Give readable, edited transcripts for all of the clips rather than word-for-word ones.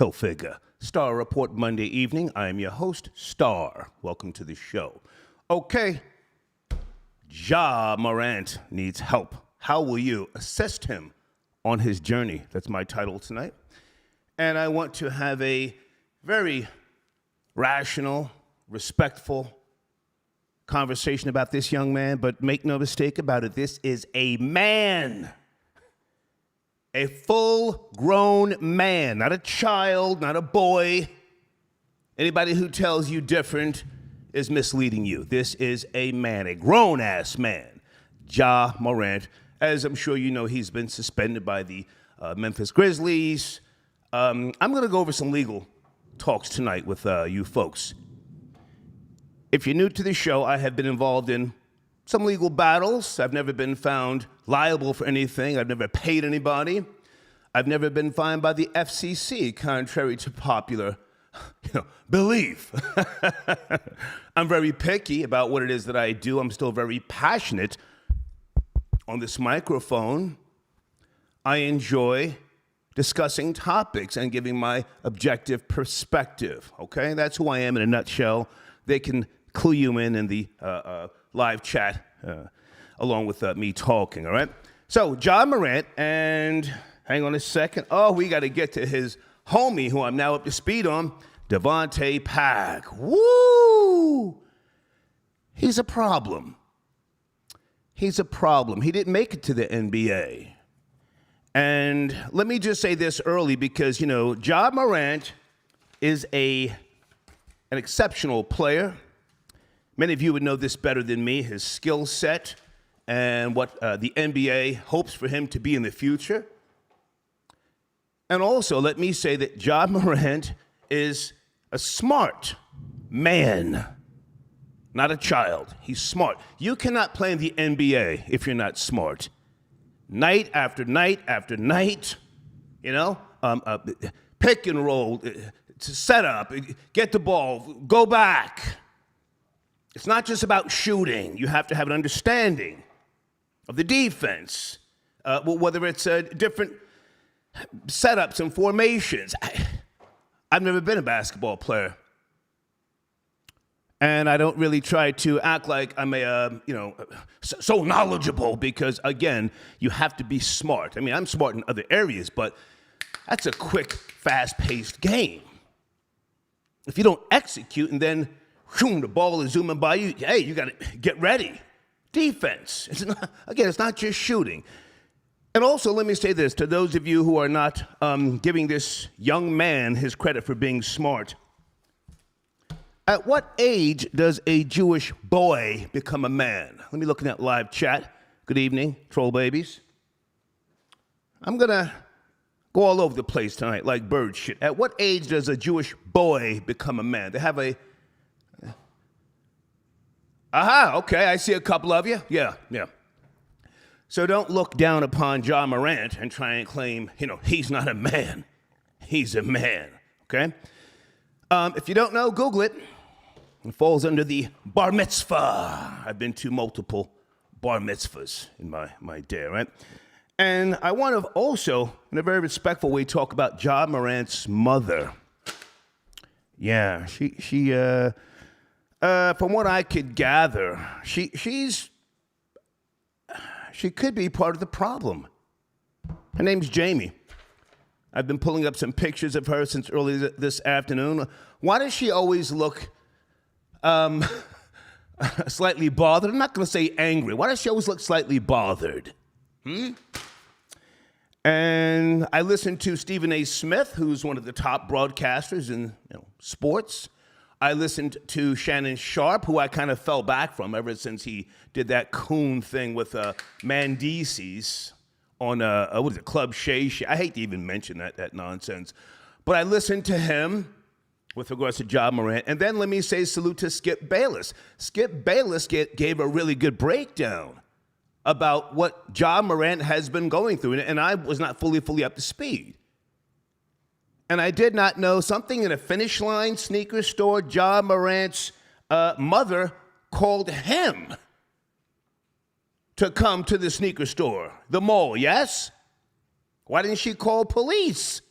He'll figure. Star Report Monday evening. I am your host, Star. Welcome to the show. Okay, Ja Morant needs help. How will you assist him on his journey? That's my title tonight. And I want to have a very rational, respectful conversation about this young man, but make no mistake about it, this is a man. A full-grown man, not a child, not a boy. Anybody who tells you different is misleading you. This is a man, a grown-ass man, Ja Morant. As I'm sure you know, he's been suspended by the Memphis Grizzlies. I'm going to go over some legal talks tonight with you folks. If you're new to the show, I have been involved in some legal battles. I've never been found liable for anything. I've never paid anybody. I've never been fined by the FCC, contrary to popular belief. I'm very picky about what it is that I do. I'm still very passionate on this microphone. I enjoy discussing topics and giving my objective perspective, okay? That's who I am in a nutshell. They can clue you in the live chat along with me talking, all right? So, Ja Morant, and hang on a second. Oh, we got to get to his homie, who I'm now up to speed on, Devontae Pack. Woo! He's a problem. He's a problem. He didn't make it to the NBA. And let me just say this early because, Ja Morant is an exceptional player. Many of you would know this better than me, his skill set and what the NBA hopes for him to be in the future. And also, let me say that Ja Morant is a smart man, not a child. He's smart. You cannot play in the NBA if you're not smart. Night after night after night, pick and roll, set up, get the ball, go back. It's not just about shooting. You have to have an understanding of the defense, whether it's different setups and formations. I've never been a basketball player. And I don't really try to act like I'm so knowledgeable because, again, you have to be smart. I mean, I'm smart in other areas, but that's a quick, fast-paced game. If you don't execute and then the ball is zooming by you, hey, you got to get ready. Defense. It's not just shooting. And also, let me say this to those of you who are not giving this young man his credit for being smart. At what age does a Jewish boy become a man? Let me look in that live chat. Good evening, troll babies. I'm going to go all over the place tonight like bird shit. At what age does a Jewish boy become a man? They have a... Aha, okay, I see a couple of you. Yeah. So don't look down upon Ja Morant and try and claim, he's not a man. He's a man, okay? If you don't know, Google it. It falls under the bar mitzvah. I've been to multiple bar mitzvahs in my day, right? And I want to also, in a very respectful way, talk about Ja Morant's mother. Yeah, she from what I could gather, she could be part of the problem. Her name's Jamie. I've been pulling up some pictures of her since early this afternoon. Why does she always look slightly bothered? I'm not going to say angry. Why does she always look slightly bothered? And I listened to Stephen A. Smith, who's one of the top broadcasters in sports. I listened to Shannon Sharp, who I kind of fell back from ever since he did that coon thing with Mandices on, Club Shay. I hate to even mention that nonsense. But I listened to him with regards to Ja Morant. And then let me say salute to Skip Bayless. Skip Bayless gave a really good breakdown about what Ja Morant has been going through. And I was not fully up to speed. And I did not know something in a Finish Line sneaker store. Ja Morant's mother called him to come to the sneaker store, the mall, yes? Why didn't she call police?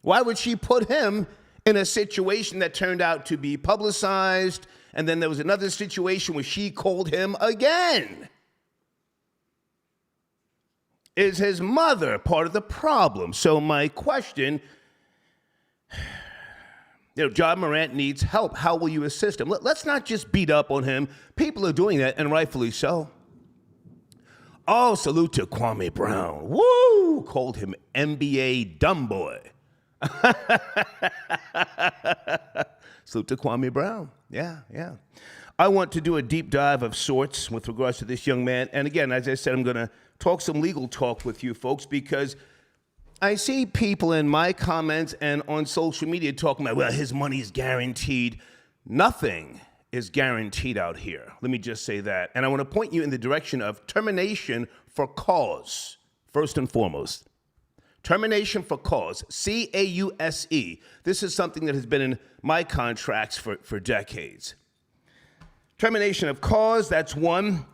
Why would she put him in a situation that turned out to be publicized, and then there was another situation where she called him again? Is his mother part of the problem? So my question, Ja Morant needs help. How will you assist him? Let's not just beat up on him. People are doing that, and rightfully so. Oh, salute to Kwame Brown. Woo! Called him NBA dumb boy. Salute to Kwame Brown. Yeah. I want to do a deep dive of sorts with regards to this young man. And again, as I said, I'm going to talk some legal talk with you folks because I see people in my comments and on social media talking about, well, his money is guaranteed. Nothing is guaranteed out here. Let me just say that. And I want to point you in the direction of termination for cause, first and foremost. Termination for cause, C-A-U-S-E. This is something that has been in my contracts for decades. Termination of cause, that's one.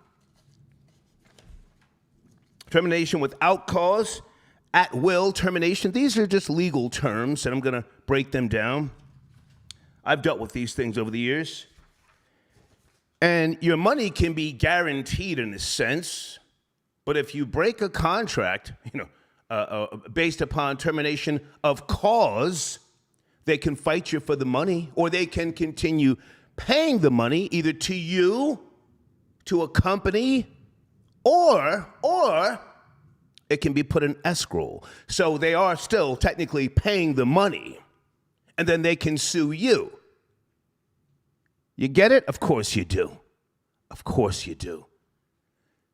Termination without cause, at will termination. These are just legal terms, and I'm going to break them down. I've dealt with these things over the years. And your money can be guaranteed in a sense, but if you break a contract, based upon termination of cause, they can fight you for the money, or they can continue paying the money either to you, to a company, or it can be put in escrow. So they are still technically paying the money, and then they can sue you. You get it? Of course you do. Of course you do.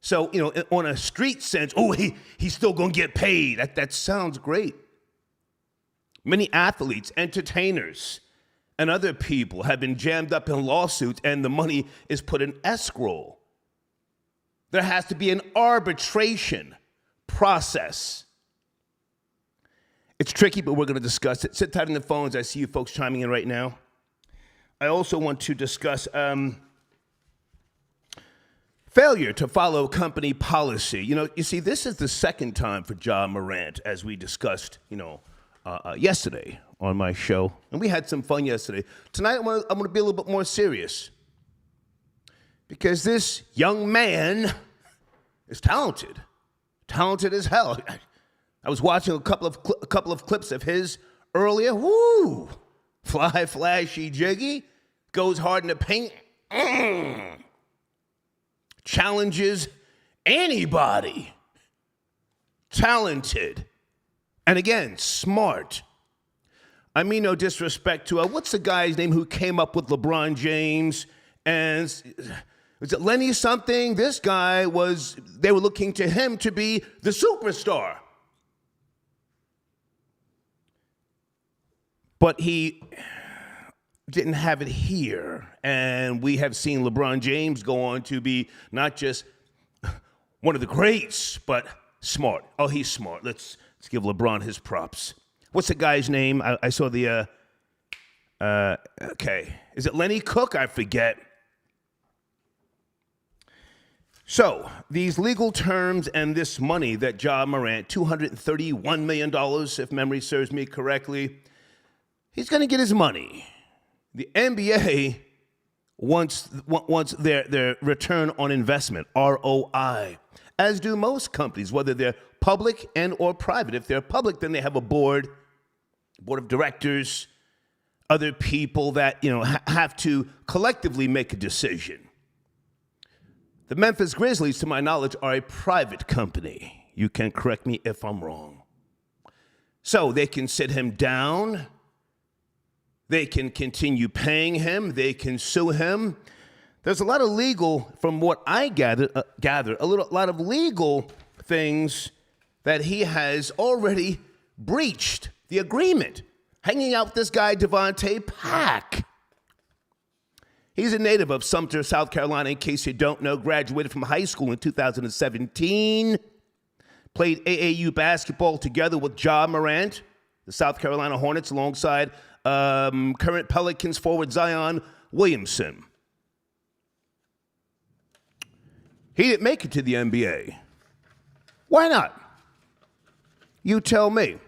So, on a street sense, he's still going to get paid. That sounds great. Many athletes, entertainers, and other people have been jammed up in lawsuits, and the money is put in escrow. There has to be an arbitration process. It's tricky, but we're going to discuss it. Sit tight on the phones. I see you folks chiming in right now. I also want to discuss failure to follow company policy. You see, this is the second time for Ja Morant, as we discussed, yesterday on my show. And we had some fun yesterday. Tonight, I'm going to be a little bit more serious. Because this young man is talented. Talented as hell. I was watching a couple of clips of his earlier. Woo! Fly, flashy, jiggy. Goes hard in the paint. Challenges anybody. Talented. And again, smart. I mean no disrespect to, what's the guy's name who came up with LeBron James? And was it Lenny something? This guy they were looking to him to be the superstar. But he didn't have it here. And we have seen LeBron James go on to be not just one of the greats, but smart. Oh, he's smart. Let's give LeBron his props. What's the guy's name? I saw the, okay. Is it Lenny Cook? I forget. So, these legal terms and this money that Ja Morant, $231 million, if memory serves me correctly, he's going to get his money. The NBA wants their return on investment, ROI, as do most companies, whether they're public and or private. If they're public, then they have a board of directors, other people that have to collectively make a decision. The Memphis Grizzlies, to my knowledge, are a private company. You can correct me if I'm wrong. So they can sit him down. They can continue paying him. They can sue him. There's a lot of legal, from what I gather, a lot of legal things that he has already breached the agreement. Hanging out with this guy, Devontae Pack. He's a native of Sumter, South Carolina, in case you don't know. Graduated from high school in 2017. Played AAU basketball together with Ja Morant, the South Carolina Hornets, alongside current Pelicans forward Zion Williamson. He didn't make it to the NBA. Why not? You tell me.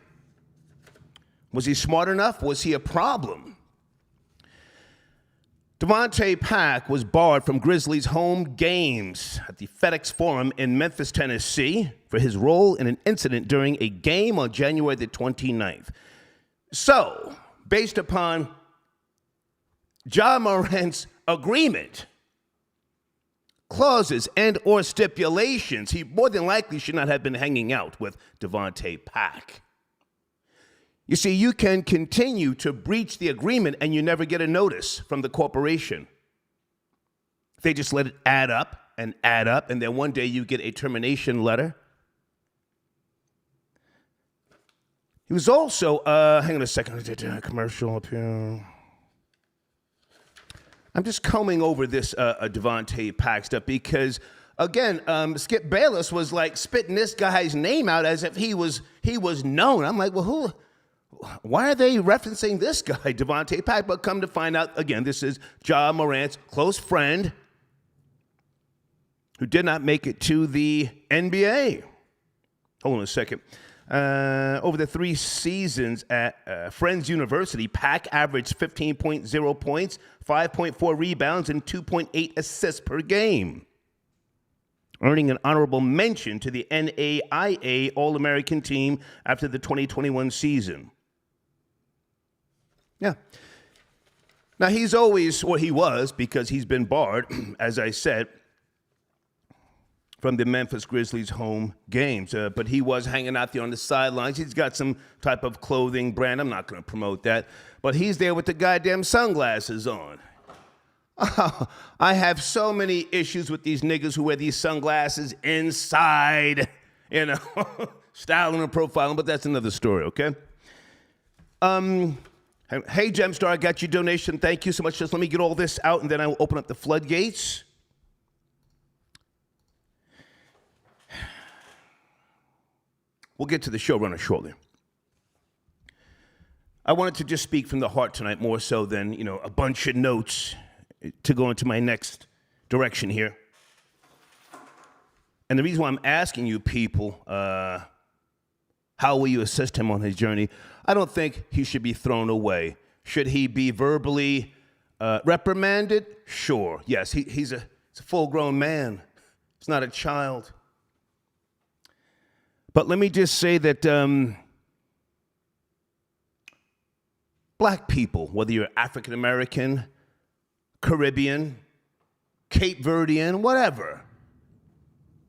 Was he smart enough? Was he a problem? Devontae Pack was barred from Grizzlies home games at the FedEx Forum in Memphis, Tennessee, for his role in an incident during a game on January the 29th. So, based upon Ja Morant's agreement, clauses and or stipulations, he more than likely should not have been hanging out with Devontae Pack. You see, you can continue to breach the agreement and you never get a notice from the corporation. They just let it add up, and then one day you get a termination letter. He was also, hang on a second, commercial up here. I'm just combing over this Devontae Pack stuff because, again, Skip Bayless was like spitting this guy's name out as if he was known. I'm like, well, why are they referencing this guy, Devontae Pack? But come to find out, again, this is Ja Morant's close friend who did not make it to the NBA. Hold on a second. Over the 3 seasons at Friends University, Pack averaged 15.0 points, 5.4 rebounds, and 2.8 assists per game, earning an honorable mention to the NAIA All-American team after the 2021 season. Yeah. Now, he's always, or he was, because he's been barred, as I said, from the Memphis Grizzlies home games. But he was hanging out there on the sidelines. He's got some type of clothing brand. I'm not going to promote that. But he's there with the goddamn sunglasses on. Oh, I have so many issues with these niggas who wear these sunglasses inside, styling and profiling, but that's another story, okay? Hey, Gemstar, I got your donation. Thank you so much. Just let me get all this out, and then I will open up the floodgates. We'll get to the showrunner shortly. I wanted to just speak from the heart tonight more so than, a bunch of notes to go into my next direction here. And the reason why I'm asking you people, how will you assist him on his journey? I don't think he should be thrown away. Should he be verbally reprimanded? Sure. Yes, he's a full-grown man. He's not a child. But let me just say that black people, whether you're African American, Caribbean, Cape Verdean, whatever,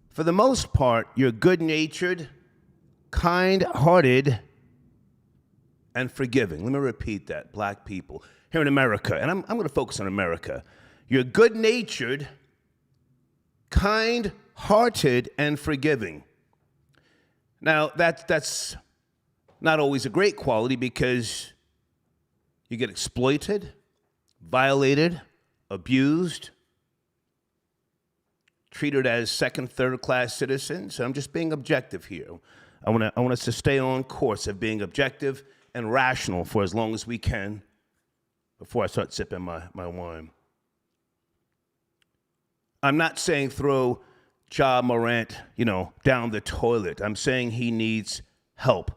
for the most part, you're good-natured, kind-hearted, and forgiving. Let me repeat that, black people. Here in America, and I'm going to focus on America, you're good-natured, kind-hearted, and forgiving. Now, that's not always a great quality because you get exploited, violated, abused, treated as second, third-class citizens. I'm just being objective here. I want us to stay on course of being objective and rational for as long as we can before I start sipping my wine. I'm not saying throw Ja Morant, down the toilet. I'm saying he needs help.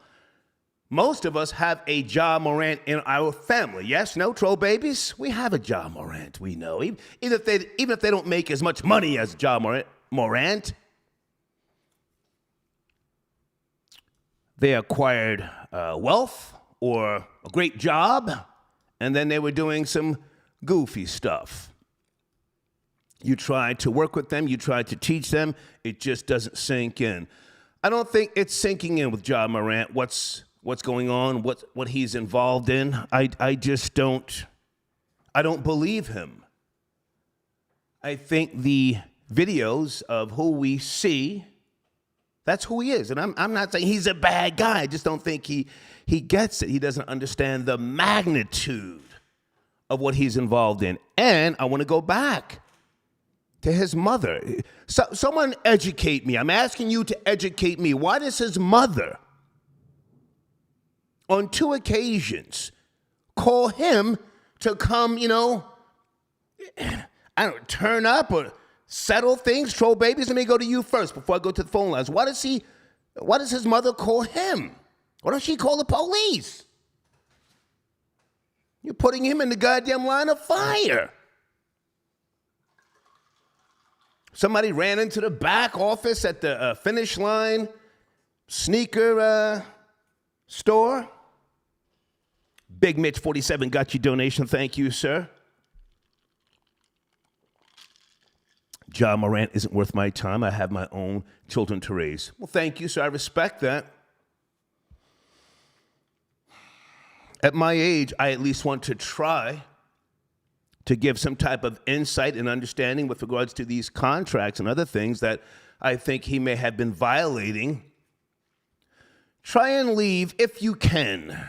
Most of us have a Ja Morant in our family. Yes, no, troll babies? We have a Ja Morant, we know. Even if they don't make as much money as Ja Morant, they acquired wealth or a great job, and then they were doing some goofy stuff. You try to work with them, you try to teach them, it just doesn't sink in. I don't think it's sinking in with Ja Morant, what's going on, what he's involved in. I just don't believe him. I think the videos of who we see, that's who he is. And I'm not saying he's a bad guy. I just don't think he gets it. He doesn't understand the magnitude of what he's involved in. And I want to go back to his mother. Someone educate me. I'm asking you to educate me. Why does his mother, on 2 occasions, call him to come, turn up or settle things, troll babies? Let me go to you first before I go to the phone lines. Why does his mother call him? Why don't she call the police? You're putting him in the goddamn line of fire. Somebody ran into the back office at the Finish Line sneaker store. Big Mitch 47 got your donation. Thank you, sir. Ja Morant isn't worth my time. I have my own children to raise. Well, thank you, sir. I respect that. At my age, I at least want to try to give some type of insight and understanding with regards to these contracts and other things that I think he may have been violating. Try and leave, if you can,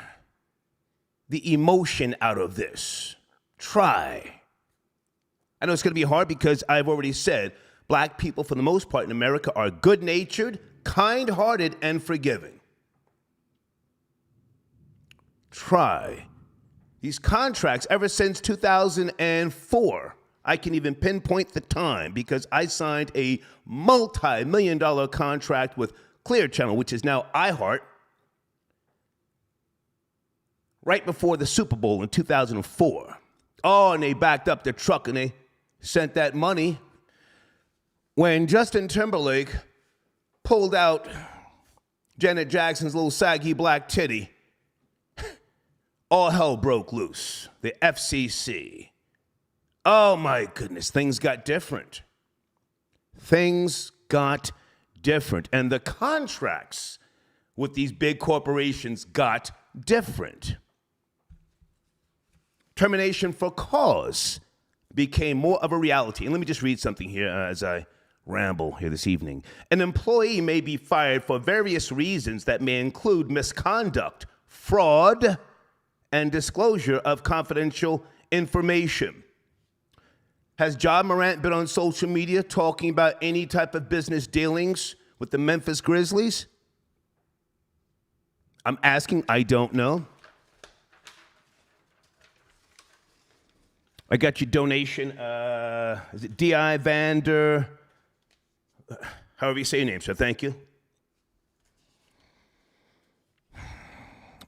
the emotion out of this. Try. I know it's going to be hard because I've already said black people, for the most part in America, are good-natured, kind-hearted, and forgiving. Try. These contracts, ever since 2004, I can even pinpoint the time because I signed a multi-million-dollar contract with Clear Channel, which is now iHeart, right before the Super Bowl in 2004. Oh, and they backed up their truck and they sent that money when Justin Timberlake pulled out Janet Jackson's little saggy black titty. All hell broke loose. The FCC. Oh my goodness, things got different. Things got different. And the contracts with these big corporations got different. Termination for cause became more of a reality. And let me just read something here as I ramble here this evening. An employee may be fired for various reasons that may include misconduct, fraud, and disclosure of confidential information. Has Ja Morant been on social media talking about any type of business dealings with the Memphis Grizzlies? I'm asking, I don't know. I got your donation. Is it D.I. Vander? However you say your name, sir. Thank you.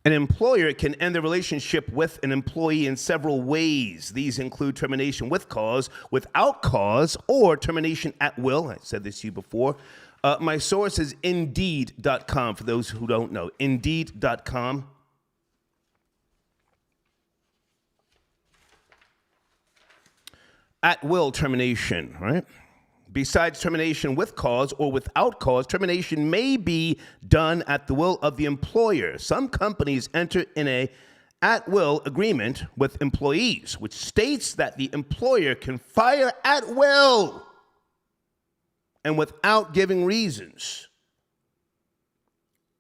An employer can end the relationship with an employee in several ways. These include termination with cause, without cause, or termination at will. I said this to you before. My source is Indeed.com, for those who don't know. Indeed.com. At will termination, right? Besides termination with cause or without cause, termination may be done at the will of the employer. Some companies enter in a at-will agreement with employees, which states that the employer can fire at will and without giving reasons.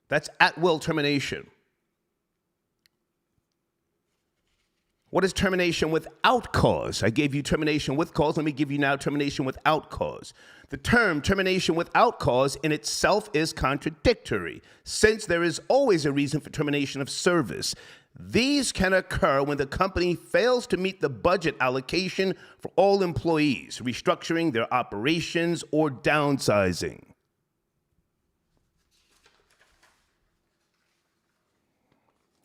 That's at-will termination. What is termination without cause? I gave you termination with cause. Let me give you now termination without cause. The term termination without cause in itself is contradictory, since there is always a reason for termination of service. These can occur when the company fails to meet the budget allocation for all employees, restructuring their operations, or downsizing.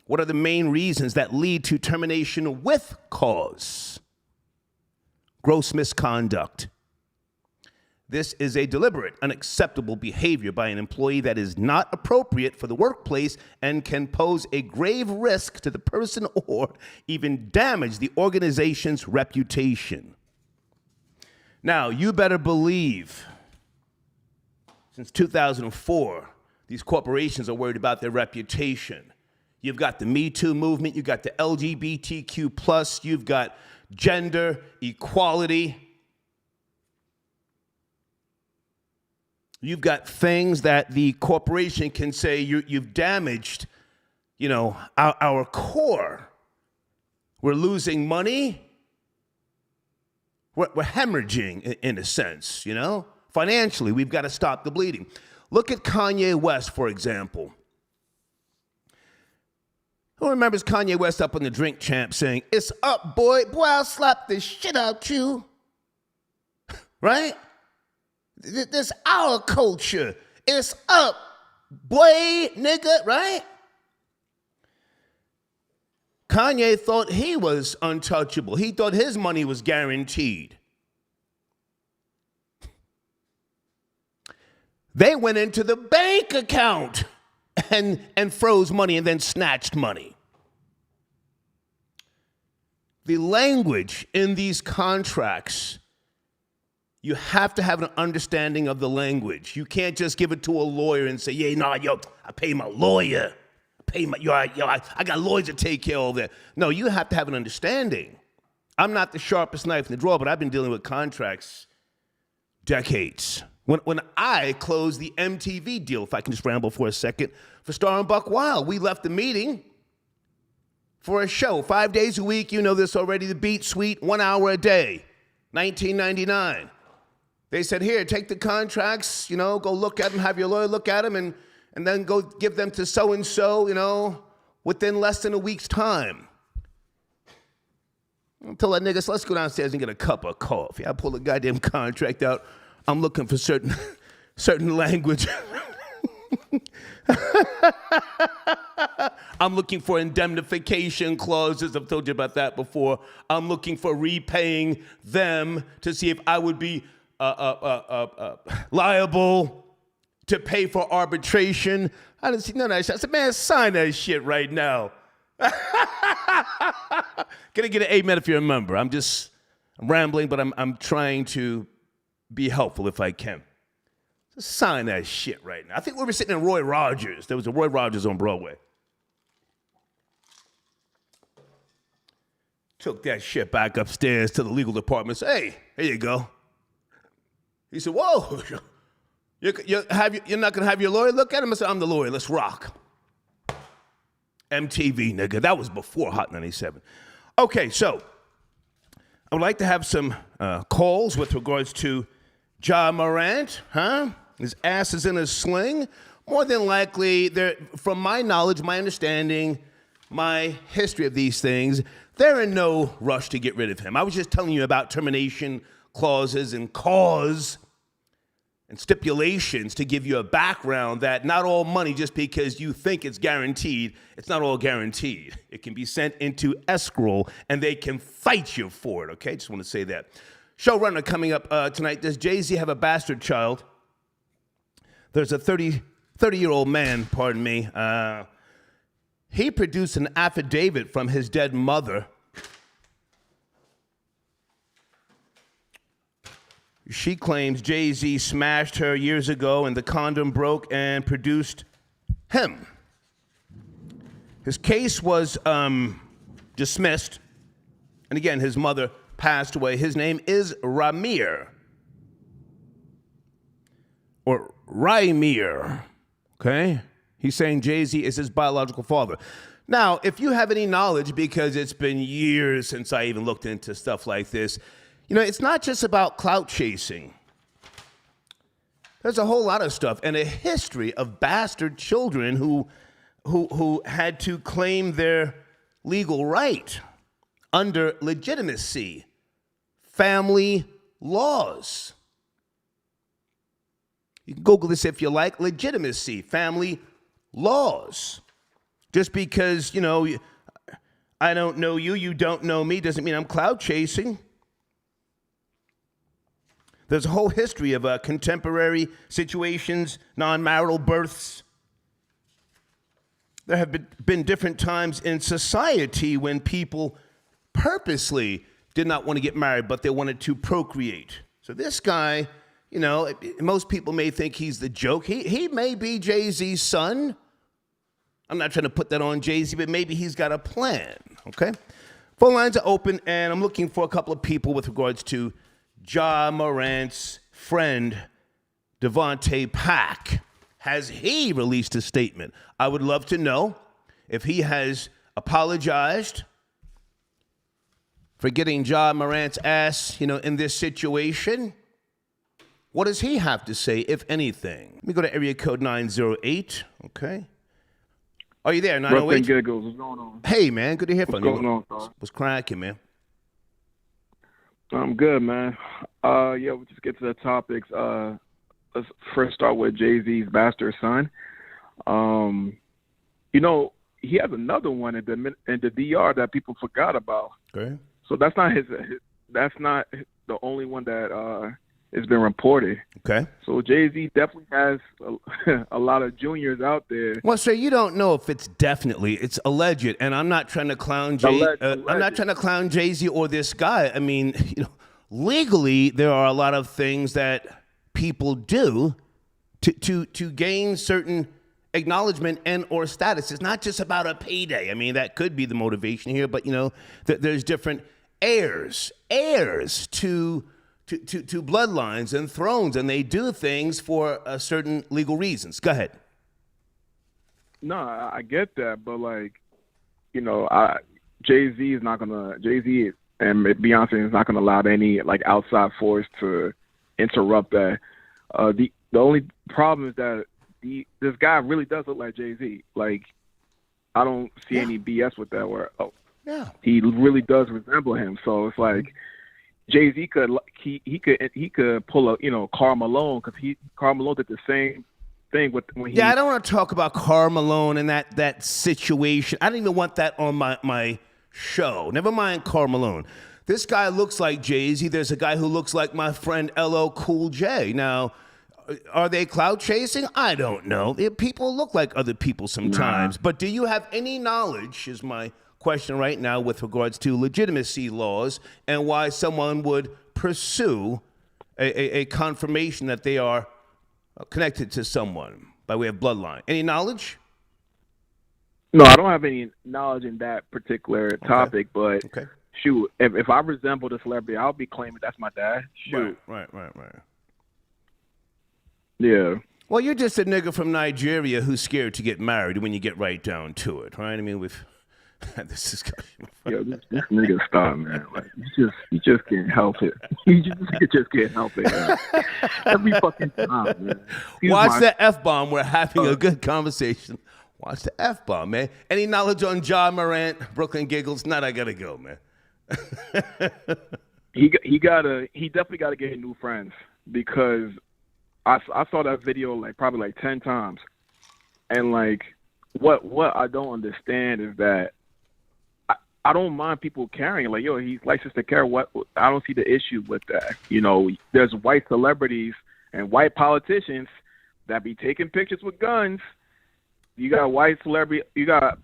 What are the main reasons that lead to termination with cause? Gross misconduct. This is a deliberate, unacceptable behavior by an employee that is not appropriate for the workplace and can pose a grave risk to the person or even damage the organization's reputation. Now, you better believe, since 2004, these corporations are worried about their reputation. You've got the Me Too movement, you've got the LGBTQ+, you've got gender equality. You've got things that the corporation can say you've damaged, our core. We're losing money. We're hemorrhaging in a sense, Financially, we've got to stop the bleeding. Look at Kanye West, for example. Who remembers Kanye West up on the Drink Champ saying, "It's up, boy. Boy, I'll slap the shit out you." Right? This our culture. It's up, boy, nigga, right? Kanye thought he was untouchable. He thought his money was guaranteed. They went into the bank account and froze money and then snatched money. The language in these contracts, you have to have an understanding of the language. You can't just give it to a lawyer and say, yeah, no, yo, I pay my lawyer. I got lawyers to take care of all that. No, you have to have an understanding. I'm not the sharpest knife in the drawer, but I've been dealing with contracts decades. When I closed the MTV deal, if I can just ramble for a second, for Star and Buck Wild, we left the meeting for a show, 5 days a week. You know this already, the Beat Suite, 1 hour a day, $19.99. They said, here, take the contracts, go look at them, have your lawyer look at them, and then go give them to so-and-so, within less than a week's time. I told that nigga, so let's go downstairs and get a cup of coffee. I pull the goddamn contract out. I'm looking for certain language. I'm looking for indemnification clauses. I've told you about that before. I'm looking for repaying them to see if I would be liable to pay for arbitration. I didn't see none of that shit. I said, man, sign that shit right now. Can I get an amen if you're a member? I'm rambling, but I'm trying to be helpful if I can. Just sign that shit right now. I think we were sitting in Roy Rogers. There was a Roy Rogers on Broadway. Took that shit back upstairs to the legal department. Said, hey, here you go. He said, whoa, you're not going to have your lawyer look at him? I said, I'm the lawyer. Let's rock. MTV, nigga. That was before Hot 97. Okay, so I would like to have some calls with regards to Ja Morant, His ass is in a sling. More than likely, from my knowledge, my understanding, my history of these things, they're in no rush to get rid of him. I was just telling you about termination clauses and cause and stipulations to give you a background that not all money, just because you think it's guaranteed, it's not all guaranteed. It can be sent into escrow, and they can fight you for it, okay? Just want to say that. Showrunner coming up tonight. Does Jay-Z have a bastard child? There's a 30-year-old man, pardon me. He produced an affidavit from his dead mother. She claims Jay-Z smashed her years ago and the condom broke and produced him. His case was dismissed. And again, his mother passed away. His name is Ramir. Or Rymir. Okay? He's saying Jay-Z is his biological father. Now, if you have any knowledge, because it's been years since I even looked into stuff like this, it's not just about clout chasing. There's a whole lot of stuff and a history of bastard children who had to claim their legal right under legitimacy, family laws. You can Google this if you like. Legitimacy, family laws. Just because, I don't know you, you don't know me, doesn't mean I'm clout chasing. There's a whole history of contemporary situations, non-marital births. There have been different times in society when people purposely did not want to get married, but they wanted to procreate. So this guy, most people may think he's the joke. He may be Jay-Z's son. I'm not trying to put that on Jay-Z, but maybe he's got a plan, okay? Phone lines are open, and I'm looking for a couple of people with regards to Ja Morant's friend, Devontae Pack. Has he released a statement? I would love to know if he has apologized for getting Ja Morant's ass, in this situation. What does he have to say, if anything? Let me go to area code 908, okay? Are you there, 908? What's giggles? What's going on? Hey, man, good to hear from you. What's going on, sir? What's cracking, man? I'm good, man. We'll just get to the topics. Let's first start with Jay-Z's bastard son. he has another one in the DR that people forgot about. Okay. So that's not that's not the only one that has been reported. Okay. So Jay-Z definitely has a lot of juniors out there. Well, sir, you don't know if it's it's alleged, and I'm not trying to clown I'm not trying to clown Jay-Z or this guy. I mean, legally, there are a lot of things that people do to gain certain acknowledgement and or status. It's not just about a payday. I mean, that could be the motivation here, but there's different heirs to bloodlines and thrones, and they do things for certain legal reasons. Go ahead. No, I get that, but Jay-Z and Beyonce is not gonna allow any outside force to interrupt that. The only problem is that this guy really does look like Jay-Z. I don't see any BS with that. He really does resemble him. So it's like Jay-Z could pull a Karl Malone, because Karl Malone did the same thing when he. Yeah, I don't want to talk about Karl Malone and that situation. I don't even want that on my show. Never mind Karl Malone. This guy looks like Jay-Z. There's a guy who looks like my friend LL Cool J. Now, are they clout chasing? I don't know. People look like other people sometimes. Nah. But do you have any knowledge, is my question right now, with regards to legitimacy laws and why someone would pursue a confirmation that they are connected to someone by way of bloodline? Any knowledge? No, I don't have any knowledge in that particular topic, but shoot, if I resemble the celebrity, I'll be claiming that's my dad. Shoot. Right. Yeah. Well, you're just a nigga from Nigeria who's scared to get married when you get right down to it, right? I mean, we've had this discussion. Yo, this nigga stop, man. You just can't help it. You just can't help it. Man. Every fucking time, man. Watch the F-bomb. We're having a good conversation. Watch the F-bomb, man. Any knowledge on Ja Morant, Brooklyn Giggles? Not, I gotta go, man. He definitely gotta get new friends, because I saw that video probably 10 times, and what I don't understand is that I don't mind people carrying he's licensed to carry. I don't see the issue with that. There's white celebrities and white politicians that be taking pictures with guns. You got white celebrity. You got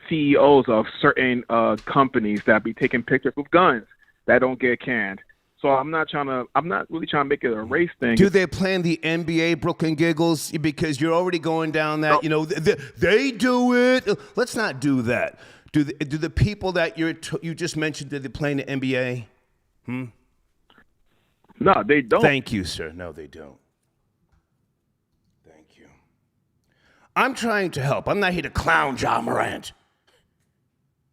CEOs of certain companies that be taking pictures with guns that don't get canned. So I'm not really trying to make it a race thing. Do they plan the NBA, Brooklyn Giggles? Because you're already going down that, they do it. Let's not do that. Do the people that you just mentioned, did they play in the NBA? No, they don't. Thank you, sir. No, they don't. Thank you. I'm trying to help. I'm not here to clown Ja Morant.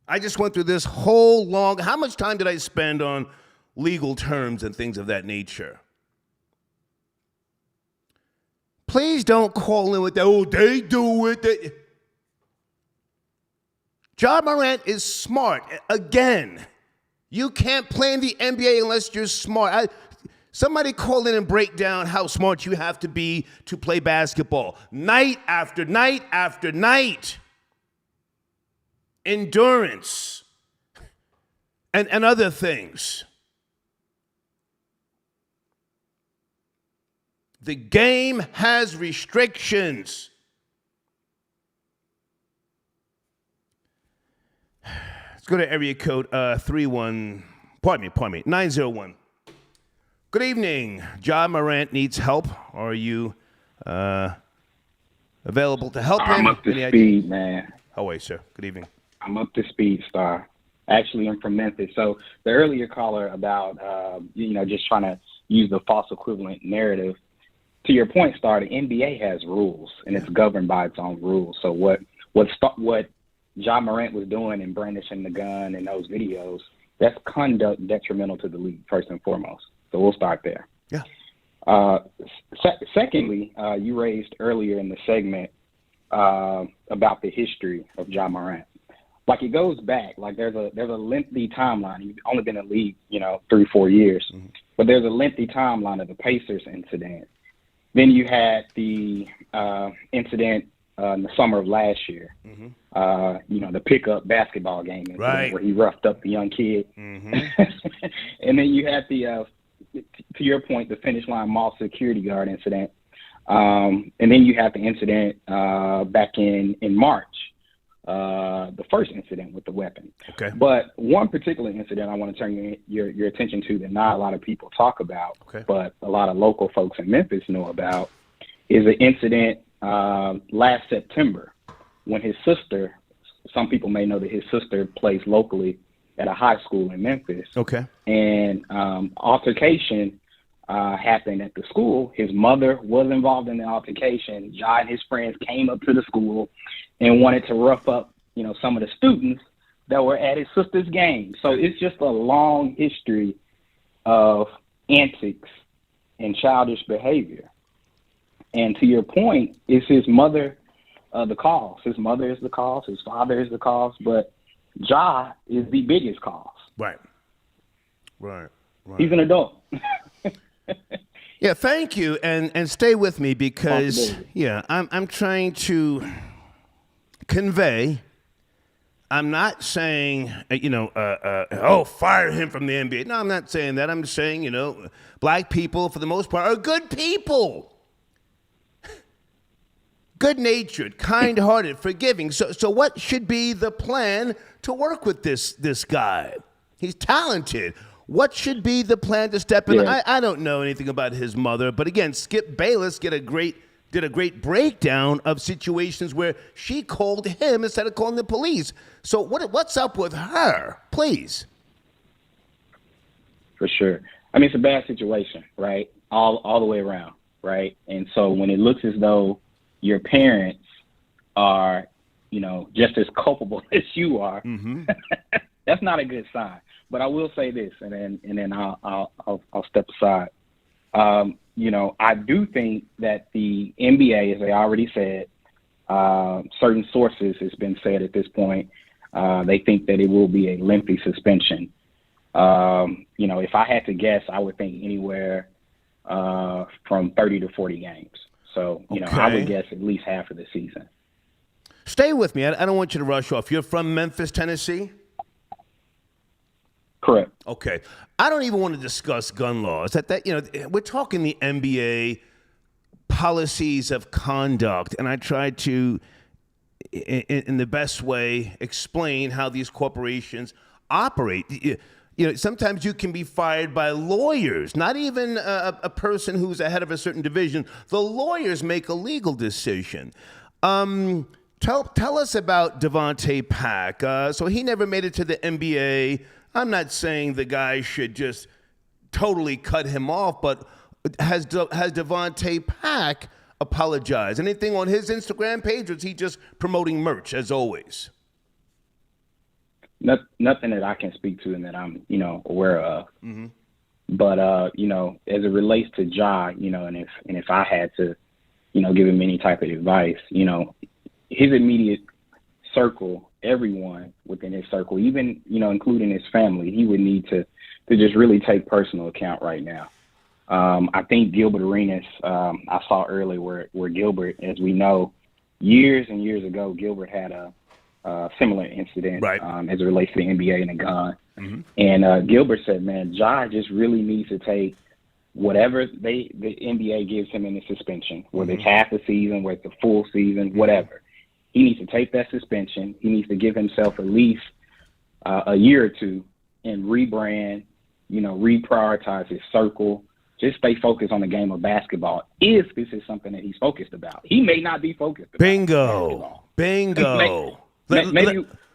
I just went through this whole long. How much time did I spend on legal terms and things of that nature? Please don't call in with that. Oh, they do it. Ja Morant is smart. Again, you can't play in the NBA unless you're smart. Somebody call in and break down how smart you have to be to play basketball. Night after night after night. Endurance. And other things. The game has restrictions. Let's go to area code 901. Good evening. Ja Morant needs help. Are you available to help him? I'm up to speed, man. How are you, sir? Good evening. I'm up to speed, Star. Actually, I'm from Memphis. So the earlier caller about, just trying to use the false equivalent narrative. To your point, Star, the NBA has rules, and it's governed by its own rules. So what Ja Morant was doing and brandishing the gun in those videos, that's conduct detrimental to the league, first and foremost. So we'll start there. Yeah. Secondly, you raised earlier in the segment about the history of Ja Morant. It goes back. There's a lengthy timeline. He's only been in the league, 3-4 years. Mm-hmm. But there's a lengthy timeline of the Pacers incident. Then you had the incident in the summer of last year. Mm-hmm. the pickup basketball game incident right. where he roughed up the young kid. Mm-hmm. And then you had the, to your point, the Finish Line Mall security guard incident. And then you have the incident back in March, the first incident with the weapon. Okay. But one particular incident I want to turn your attention to that not a lot of people talk about, but a lot of local folks in Memphis know about, is an incident last September when his sister, some people may know that his sister plays locally at a high school in Memphis. Okay. And altercation happened at the school. His mother was involved in the altercation. Ja and his friends came up to the school and wanted to rough up, some of the students that were at his sister's game. So it's just a long history of antics and childish behavior. And to your point, it's his mother the cause. His mother is the cause. His father is the cause. But Ja is the biggest cause. Right. He's an adult. Yeah, thank you, and stay with me because I'm trying to convey. I'm not saying fire him from the NBA. No, I'm not saying that. I'm saying black people for the most part are good people. Good-natured, kind-hearted, forgiving. So what should be the plan to work with this guy? He's talented. What should be the plan to step in? Yeah. I don't know anything about his mother, but again, Skip Bayless did a great breakdown of situations where she called him instead of calling the police. So what's up with her? Please. For sure. I mean, it's a bad situation, right? All the way around, right? And so when it looks as though your parents are, just as culpable as you are, mm-hmm. That's not a good sign. But I will say this, and then I'll step aside. I do think that the NBA, as they already said, certain sources has been said at this point, they think that it will be a lengthy suspension. If I had to guess, I would think anywhere from 30 to 40 games. So, I would guess at least half of the season. Stay with me. I don't want you to rush off. You're from Memphis, Tennessee? Correct. Okay. I don't even want to discuss gun laws. We're talking the NBA policies of conduct, and I tried to, in the best way, explain how these corporations operate. Sometimes you can be fired by lawyers, not even a person who's ahead of a certain division. The lawyers make a legal decision. Tell us about Devontae Pack. So he never made it to the NBA. I'm not saying the guy should just totally cut him off, but has Devontae Pack apologized? Anything on his Instagram page, or is he just promoting merch as always? Nothing that I can speak to and that I'm, aware of. Mm-hmm. But as it relates to Ja, and if I had to, give him any type of advice, his immediate circle, everyone within his circle, even, including his family, he would need to just really take personal account right now. I think Gilbert Arenas, I saw earlier where Gilbert, as we know, years and years ago, Gilbert had a similar incident, right, as it relates to the NBA and a gun. Mm-hmm. And Gilbert said, man, Ja just really needs to take whatever the NBA gives him in the suspension, whether it's half a season, whether it's a full season, whatever. He needs to take that suspension. He needs to give himself at least a year or two and rebrand, reprioritize his circle, just stay focused on the game of basketball if this is something that he's focused about. He may not be focused about basketball. Bingo.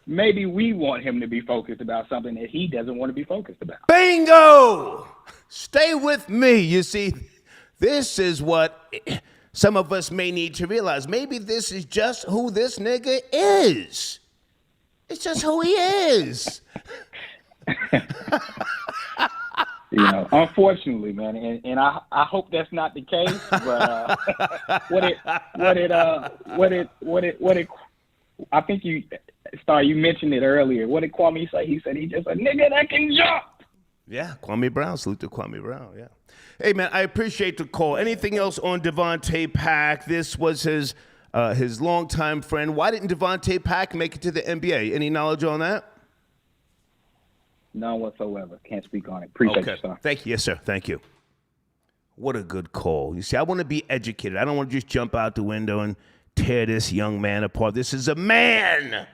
Maybe we want him to be focused about something that he doesn't want to be focused about. Bingo! Stay with me. You see, this is what some of us may need to realize. Maybe this is just who this nigga is. It's just who he is. Unfortunately, man, and I hope that's not the case. But I think you mentioned it earlier. What did Kwame say? He said he just a nigga that can jump. Yeah, Kwame Brown. Salute to Kwame Brown. Yeah. Hey, man, I appreciate the call. Anything else on Devontae Pack? This was his his longtime friend. Why didn't Devontae Pack make it to the NBA? Any knowledge on that? None whatsoever. Can't speak on it. Appreciate you, sir. Thank you. Yes, sir. Thank you. What a good call. You see, I want to be educated. I don't want to just jump out the window and tear this young man apart. This is a man.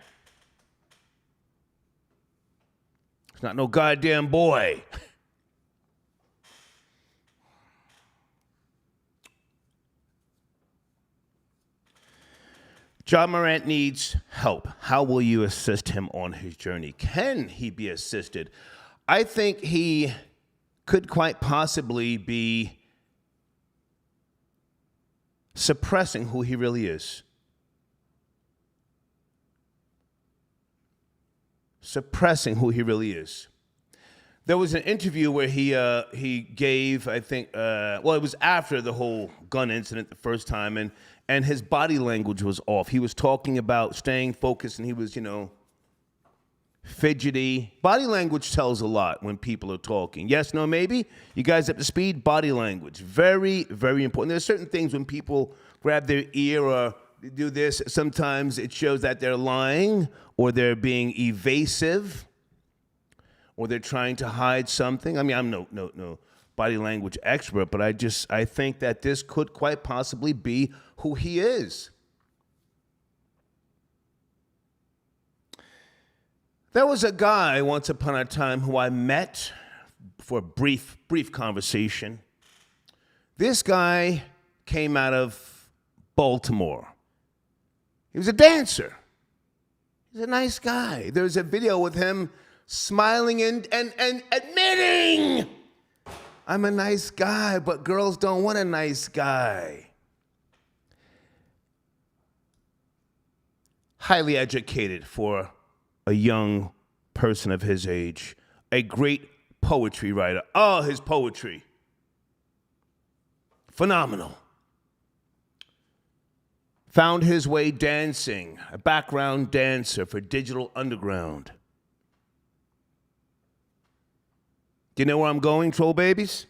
It's not no goddamn boy. Ja Morant needs help. How will you assist him on his journey? Can he be assisted? I think he could quite possibly be suppressing who he really is. Suppressing who he really is. There was an interview where he gave, I think, it was after the whole gun incident the first time, and his body language was off. He was talking about staying focused, and he was, fidgety. Body language tells a lot when people are talking. Yes, no, maybe? You guys up to speed? Body language. Very, very important. There are certain things when people grab their ear or do this, sometimes it shows that they're lying or they're being evasive or they're trying to hide something. I mean, I'm no body language expert, but I think that this could quite possibly be who he is. There was a guy once upon a time who I met for a brief conversation. This guy came out of Baltimore. He was a dancer. He's a nice guy. There's a video with him smiling and admitting, I'm a nice guy, but girls don't want a nice guy. Highly educated for a young person of his age, a great poetry writer. Oh, his poetry. Phenomenal. Found his way dancing, a background dancer for Digital Underground. Do you know where I'm going, troll babies?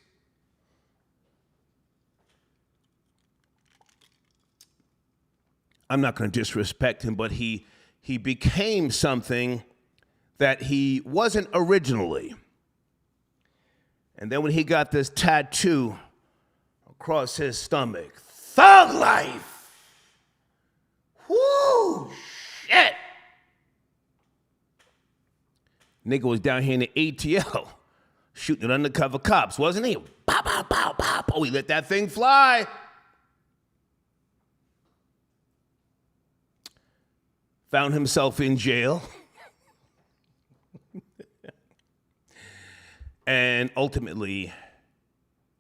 I'm not going to disrespect him, but he became something that he wasn't originally. And then when he got this tattoo across his stomach, Thug Life. Whoo, shit. Nigga was down here in the ATL shooting at undercover cops, wasn't he? Pow, pow, pow, pow, pow. He let that thing fly. Found himself in jail. And ultimately,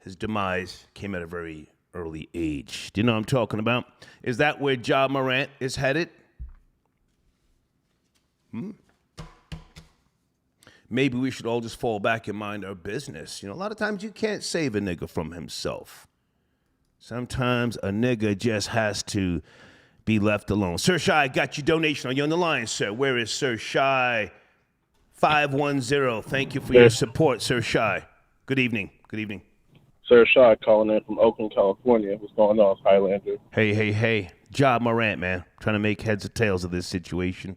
his demise came at a very early age. Do you know what I'm talking about? Is that where Ja Morant is headed? Maybe we should all just fall back and mind our business. A lot of times you can't save a nigga from himself. Sometimes a nigga just has to be left alone. Sir Shy, got your donation. Are you on the line, sir? Where is Sir Shy? 510. Thank you for your support, Sir Shy. Good evening. Good evening. Sir Shy calling in from Oakland, California. What's going on, Highlander? Hey. Ja Morant, man. Trying to make heads or tails of this situation.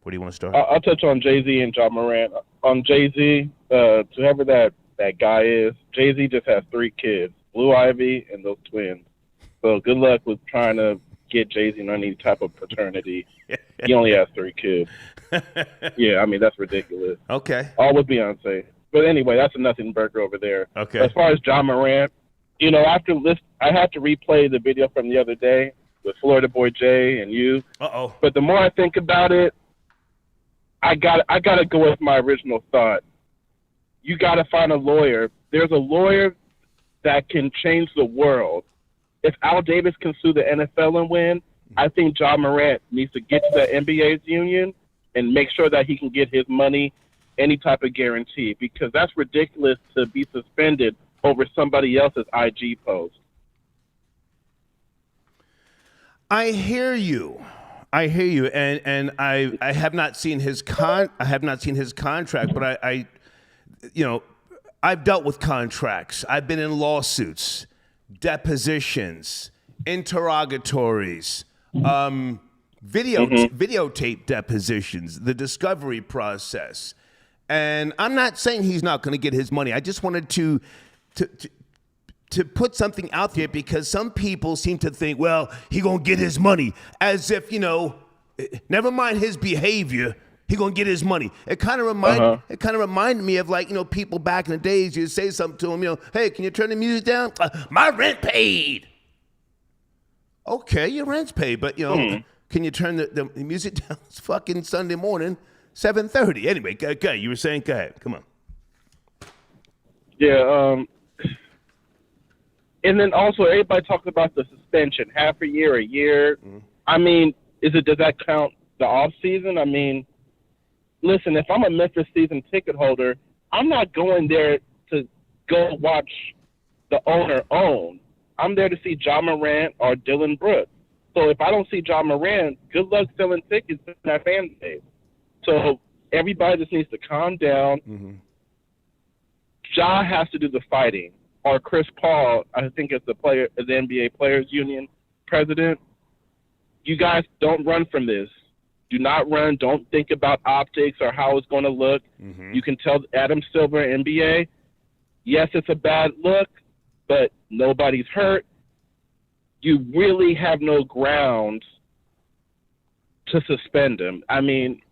Where do you want to start? I'll touch on Jay-Z and Ja Morant. On Jay-Z, whoever that guy is, Jay-Z just has 3 kids, Blue Ivy and those twins. So good luck with trying to get Jay-Z on any type of paternity. He only has 3 kids. Yeah, I mean, that's ridiculous. Okay. All with Beyonce. But anyway, that's a nothing burger over there. Okay. As far as Ja Morant, after this, I had to replay the video from the other day with Florida Boy Jay and you. Uh-oh. But the more I think about it, I gotta go with my original thought. You gotta find a lawyer. There's a lawyer that can change the world. If Al Davis can sue the NFL and win, I think Ja Morant needs to get to the NBA's union and make sure that he can get his money, any type of guarantee, because that's ridiculous to be suspended over somebody else's IG post. I hear you, and I have not seen his contract, but I've dealt with contracts. I've been in lawsuits, depositions, interrogatories. videotape depositions, the discovery process. And I'm not saying he's not going to get his money. I just wanted to put something out there because some people seem to think, well, he going to get his money as if, never mind his behavior, he going to get his money. It kind of reminded me of people back in the days, you'd say something to him, hey, can you turn the music down? My rent paid. Okay, your rent's paid, but can you turn the music down? It's fucking Sunday morning, 7:30. Anyway, go ahead. You were saying, go ahead. Come on. Yeah. And then also everybody talks about the suspension, half a year. Mm-hmm. I mean, does that count the off season? I mean, listen, if I'm a Memphis season ticket holder, I'm not going there to go watch the owner own. I'm there to see Ja Morant or Dylan Brooks. So if I don't see Ja Morant, good luck selling tickets to that fan base. So everybody just needs to calm down. Mm-hmm. Ja has to do the fighting. Or Chris Paul, I think is the NBA Players Union president. You guys don't run from this. Do not run. Don't think about optics or how it's going to look. Mm-hmm. You can tell Adam Silver, NBA, yes, it's a bad look, but nobody's hurt. You really have no grounds to suspend him. I mean,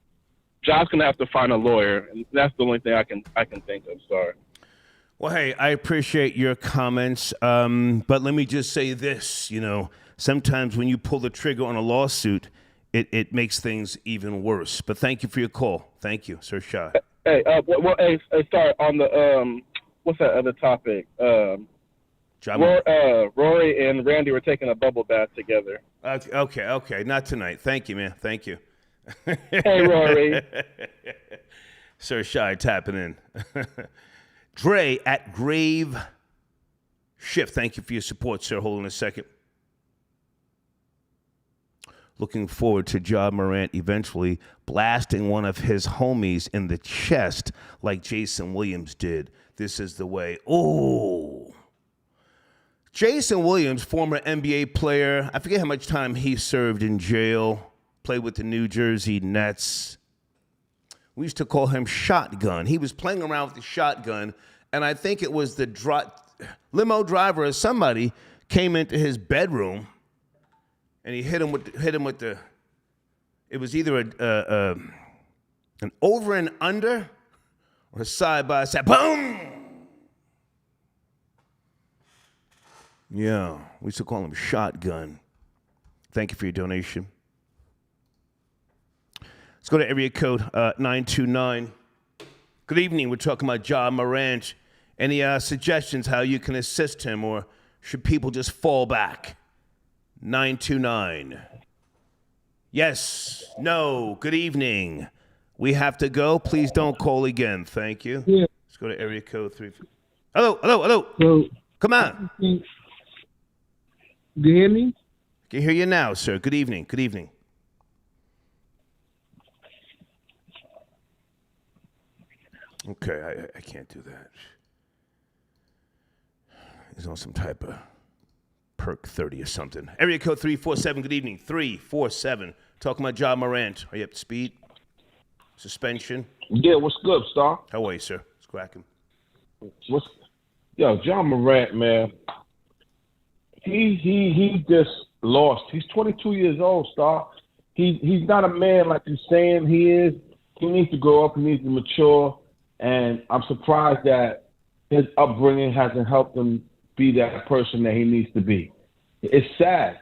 John's going to have to find a lawyer, and that's the only thing I can think of. Sorry. Well, hey, I appreciate your comments, but let me just say this, sometimes when you pull the trigger on a lawsuit, it makes things even worse. But thank you for your call. Thank you, Sir Shah. Hey, sorry, on the, what's that other topic? Rory and Randy were taking a bubble bath together. Okay, not tonight. Thank you, man. Thank you. Hey, Rory. Sir Shah tapping in. Dre at Grave Shift. Thank you for your support, sir. Hold on a second. Looking forward to Ja Morant eventually blasting one of his homies in the chest like Jason Williams did. This is the way. Oh. Jason Williams, former NBA player. I forget how much time he served in jail. Played with the New Jersey Nets. We used to call him Shotgun. He was playing around with the shotgun, and I think it was the limo driver or somebody came into his bedroom, and he hit him with the. It was either an over and under, or a side by side. Boom. Yeah, we used to call him Shotgun. Thank you for your donation. Let's go to area code 929. Good evening. We're talking about Ja Morant. Any suggestions how you can assist him, or should people just fall back? 929. Yes. No. Good evening. We have to go. Please don't call again. Thank you. Yeah. Let's go to area code 3. Hello. So, come on. Do you hear me? Can hear you now, sir. Good evening. Okay, I can't do that. He's on some type of perk 30 or something. Area code 347, good evening. 347. Talking about Ja Morant. Are you up to speed? Suspension? Yeah, what's good, Star? How are you, sir? It's cracking. Ja Morant, man. He just lost. He's 22 years old, Star. He's not a man like he's saying he is. He needs to grow up. He needs to mature. And I'm surprised that his upbringing hasn't helped him be that person that he needs to be. It's sad.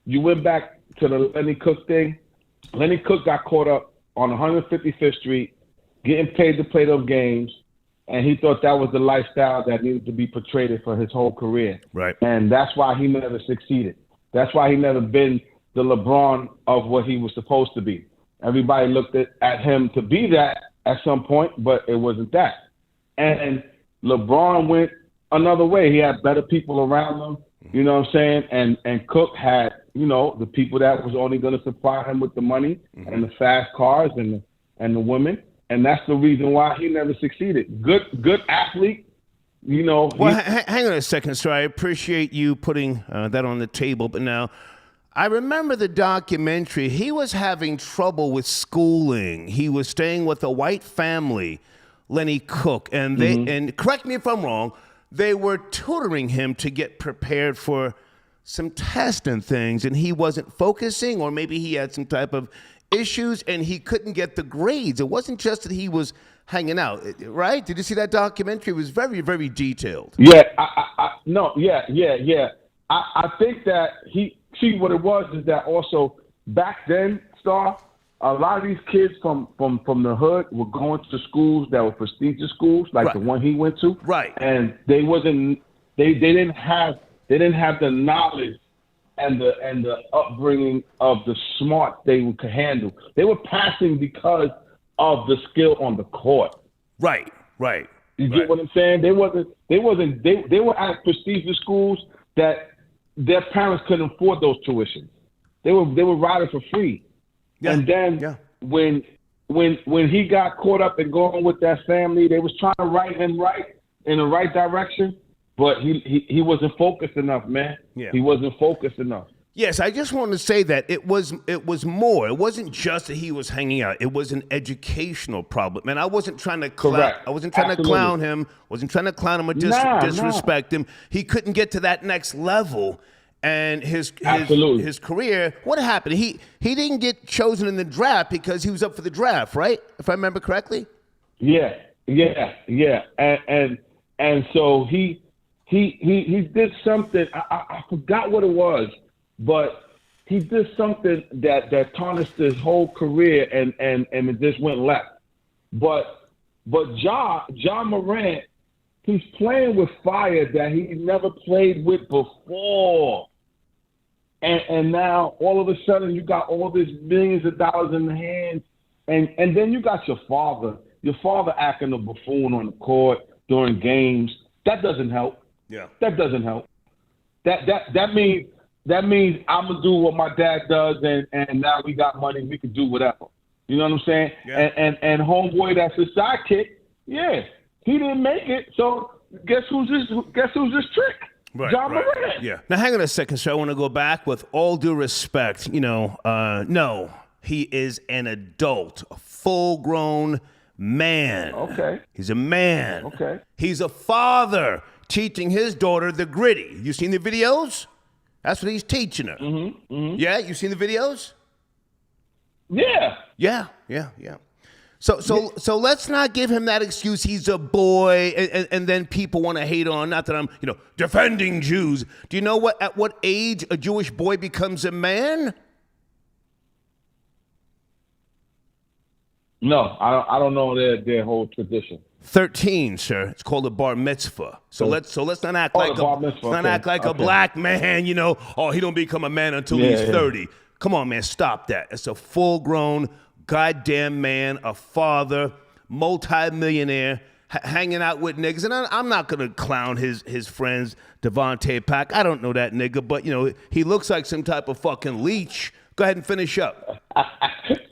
You went back to the Lenny Cook thing. Lenny Cook got caught up on 155th Street, getting paid to play those games, and he thought that was the lifestyle that needed to be portrayed for his whole career. Right. And that's why he never succeeded. That's why he never been the LeBron of what he was supposed to be. Everybody looked at him to be that at some point, but it wasn't that. And LeBron went another way. He had better people around him, you know what I'm saying? And Cook had, the people that was only going to supply him with the money and the fast cars and the women. And that's the reason why he never succeeded. Good athlete, Well, hang on a second, sir. I appreciate you putting that on the table, but now I remember the documentary. He was having trouble with schooling. He was staying with a white family, Lenny Cook, and and correct me if I'm wrong, they were tutoring him to get prepared for some tests and things, and he wasn't focusing, or maybe he had some type of issues and he couldn't get the grades. It wasn't just that he was hanging out, right? Did you see that documentary? It was very, very detailed. Yeah, I think that see what it was is that also back then, Star, a lot of these kids from the hood were going to schools that were prestigious schools, like the one he went to. Right. And they didn't have the knowledge and the upbringing of the smart they could handle. They were passing because of the skill on the court. Right. You get what I'm saying? They were at prestigious schools that their parents couldn't afford those tuitions. They were riding for free. Yeah. And then when he got caught up in going with that family, they was trying to write him right in the right direction, but he wasn't focused enough, man. Yeah. He wasn't focused enough. Yes, I just wanted to say that it was more. It wasn't just that he was hanging out. It was an educational problem. And I wasn't trying to clown him. Wasn't trying to clown him or disrespect him. He couldn't get to that next level. And his career, what happened? He didn't get chosen in the draft because he was up for the draft, right? If I remember correctly. Yeah. And so he did something. I forgot what it was. But he did something that tarnished his whole career, and it just went left. But Ja Morant, he's playing with fire that he never played with before. And now all of a sudden you got all these millions of dollars in the hands, and then you got your father acting a buffoon on the court during games. That doesn't help. Yeah. That doesn't help. That means I'm going to do what my dad does, and now we got money, we can do whatever. You know what I'm saying? Yeah. And homeboy that's his sidekick, he didn't make it, so guess who's this trick? Right, Ja Morant. Yeah. Now, hang on a second, sir. I want to go back with all due respect. No, he is an adult, a full-grown man. Okay. He's a man. Okay. He's a father teaching his daughter the gritty. You seen the videos? That's what he's teaching her. Mm-hmm. Yeah, you seen the videos? Yeah. So let's not give him that excuse. He's a boy, and then people want to hate on. Not that I'm, defending Jews. Do you know at what age a Jewish boy becomes a man? No, I don't know their whole tradition. 13, sir. It's called a bar mitzvah. So let's not act like a black man. He don't become a man until he's 30. Come on, man, stop that. It's a full-grown goddamn man, a father, multi-millionaire, hanging out with niggas. And I'm not gonna clown his friends, Devontae Pack. I don't know that nigga, but he looks like some type of fucking leech. Go ahead and finish up.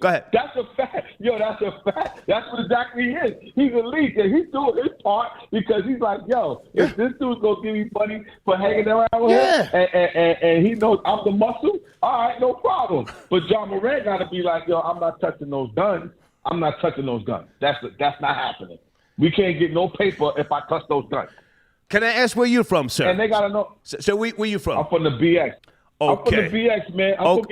Go ahead. That's a fact. That's a fact. That's what exactly he is. He's a leech, and he's doing his part because he's like, if this dude's going to give me money for hanging around with him, and he knows I'm the muscle, all right, no problem. But Ja Morant got to be like, I'm not touching those guns. I'm not touching those guns. That's not happening. We can't get no paper if I touch those guns. Can I ask where you're from, sir? And they got to know. So where you from? I'm from the BX. Okay. I'm from the BX, man. I'm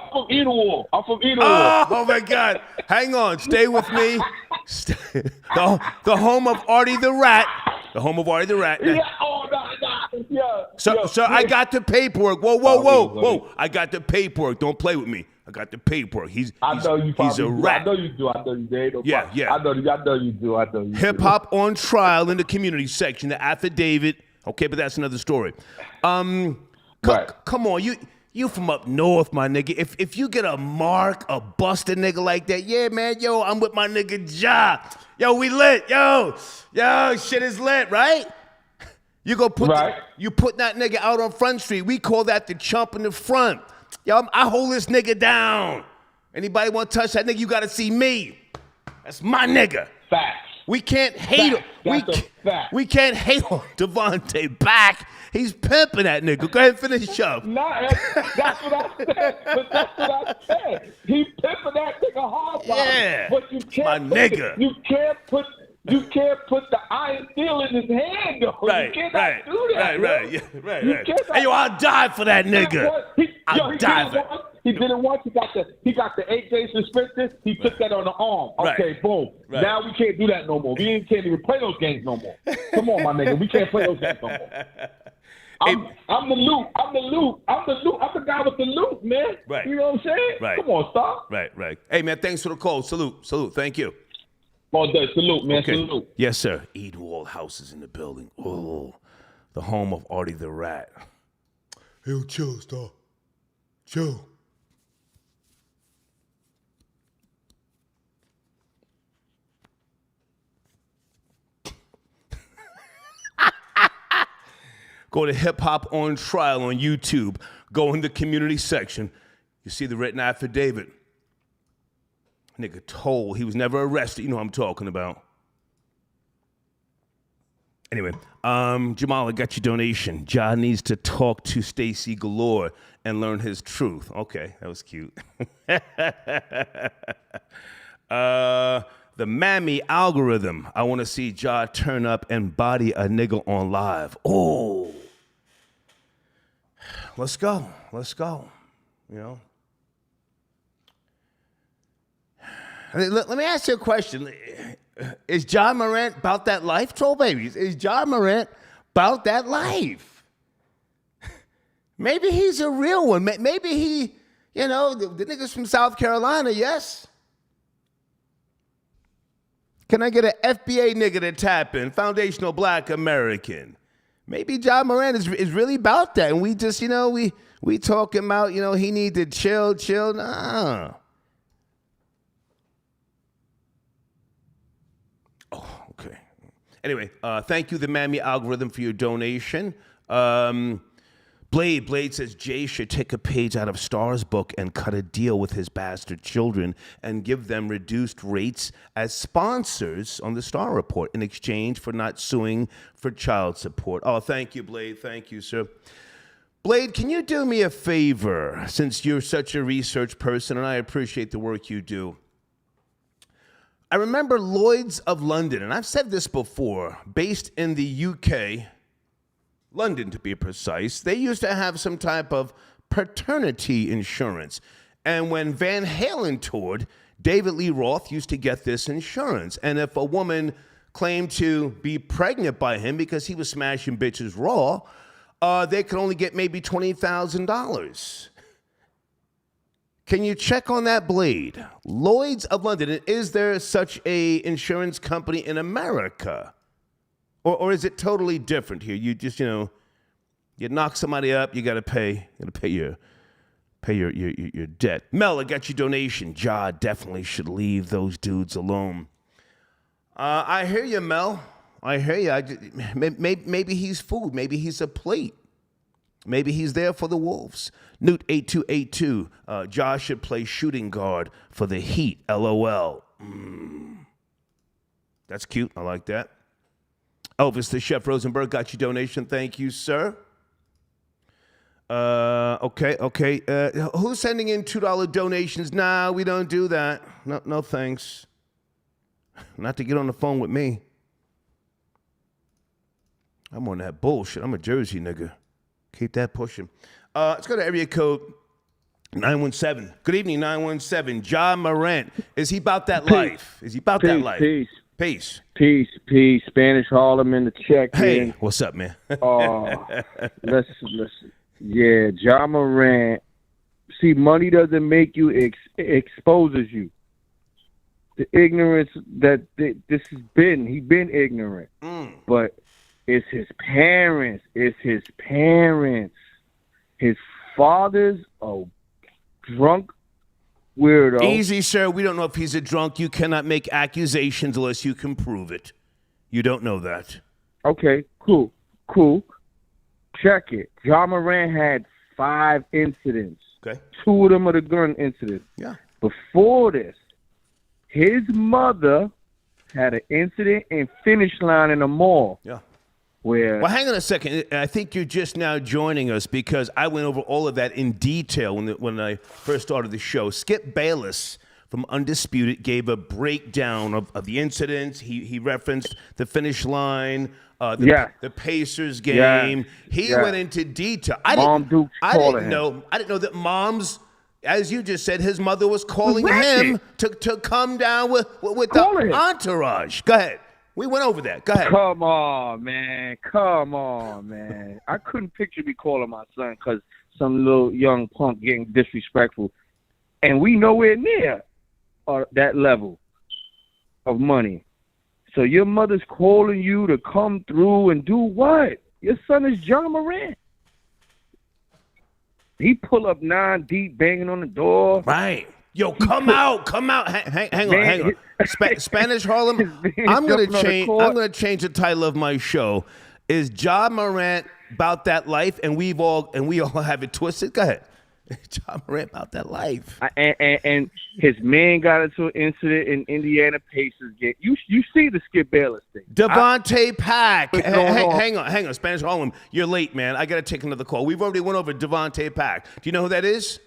from Idlewood. Oh, my God. Hang on. Stay with me. The home of Artie the Rat. The home of Artie the Rat. Yeah. Oh, no. Yeah. So I got the paperwork. Whoa. I got the paperwork. Don't play with me. I got the paperwork. He's a rat. I know you do. Yeah. I know you do. Hip-hop on trial in the community section. The affidavit. Okay, but that's another story. Come on, you from up north, my nigga. If you get a busted nigga like that, yeah, man, I'm with my nigga Ja. We lit, shit is lit, right? You go put you put that nigga out on Front Street. We call that the chump in the front. I hold this nigga down. Anybody want to touch that nigga, you got to see me. That's my nigga. Facts. We can't hate him. That's a fact. We can't hate on Devontae back. He's pimping that nigga. Go ahead and finish the show. That's what I said. But that's what I said. He pimping that nigga hard. Yeah. But you can't. My nigga. You can't put the iron steel in his hand, though. Right, you cannot do that. Right. Hey, yo, I'll die for that nigga. I'll die for it. He did it once. He got the 8-day suspension. He took that on the arm. Okay, boom. Right. Now we can't do that no more. We can't even play those games no more. Come on, my nigga. We can't play those games no more. I'm the loot. I'm the guy with the loot, man. Right. You know what I'm saying? Right. Come on, Star. Right. Hey, man, thanks for the call. Salute. Thank you. All day. Salute, man. Okay. Salute. Yes, sir. Edwall House is in the building. Oh, the home of Artie the Rat. Hey, chill, Star. Chill. Go to Hip Hop on Trial on YouTube. Go in the community section. You see the written affidavit. Nigga told he was never arrested. You know what I'm talking about. Anyway, Jamal, I got your donation. Ja needs to talk to Stacy Galore and learn his truth. Okay, that was cute. The Mammy algorithm. I want to see Ja turn up and body a nigga on live. Oh. Let's go. You know. Let me ask you a question. Is Ja Morant about that life, troll babies? Is Ja Morant about that life? Maybe he's a real one. Maybe he, the nigga's from South Carolina, yes? Can I get an FBA nigga to tap in? Foundational Black American. Maybe Ja Morant is really about that. And we just, we talking about, he need to chill. Nah. Oh, okay. Anyway, thank you, the Mammy algorithm, for your donation. Blade says Jay should take a page out of Star's book and cut a deal with his bastard children and give them reduced rates as sponsors on the Star Report in exchange for not suing for child support. Oh, thank you, Blade. Thank you, sir. Blade, can you do me a favor, since you're such a research person and I appreciate the work you do? I remember Lloyd's of London, and I've said this before, based in the UK, London to be precise, they used to have some type of paternity insurance. And when Van Halen toured, David Lee Roth used to get this insurance. And if a woman claimed to be pregnant by him because he was smashing bitches raw, they could only get maybe $20,000. Can you check on that, Blade? Lloyd's of London, is there such a insurance company in America? Or is it totally different here? You just, you knock somebody up, you gotta pay your debt. Mel, I got your donation. Ja definitely should leave those dudes alone. I hear you, Mel. I hear you. Maybe he's food. Maybe he's a plate. Maybe he's there for the Wolves. Newt8282. Ja should play shooting guard for the Heat. LOL. That's cute. I like that. Elvis the Chef Rosenberg got your donation. Thank you, sir. Okay. Who's sending in $2 donations? Nah, we don't do that. No thanks. Not to get on the phone with me. I'm on that bullshit. I'm a Jersey nigga. Keep that pushing. Let's go to area code 917. Good evening, 917. Ja Morant. Is he about that life? Is he about that life? Peace. Spanish Harlem in the check. Hey, what's up, man? Listen. Yeah, Ja Morant. See, money doesn't make you, exposes you. The ignorance that this has been, he been ignorant. But it's his parents. His father's a drunk weirdo. Easy, sir. We don't know if he's a drunk. You cannot make accusations unless you can prove it. You don't know that. Okay, cool. Check it. Ja Morant had 5 incidents. Okay. 2 of them are the gun incidents. Yeah. Before this, his mother had an incident in Finish Line in a mall. Yeah. Where Well, hang on a second. I think you're just now joining us because I went over all of that in detail when I first started the show. Skip Bayless from Undisputed gave a breakdown of the incidents. He referenced the Finish Line, the Pacers game. He went into detail. I didn't know that Mom's, as you just said, his mother was calling him to come down with the entourage. Go ahead. We went over that. Go ahead. Come on, man. I couldn't picture me calling my son because some little young punk getting disrespectful. And we nowhere near that level of money. So your mother's calling you to come through and do what? Your son is Ja Morant. He pull up 9 deep, banging on the door. Right. Yo, come out. Hang on. Spanish Harlem. I'm gonna change the title of my show. Is Ja Morant about that life? And we all have it twisted. Go ahead. Ja Morant about that life. And his man got into an incident in Indiana Pacers game. You see the Skip Bayless thing. Devontae Pack. Hang on. Spanish Harlem. You're late, man. I gotta take another call. We've already went over Devontae Pack. Do you know who that is?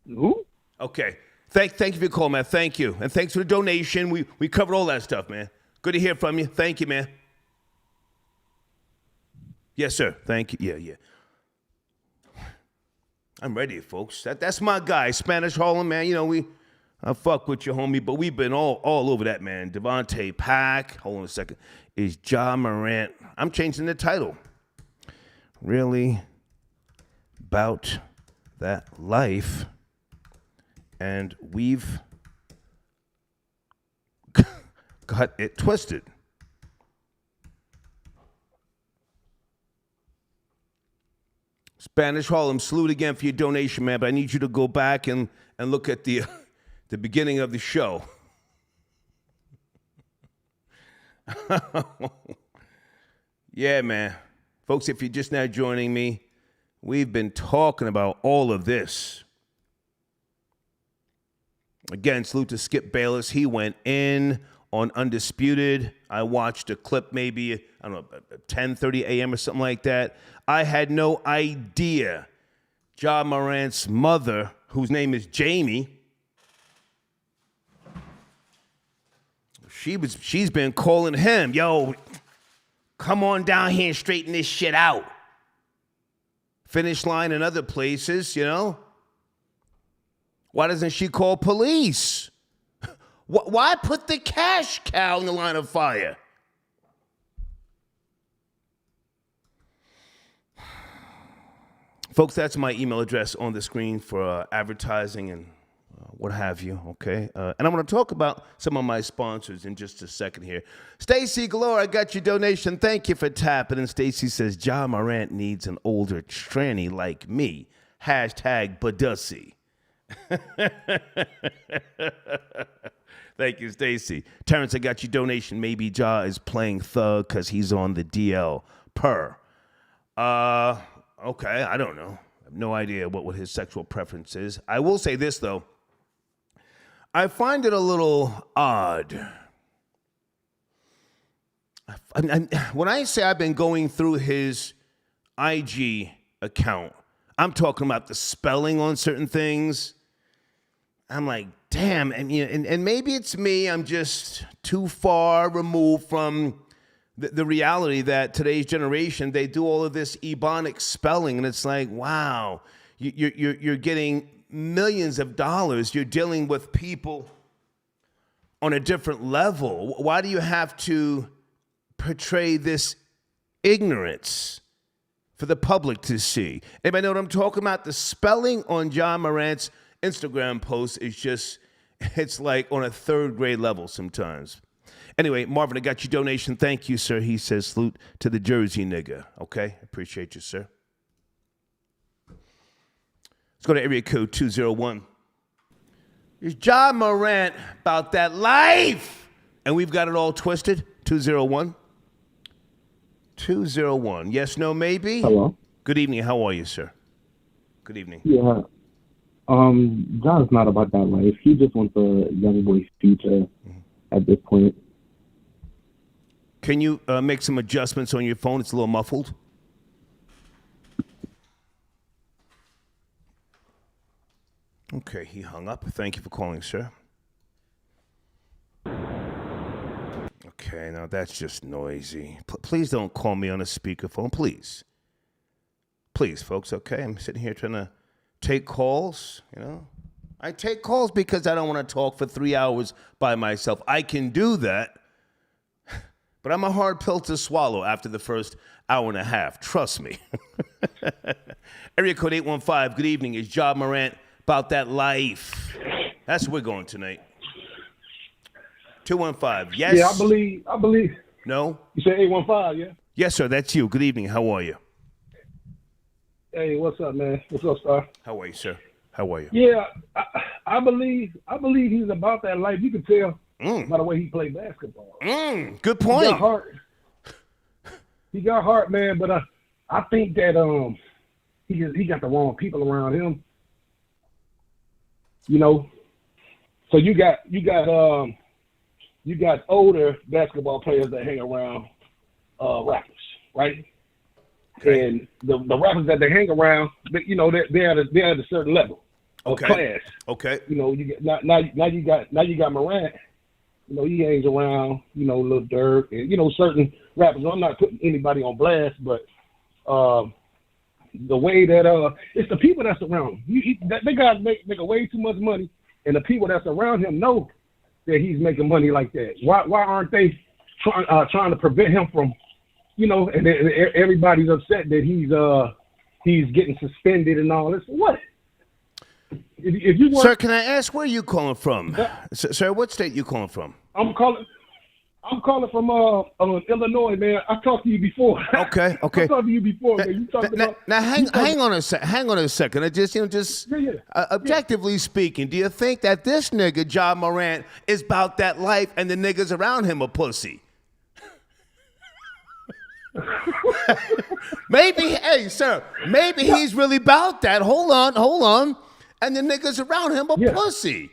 Who? Okay. Thank you for your call, man. Thank you. And thanks for the donation. We covered all that stuff, man. Good to hear from you. Thank you, man. Yes, sir. Thank you. Yeah. I'm ready, folks. That's my guy, Spanish Harlem, man. You know, I fuck with you, homie, but we've been all over that, man. Devontae Pack. Hold on a second. Is Ja Morant. I'm changing the title. Really about that life. And we've got it twisted. Spanish Harlem, salute again for your donation, man. But I need you to go back and look at the beginning of the show. Yeah, man. Folks, if you're just now joining me, we've been talking about all of this. Again, salute to Skip Bayless. He went in on Undisputed. I watched a clip maybe, 10:30 a.m. or something like that. I had no idea Ja Morant's mother, whose name is Jamie, she's been calling him, yo, come on down here and straighten this shit out. Finish Line and other places, you know. Why doesn't she call police? Why put the cash cow in the line of fire? Folks, that's my email address on the screen for advertising and what have you, okay? And I'm going to talk about some of my sponsors in just a second here. Stacy Galore, I got your donation. Thank you for tapping. And Stacy says, Ja Morant needs an older tranny like me. Hashtag Badussi. Thank you, Stacy. Terrence, I got your donation. Maybe Ja is playing thug because he's on the DL. Okay, I don't know. I have no idea what his sexual preference is. I will say this, though. I find it a little odd. When I say I've been going through his IG account, I'm talking about the spelling on certain things. I'm like, damn, and maybe it's me. I'm just too far removed from the reality that today's generation, they do all of this Ebonic spelling, and it's like, wow, you're getting millions of dollars. You're dealing with people on a different level. Why do you have to portray this ignorance for the public to see? Anybody know what I'm talking about? The spelling on Ja Morant's Instagram post is just, it's like on a third grade level sometimes. Anyway, Marvin, I got your donation. Thank you, sir. He says, salute to the Jersey nigga. Okay, appreciate you, sir. Let's go to area code 201. Is Ja Morant about that life? And we've got it all twisted. 201. 201. Yes, no, maybe? Hello. Good evening. How are you, sir? Good evening. Yeah. John's not about that life. He just wants a young boy's future at this point. Can you make some adjustments on your phone? It's a little muffled. Okay, he hung up. Thank you for calling, sir. Okay, now that's just noisy. Please don't call me on a speakerphone, please. Please, folks, okay? I'm sitting here trying to take calls, you know? I take calls because I don't want to talk for 3 hours by myself. I can do that, but I'm a hard pill to swallow after the first hour and a half. Trust me. Area code 815, good evening. Is Ja Morant about that life? That's where we're going tonight. 215, yes? Yeah, I believe. No? You said 815, yeah? Yes, sir, that's you. Good evening. How are you? Hey, what's up, man? What's up, Star? How are you, sir? How are you? Yeah, I believe he's about that life. You can tell by the way he played basketball. Good point. He got heart. He got heart, man. But I think that he got the wrong people around him. You know, so you got older basketball players that hang around rappers, right? Okay. And the rappers that they hang around, you know, they're at a certain level of class. Okay. You know, you get now you got Morant. You know, he hangs around, you know, Lil Durk and, you know, certain rappers. I'm not putting anybody on blast, but the way that it's the people that's around him. They guys make way too much money, and the people that's around him know that he's making money like that. Why aren't they trying to prevent him from, you know? And everybody's upset that he's getting suspended and all this. What? If you want, sir, can I ask where you calling from? Sir, what state you calling from? I'm calling from Illinois, man. I talked to you before. Okay. I talked to you before, man. You talked about. Now, hang on a second. I just, Yeah. Objectively speaking, do you think that this nigga Ja Morant is about that life and the niggas around him are pussy? Maybe, hey, sir, maybe he's really about that. Hold on. And the niggas around him are pussy.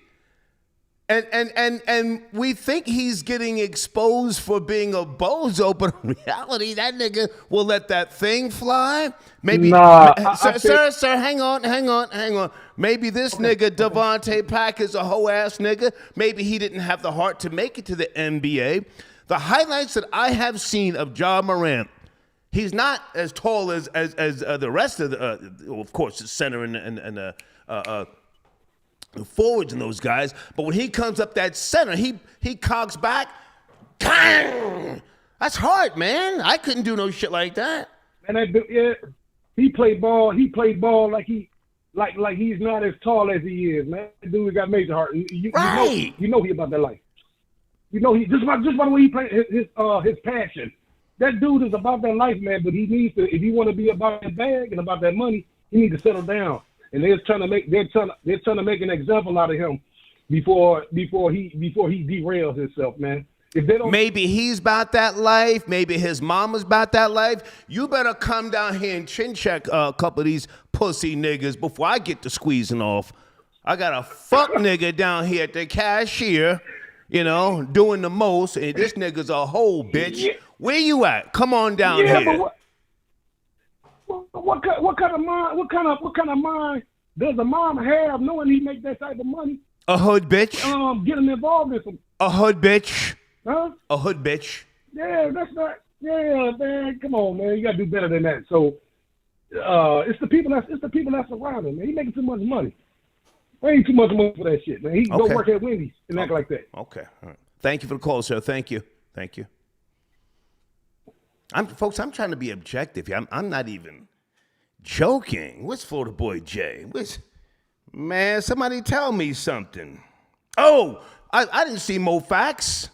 And we think he's getting exposed for being a bozo, but in reality, that nigga will let that thing fly. Maybe, sir, hang on. Maybe this nigga Devontae Pack is a hoe ass nigga. Maybe he didn't have the heart to make it to the NBA. The highlights that I have seen of Ja Morant, he's not as tall as the rest of the, of course, the center and the forwards and those guys. But when he comes up that center, he cocks back. That's hard, man. I couldn't do no shit like that. And he played ball. He played ball like he's not as tall as he is, man. That dude got major heart. You know he about that life. You know he just by the way he played his passion. That dude is about that life, man. But he needs to, if he want to be about that bag and about that money, he needs to settle down. And they're trying to make an example out of him before he derails himself, man. If they don't, maybe he's about that life. Maybe his mama's about that life. You better come down here and chin check a couple of these pussy niggas before I get to squeezing off. I got a fuck nigga down here at the cashier, you know, doing the most, and this nigga's a whole bitch. Yeah. Where you at? Come on down here. What kind of mind does a mom have knowing he make that type of money? A hood bitch. Get him involved in some. A hood bitch. Huh? A hood bitch. Yeah, that's not. Yeah, man. Come on, man. You gotta do better than that. So, it's the people that's around him, man. He making too much money. Ain't too much money for that shit, man. He go work at Wendy's and act like that. Okay. All right. Thank you for the call, sir. Thank you. Folks, I'm trying to be objective here. I'm not even joking. What's Florida Boy Jay? Man, somebody tell me something. Oh, I didn't see Mo Fax.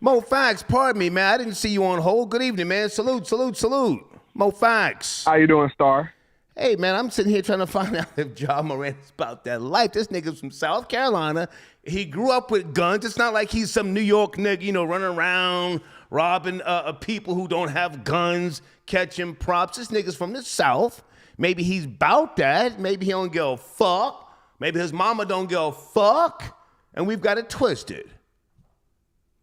Mo Fax, pardon me, man. I didn't see you on hold. Good evening, man. Salute. Mo Fax. How you doing, Star? Hey, man, I'm sitting here trying to find out if Ja Morant's about that life. This nigga's from South Carolina. He grew up with guns. It's not like he's some New York nigga, you know, running around robbing people who don't have guns, catching props. This nigga's from the South. Maybe he's about that. Maybe he don't give a fuck. Maybe his mama don't give a fuck. And we've got it twisted.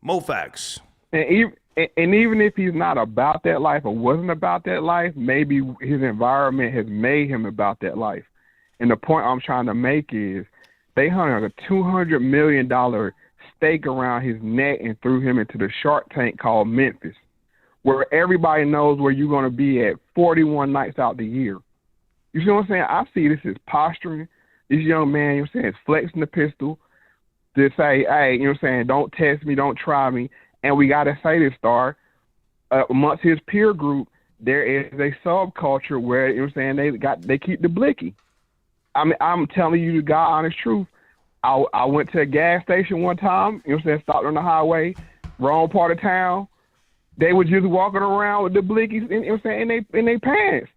Mofax. And even if he's not about that life or wasn't about that life, maybe his environment has made him about that life. And the point I'm trying to make is they hung a $200 million stake around his neck and threw him into the Shark Tank called Memphis, where everybody knows where you're going to be at 41 nights out the year. You see what I'm saying? I see this as posturing. This young man, you know what I'm saying, is flexing the pistol to say, hey, you know what I'm saying, don't test me, don't try me. And we got to say this, Star, amongst his peer group, there is a subculture where, you know what I'm saying, they keep the blicky. I mean, I'm telling you the God honest truth. I went to a gas station one time, you know what I'm saying, stopped on the highway, wrong part of town. They were just walking around with the blickies, you know what I'm saying, in their pants.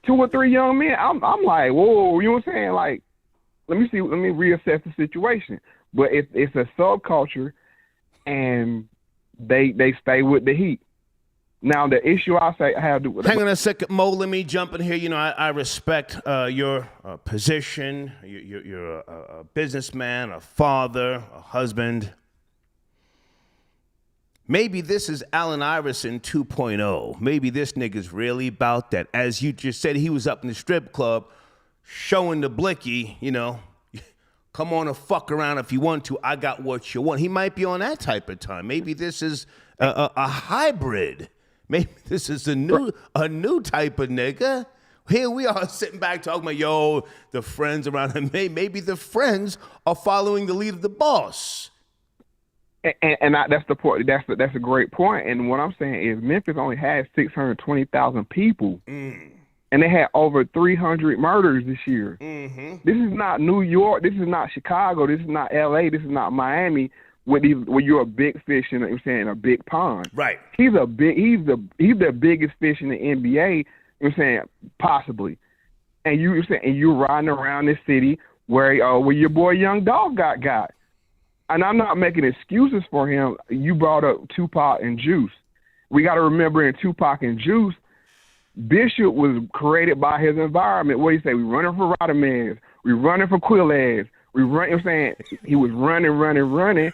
2 or 3 young men. I'm like, whoa, you know what I'm saying? Like, let me reassess the situation. But it's a subculture, and they stay with the heat. Now, the issue I have to... Hang on a second, Mo. Let me jump in here. You know, I respect your position. You're a businessman, a father, a husband. Maybe this is Allen Iverson 2.0. Maybe this nigga's really about that. As you just said, he was up in the strip club showing the blicky, you know, come on and fuck around if you want to. I got what you want. He might be on that type of time. Maybe this is a hybrid. Maybe this is a new type of nigga. Here we are sitting back talking about, yo, the friends around him. Maybe the friends are following the lead of the boss. And that's the point. That's a great point. And what I'm saying is Memphis only had 620,000 people. And they had over 300 murders this year. Mm-hmm. This is not New York. This is not Chicago. This is not L.A. This is not Miami, where you're a big fish in, you know what I'm saying, a big pond. Right. He's the biggest fish in the NBA. You know what I'm saying, possibly. And you're riding around this city where your boy Young Dog got. And I'm not making excuses for him. You brought up Tupac and Juice. We got to remember in Tupac and Juice, Bishop was created by his environment. What do you say? We running for Rodamans. We running for Quillaz. We run. You know what I'm saying? He was running.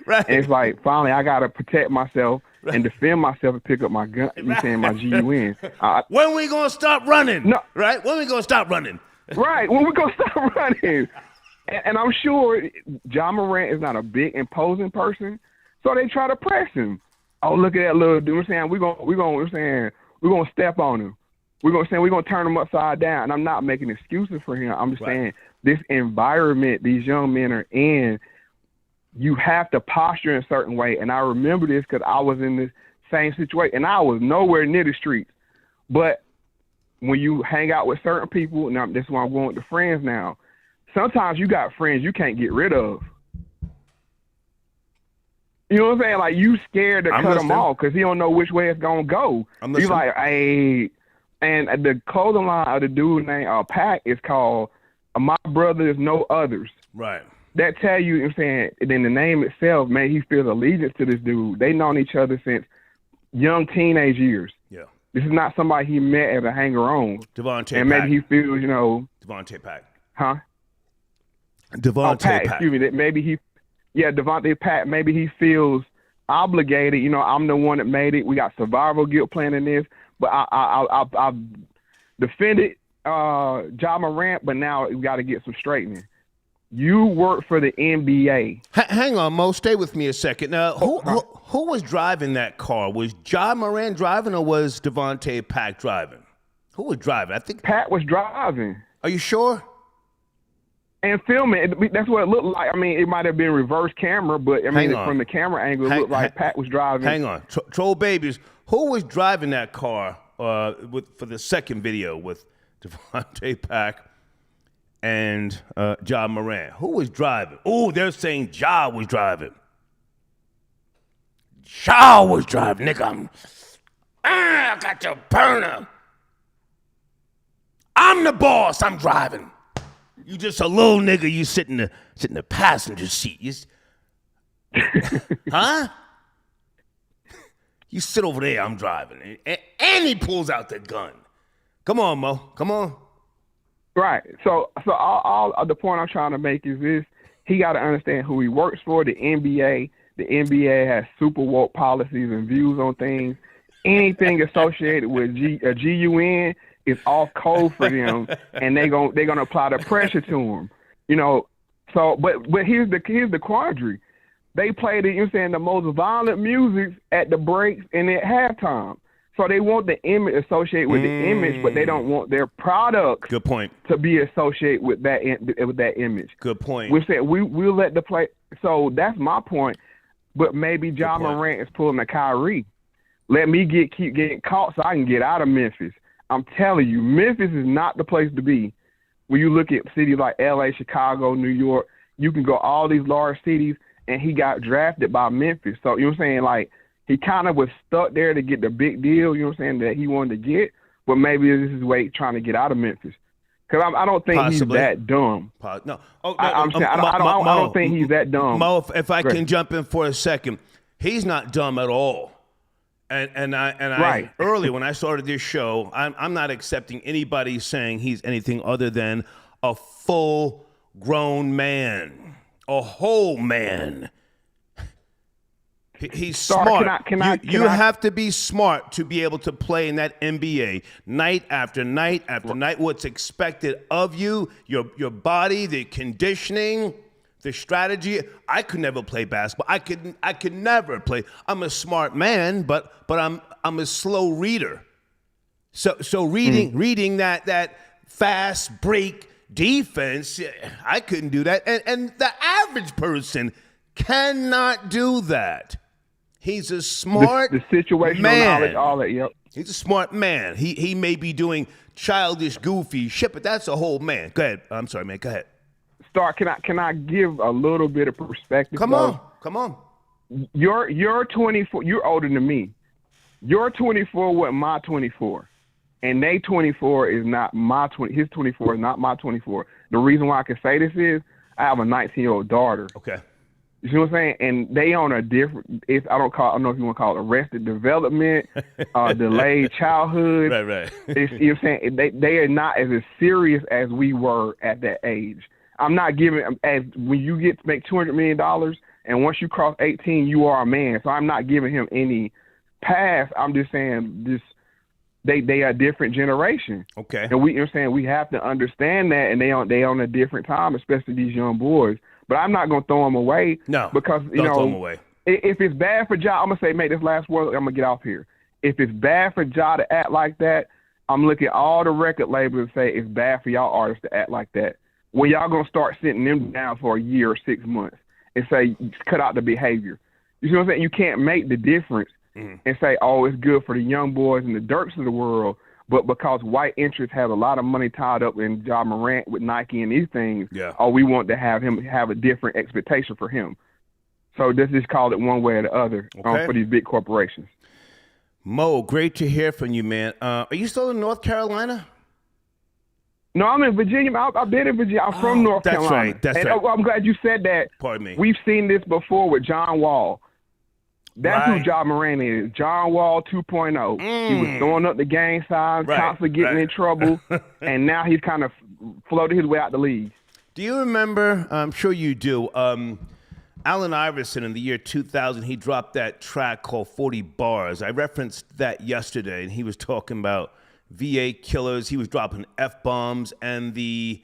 Right. And it's like, finally, I got to protect myself and defend myself and pick up my gun. You know what I'm saying? My GUN. When we going to stop running? No. Right? When we going to stop running? Right. When we going to stop running? And I'm sure Ja Morant is not a big, imposing person, so they try to press him. Oh, look at that little dude. You know what I'm saying? We're gonna step on him. We're gonna turn him upside down. And I'm not making excuses for him. I'm just saying this environment these young men are in, you have to posture in a certain way. And I remember this because I was in this same situation, and I was nowhere near the streets. But when you hang out with certain people, and this is why I'm going with the friends now. Sometimes you got friends you can't get rid of. You know what I'm saying? Like, you scared to cut him off because he don't know which way it's going to go. You like, hey, and the clothing line of the dude named Pat is called My Brother Is No Others. Right. That tell you, what I'm saying, then the name itself, man, he feels allegiance to this dude. They known each other since young teenage years. Yeah. This is not somebody he met as a hanger-on. Devontae And Pack. maybe he feels, you know. Devontae Pack. Huh? Devontae Pack. Excuse me. Devontae Pat, maybe he feels obligated. You know, I'm the one that made it. We got survival guilt playing in this. But I defended Ja Morant, but now we got to get some straightening. You work for the NBA. Hang on, Mo. Stay with me a second. Now, who was driving that car? Was Ja Morant driving or was Devontae Pack driving? Who was driving? I think Pat was driving. Are you sure? And filming, that's what it looked like. I mean, it might have been reverse camera, but I mean, from the camera angle, it looked like Pat was driving. Hang on. Troll babies, who was driving that car for the second video with Devontae Pack and Ja Morant? Who was driving? Oh, they're saying Ja was driving. Ja was driving, nigga. I got your burner. I'm the boss. I'm driving. You just a little nigga. You sit in the passenger seat. Huh? You sit over there. I'm driving, and he pulls out the gun. Come on, Mo. Come on. Right. So all the point I'm trying to make is this: he got to understand who he works for. The NBA. The NBA has super woke policies and views on things. Anything associated with GUN is off code for them, and they're gonna apply the pressure to them. You know. So, but here's the quandary. They play the most violent music at the breaks and at halftime. So they want the image associated with the image, but they don't want their products. Good point. To be associated with that image. Good point. We said we'll let the play. So that's my point. But maybe Ja Morant is pulling a Kyrie. Let me keep getting caught so I can get out of Memphis. I'm telling you, Memphis is not the place to be. When you look at cities like LA, Chicago, New York, you can go all these large cities, and he got drafted by Memphis. So you know what I'm saying? Like, he kind of was stuck there to get the big deal, you know what I'm saying, that he wanted to get, but maybe this is his way trying to get out of Memphis. Because I don't think he's that dumb. No. I don't think he's that dumb. Mo, if I can jump in for a second, he's not dumb at all. And I early when I started this show, I'm not accepting anybody saying he's anything other than a full-grown man, a whole man. He's smart. You have to be smart to be able to play in that NBA night after night after night. What's expected of you, your body, the conditioning, the strategy. I could never play basketball. I could never play. I'm a smart man, but I'm a slow reader. So reading that fast break defense, I couldn't do that. And the average person cannot do that. He's a smart the situational man. Knowledge, all that, yep. He's a smart man. He may be doing childish, goofy shit, but that's a whole man. Go ahead. I'm sorry, man. Go ahead. Star, can I give a little bit of perspective? Come on. You're 24. You're older than me. Your 24 wasn't my 24, and they 24 is not my 20. His 24 is not my 24. The reason why I can say this is I have a 19-year-old daughter. Okay. You see what I'm saying? And they on a different. I don't know if you want to call it arrested development, delayed childhood. Right. You know what I'm saying? They are not as serious as we were at that age. I'm not giving as when you get to make $200 million, and once you cross 18, you are a man. So I'm not giving him any pass. I'm just saying they are a different generation. Okay. And you know what I'm saying, we have to understand that, and they on a different time, especially these young boys. But I'm not gonna throw them away. No, because don't throw them away. If it's bad for Ja, I'm gonna say, mate, this last word, I'm gonna get off here. If it's bad for Ja to act like that, I'm looking at all the record labels and say it's bad for y'all artists to act like that. When y'all gonna start sitting them down for a year or 6 months and say cut out the behavior? You see what I'm saying? You can't make the difference and say, oh, it's good for the young boys and the Dirks of the world, but because white interests have a lot of money tied up in Ja Morant with Nike and these things, we want to have him have a different expectation for him. So let's just call it one way or the other for these big corporations. Mo, great to hear from you, man. Are you still in North Carolina? No, I'm in Virginia. I've been in Virginia. I'm from North Carolina. That's right. I'm glad you said that. Pardon me. We've seen this before with John Wall. That's who Ja Morant is. John Wall 2.0. He was throwing up the gang signs, constantly getting in trouble, and now he's kind of floated his way out the league. Do you remember, I'm sure you do, Allen Iverson in the year 2000, he dropped that track called 40 Bars. I referenced that yesterday, and he was talking about VA killers. He was dropping F-bombs, and the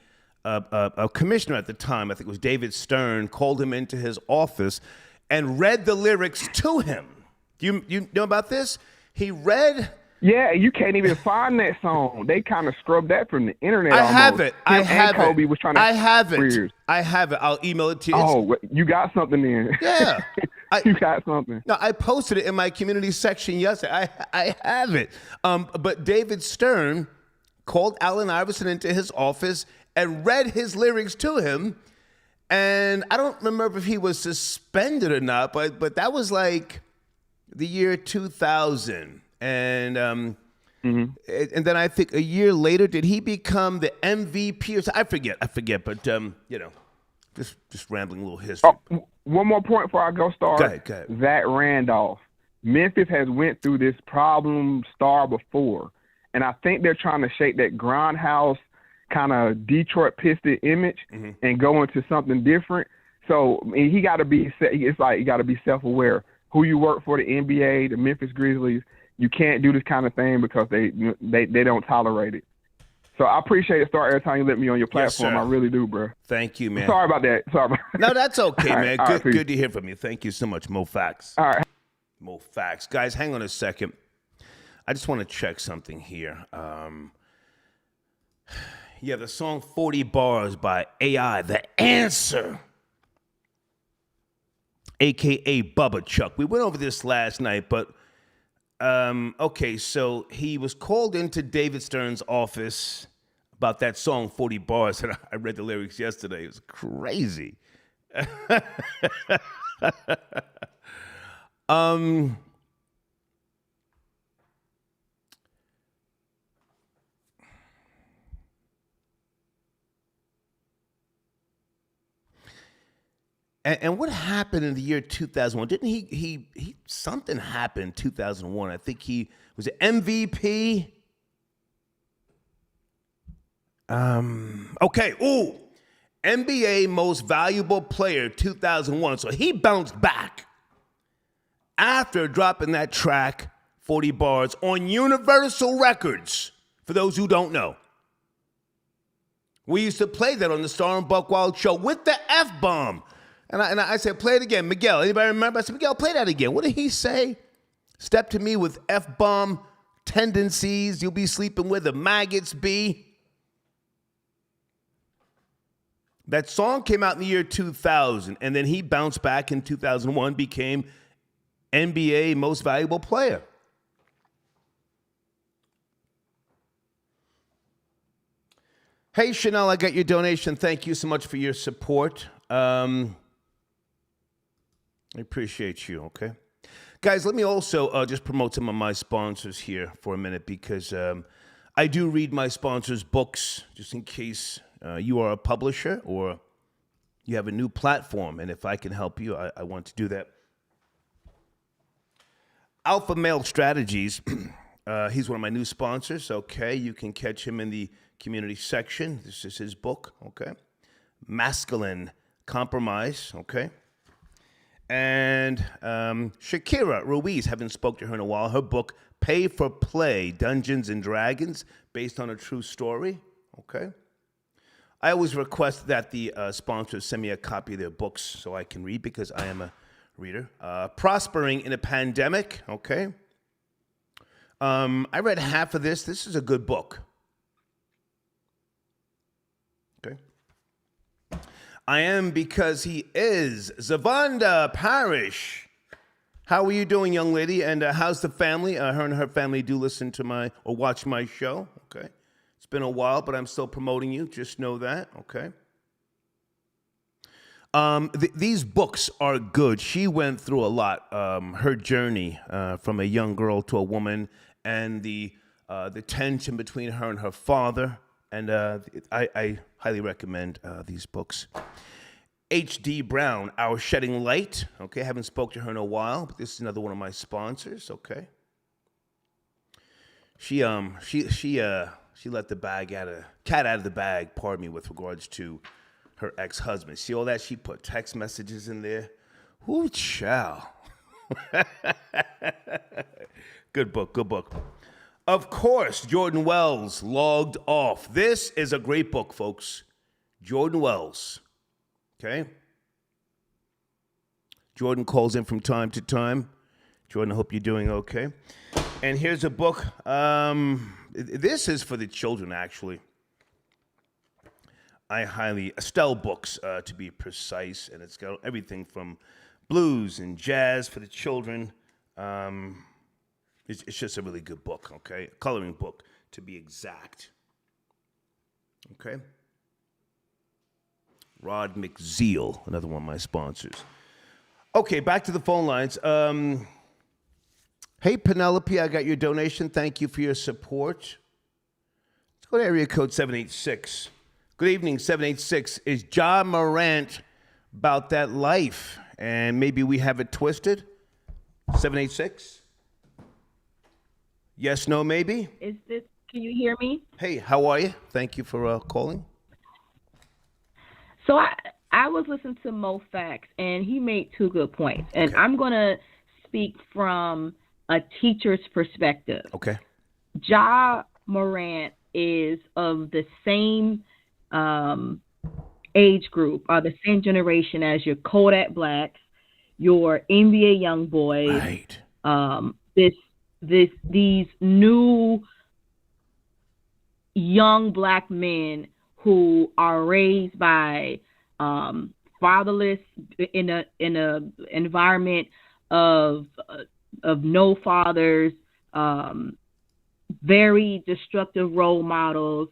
commissioner at the time, I think it was David Stern, called him into his office and read the lyrics to him. Do you know about this? He read... Yeah, you can't even find that song. They kind of scrubbed that from the internet. I have it. I have Kobe it. Was trying to. I have it. I have it. I'll email it to you. Oh, you got something then? Yeah, you got something. No, I posted it in my community section yesterday. I have it. But David Stern called Allen Iverson into his office and read his lyrics to him. And I don't remember if he was suspended or not, but that was like the year 2000. And and then I think a year later, did he become the MVP or something? I forget. But just rambling a little history. Oh, one more point before I go start. Go ahead. Zach Randolph. Memphis has went through this problem star before, and I think they're trying to shake that grindhouse kind of Detroit Piston image and go into something different. So I mean, he got to be. It's like you got to be self-aware. Who you work for, the NBA, the Memphis Grizzlies, you can't do this kind of thing because they don't tolerate it. So I appreciate it, Star, every time you let me on your platform. Yes, I really do, bro. Thank you, man. Sorry about that. No, that's okay, man. All right, Good to hear from you. Thank you so much, Mo Facts. All right. Mo Facts. Guys, hang on a second. I just want to check something here. Yeah, the song 40 Bars by AI, The Answer, a.k.a. Bubba Chuck. We went over this last night, but okay, so he was called into David Stern's office about that song 40 Bars, and I read the lyrics yesterday. It was crazy. And what happened in the year 2001? Didn't he something happened in 2001? I think he was an MVP. Okay, NBA Most Valuable Player 2001. So he bounced back after dropping that track 40 Bars on Universal Records. For those who don't know, we used to play that on the Star and Buckwild show with the F-bomb. And I said, play it again. Miguel, anybody remember? I said, Miguel, play that again. What did he say? Step to me with F-bomb tendencies. You'll be sleeping where the maggots be. That song came out in the year 2000, and then he bounced back in 2001, became NBA Most Valuable Player. Hey, Chanel, I got your donation. Thank you so much for your support. I appreciate you, okay? Guys, let me also just promote some of my sponsors here for a minute because I do read my sponsors' books just in case you are a publisher or you have a new platform. And if I can help you, I want to do that. Alpha Male Strategies, he's one of my new sponsors, okay? You can catch him in the community section. This is his book, okay? Masculine Compromise, okay? And Shakira Ruiz, haven't spoke to her in a while. Her book, Pay for Play, Dungeons and Dragons, based on a true story, okay? I always request that the sponsors send me a copy of their books so I can read because I am a reader. Prospering in a Pandemic, okay? I read half of this. This is a good book. Okay. I Am Because He Is. Zavonda Parrish. How are you doing, young lady? And how's the family? Her and her family do listen to or watch my show. Okay. It's been a while, but I'm still promoting you. Just know that. Okay. These books are good. She went through a lot. Her journey from a young girl to a woman, and the tension between her and her father. And I highly recommend these books. H.D. Brown, Our Shedding Light. Okay, I haven't spoke to her in a while, but this is another one of my sponsors. Okay. She let the cat out of the bag. Pardon me, with regards to her ex-husband. See all that? She put text messages in there. Ooh, child. Good book. Good book. Of course, Jordan Wells, Logged Off. This is a great book, folks. Jordan Wells. Okay? Jordan calls in from time to time. Jordan, I hope you're doing okay. And here's a book. This is for the children, actually. Estelle Books, to be precise. And it's got everything from blues and jazz for the children. It's just a really good book, okay? A coloring book, to be exact. Okay? Rod McZeal, another one of my sponsors. Okay, back to the phone lines. Hey, Penelope, I got your donation. Thank you for your support. Let's go to area code 786. Good evening, 786. Is Ja Morant about that life? And maybe we have it twisted? 786? Yes, no, maybe? Is this Can you hear me? Hey, how are you? Thank you for calling. So I was listening to Mo Facts, and he made two good points. And Okay. I'm going to speak from a teacher's perspective. Okay. Ja Morant is of the same age group, or the same generation as your Kodak Blacks, your NBA young boys, Right. these new young black men who are raised by fatherless in a environment of no fathers, very destructive role models,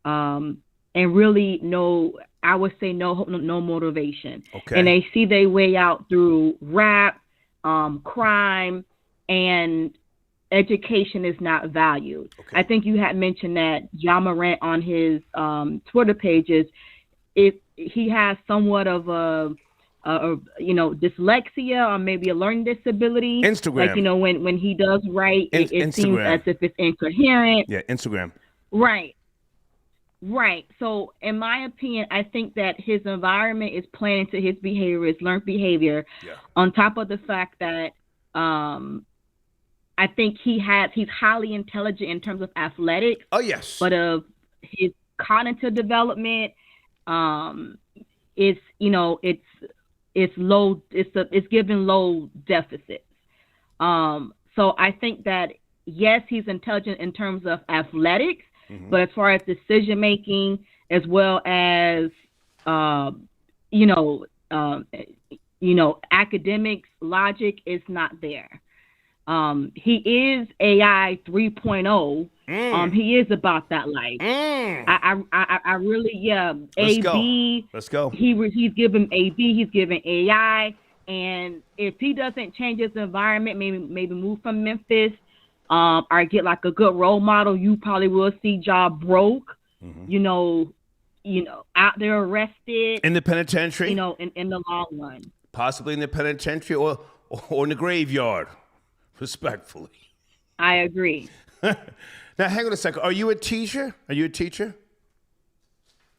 and really no motivation. Okay. And they see their way out through rap, crime, and education is not valued. Okay. I think you had mentioned that Ja Morant on his Twitter pages, if he has somewhat of a dyslexia or maybe a learning disability. Instagram. Like, when he does write, it seems Instagram. as if it's incoherent. Yeah, Instagram. Right. So in my opinion, I think that his environment is playing into his behavior, his learned behavior, Yeah. on top of the fact that I think he's highly intelligent in terms of athletics, Oh, yes. but of his cognitive development, it's low. It's given low deficits. So I think that yes, he's intelligent in terms of athletics, but as far as decision making, as well as academics, logic is not there. He is AI 3.0. He is about that life. I really, AB. Let's go. He's given AB. He's given AI. And if he doesn't change his environment, maybe move from Memphis, or get like a good role model, you probably will see Ja broke. Out there arrested In the penitentiary. in the long run. Possibly in the penitentiary or in the graveyard. Respectfully. I agree. Now, hang on a second. Are you a teacher?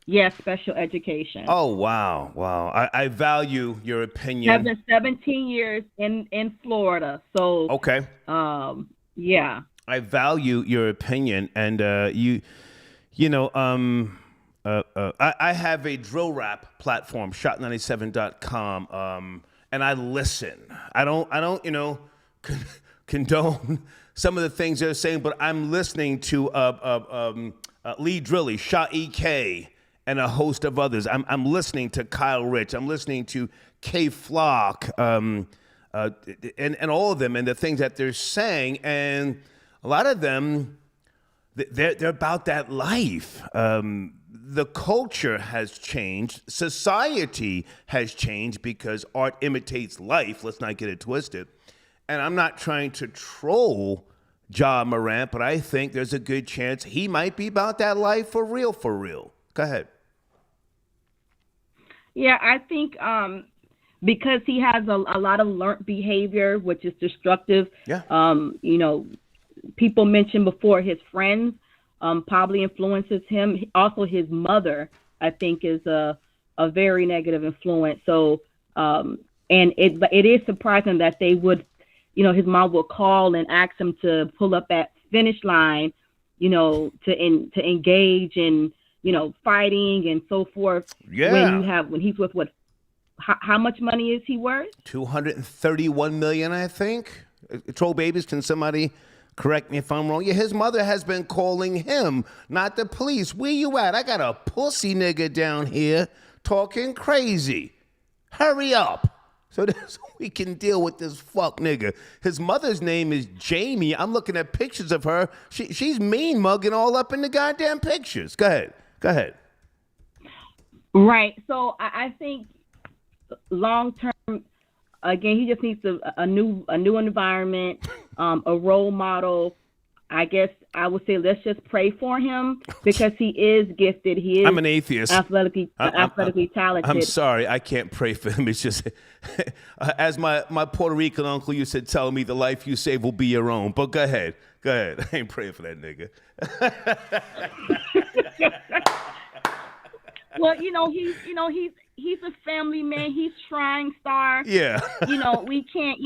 Yes, special education. Oh, wow. I value your opinion. I've been 17 years in Florida, so Okay. yeah. I value your opinion, and I have a drill rap platform, shot97.com, and I listen. I don't condone some of the things they're saying, but I'm listening to Lee Drilly, Shot EK, and a host of others. I'm listening to Kyle Rich. I'm listening to K Flock, and all of them, and the things that they're saying, and a lot of them, they're about that life. The culture has changed. Society has changed because art imitates life. Let's not get it twisted. And I'm not trying to troll Ja Morant, but I think there's a good chance he might be about that life for real. Go ahead. Yeah, I think because he has a lot of learned behavior, which is destructive. Yeah. People mentioned before his friends probably influences him. Also, his mother, I think, is a very negative influence. So, and it is surprising that they would, his mom would call and ask him to pull up at finish line, to engage in, fighting and so forth. Yeah. When he's with how much money is he worth? $231 million, I think. Troll babies, can somebody correct me if I'm wrong? Yeah, his mother has been calling him, not the police. Where you at? I got a pussy nigga down here talking crazy. Hurry up. So we can deal with this fuck nigga. His mother's name is Jamie. I'm looking at pictures of her. She's mean mugging all up in the goddamn pictures. Go ahead. Right. So I think long term, again, he just needs a new environment, a role model. I guess I would say let's just pray for him because he is gifted. He is. I'm an atheist. Athletically talented. I'm sorry, I can't pray for him. It's just, as my Puerto Rican uncle used to tell me, the life you save will be your own. But go ahead. I ain't praying for that nigga. Well, he's a family man. He's trying, Star. Yeah. We can't.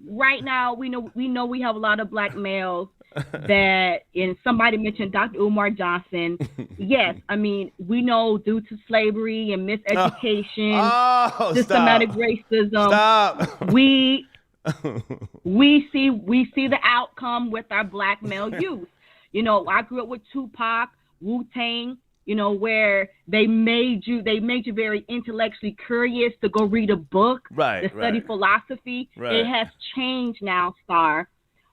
Right now we know we have a lot of black males that, and somebody mentioned Dr. Umar Johnson. Yes, I mean we know due to slavery and miseducation, systematic racism. Stop. We see the outcome with our black male youth. I grew up with Tupac, Wu-Tang. Where they made you very intellectually curious to go read a book, to study philosophy. Right. It has changed now, Star.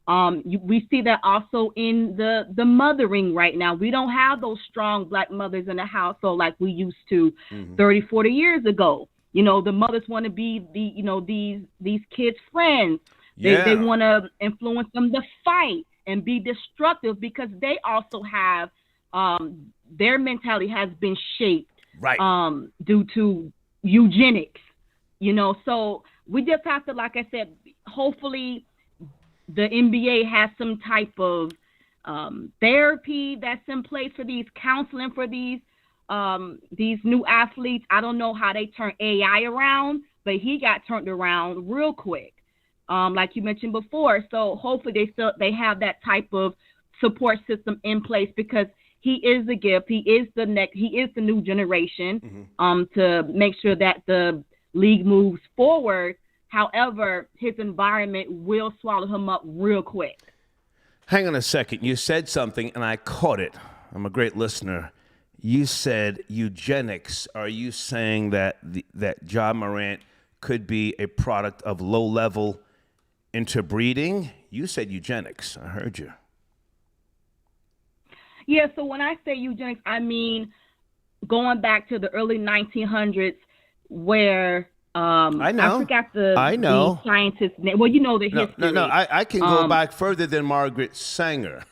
We see that also in the mothering right now. We don't have those strong black mothers in the household like we used to 30, 40 years ago. The mothers want to be these kids' friends. They want to influence them to fight and be destructive because they also have their mentality has been shaped due to eugenics, so we just have to, like I said, hopefully the NBA has some type of therapy that's in place for these, counseling for these new athletes. I don't know how they turn AI around, but he got turned around real quick, like you mentioned before. So hopefully they have that type of support system in place because he is the gift. He is the new generation to make sure that the league moves forward. However, his environment will swallow him up real quick. Hang on a second. You said something and I caught it. I'm a great listener. You said eugenics. Are you saying that that Ja Morant could be a product of low-level interbreeding? You said eugenics. I heard you. Yeah, so when I say eugenics, I mean going back to the early 1900s where I forgot the scientist's name. Well, the history. No, I can go back further than Margaret Sanger,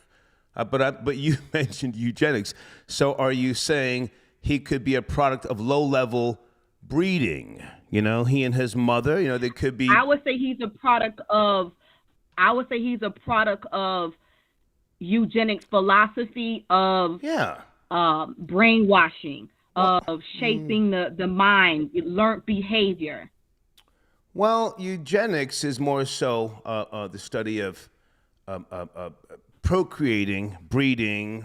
but you mentioned eugenics. So are you saying he could be a product of low-level breeding? He and his mother, they could be. I would say he's a product of eugenics philosophy of brainwashing, of shaping the mind, learned behavior. Well, eugenics is more so the study of procreating, breeding,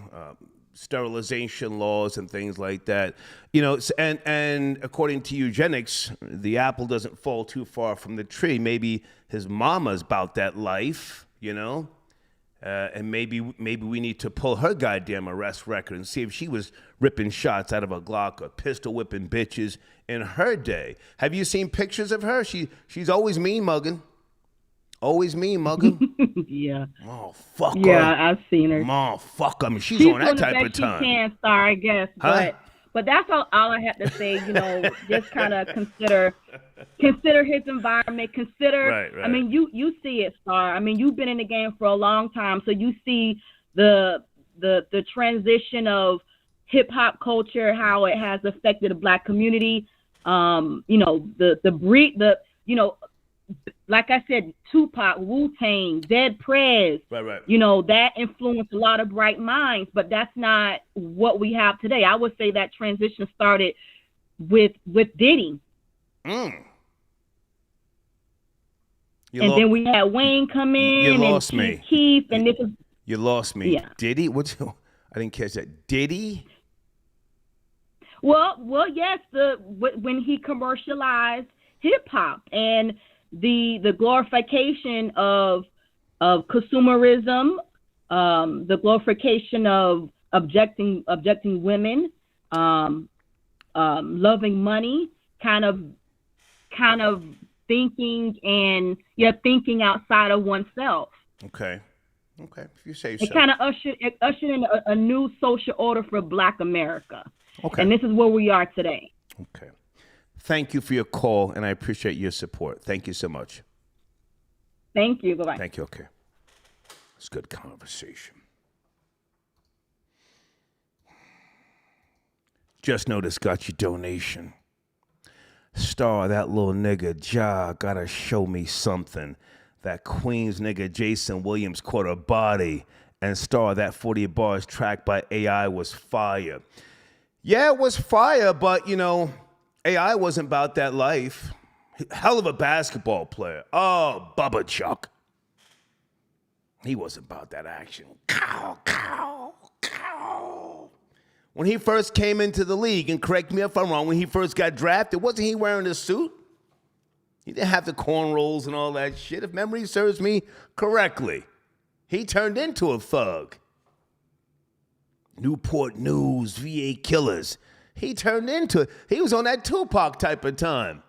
sterilization laws and things like that. And according to eugenics, the apple doesn't fall too far from the tree. Maybe his mama's about that life, and maybe we need to pull her goddamn arrest record and see if she was ripping shots out of a Glock or pistol whipping bitches in her day. Have you seen pictures of her? She's always mean mugging. Always mean mugging. Yeah. Oh, fuck her. Yeah, I've seen her. Oh, fuck her. I mean, she's on that type of time. She can, Star, I guess. Huh? But that's all I have to say. Just kind of consider his environment. Right. I mean, you see it, Star. I mean, you've been in the game for a long time, so you see the transition of hip hop culture, how it has affected the black community. Like I said, Tupac, Wu-Tang, Dead Prez. Right. That influenced a lot of bright minds, but that's not what we have today. I would say that transition started with Diddy. Then we had Wayne come in. You lost me. Keith, and this is. You lost me. Yeah. Diddy? I didn't catch that. Diddy? Well, yes. When he commercialized hip hop and the glorification of consumerism, the glorification of objecting women, loving money, kind of thinking outside of oneself. Okay, if you say so. It kind of ushered in a new social order for Black America. Okay. And this is where we are today. Okay. Thank you for your call, and I appreciate your support. Thank you so much. Thank you. Bye-bye. Thank you. Okay. It's good conversation. Just noticed, got your donation. Star, that little nigga Ja gotta show me something. That Queens nigga Jason Williams caught a body. And Star, that 40 bars track by AI was fire. Yeah, it was fire, but, you know, AI wasn't about that life. Hell of a basketball player. Oh, Bubba Chuck. He wasn't about that action. Cow, cow, cow. When he first came into the league, and correct me if I'm wrong, when he first got drafted, wasn't he wearing a suit? He didn't have the cornrows and all that shit, if memory serves me correctly. He turned into a thug. Newport News, VA Killers. He turned into it. He was on that Tupac type of time.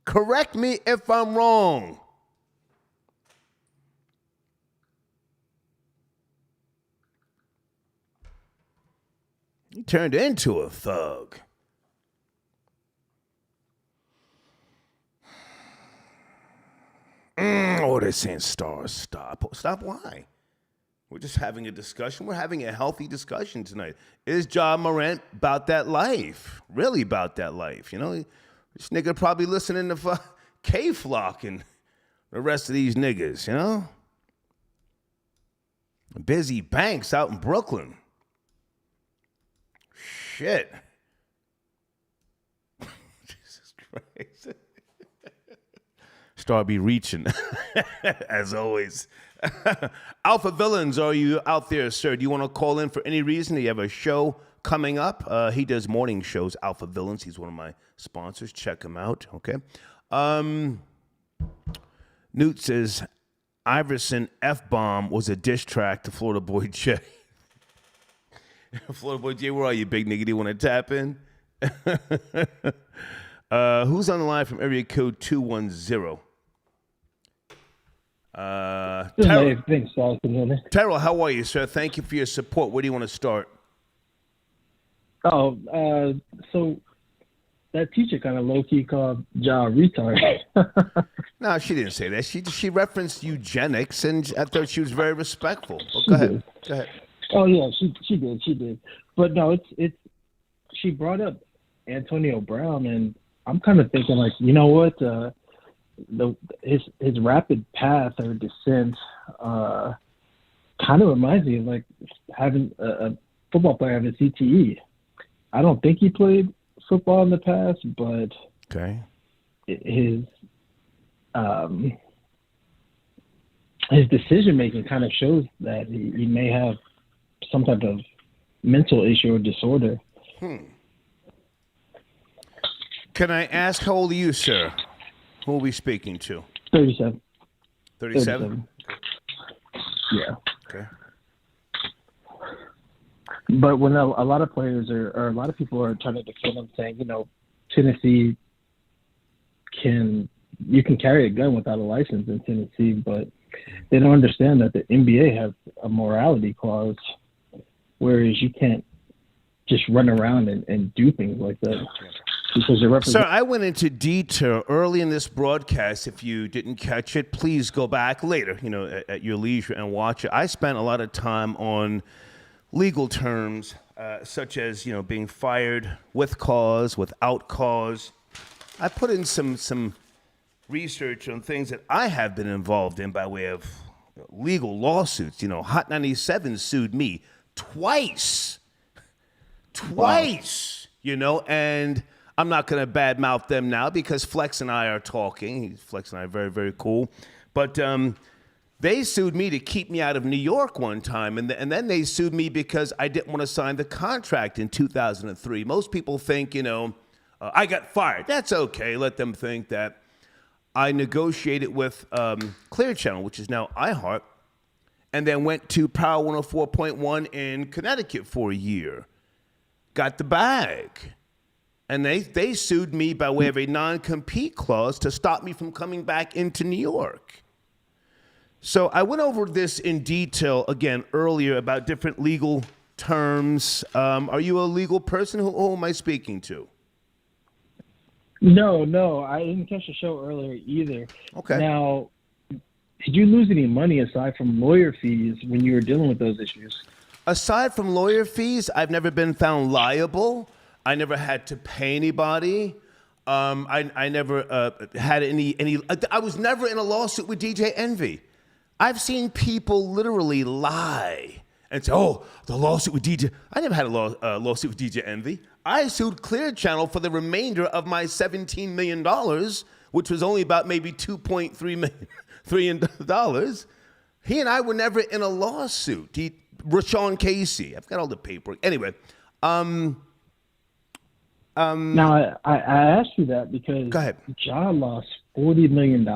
Correct me if I'm wrong. He turned into a thug. Oh, they're saying stars. Stop. Stop, why? We're just having a discussion. We're having a healthy discussion tonight. Is Ja Morant about that life? Really about that life? You know, this nigga probably listening to K-Flock and the rest of these niggas, you know? Busy Banks out in Brooklyn. Shit. Jesus Christ. Star be reaching, as always. Alpha Villains, are you out there, sir? Do you want to call in for any reason? Do you have a show coming up? He does morning shows, Alpha Villains. He's one of my sponsors. Check him out, okay? Newt says, Iverson F-bomb was a diss track to Florida Boy J. Florida Boy J, where are you, big nigga? Do you want to tap in? Who's on the line from area code 210? Terrell, how are you, sir? Thank you for your support. Where do you want to start? So that teacher kind of low-key called Ja retard. No, she didn't say that. She referenced eugenics, and I thought she was very respectful. But go ahead. Go ahead. Oh yeah, she did. But no, it's she brought up Antonio Brown, and I'm kind of thinking like, you know what, his rapid path or descent kind of reminds me of like having a football player have a CTE. I don't think he played football in the past, but okay, his decision making kind of shows that he may have some type of mental issue or disorder. Can I ask, how old are you, sir? Who are we speaking to? 37. 37? Yeah. Okay. But when a lot of players or a lot of people are trying to defend him, saying, you know, Tennessee you can carry a gun without a license in Tennessee, but they don't understand that the NBA has a morality clause, whereas you can't just run around and do things like that. Because you're Sir, I went into detail early in this broadcast. If you didn't catch it, please go back later, you know, at your leisure and watch it. I spent a lot of time on legal terms, such as, you know, being fired with cause, without cause. I put in some research on things that I have been involved in by way of legal lawsuits. You know, Hot 97 sued me twice, you know, and I'm not going to badmouth them now because Flex and I are talking. Flex and I are very, very cool. But they sued me to keep me out of New York one time, and then they sued me because I didn't want to sign the contract in 2003. Most people think, you know, I got fired. That's okay. Let them think that. I negotiated with Clear Channel, which is now iHeart, and then went to Power 104.1 in Connecticut for a year. Got the bag. And they sued me by way of a non-compete clause to stop me from coming back into New York. So I went over this in detail again earlier about different legal terms. Are you a legal person? Who am I speaking to? No, I didn't catch the show earlier either. Okay. Now, did you lose any money aside from lawyer fees when you were dealing with those issues? Aside from lawyer fees, I've never been found liable. I never had to pay anybody. I never had any. I was never in a lawsuit with DJ Envy. I've seen people literally lie and say, "Oh, the lawsuit with DJ." I never had a lawsuit with DJ Envy. I sued Clear Channel for the remainder of my $17 million, which was only about maybe $2.3 million. He and I were never in a lawsuit. Rashawn Casey. I've got all the paperwork. Anyway. Now, I asked you that because Go ahead. Ja lost $40 million,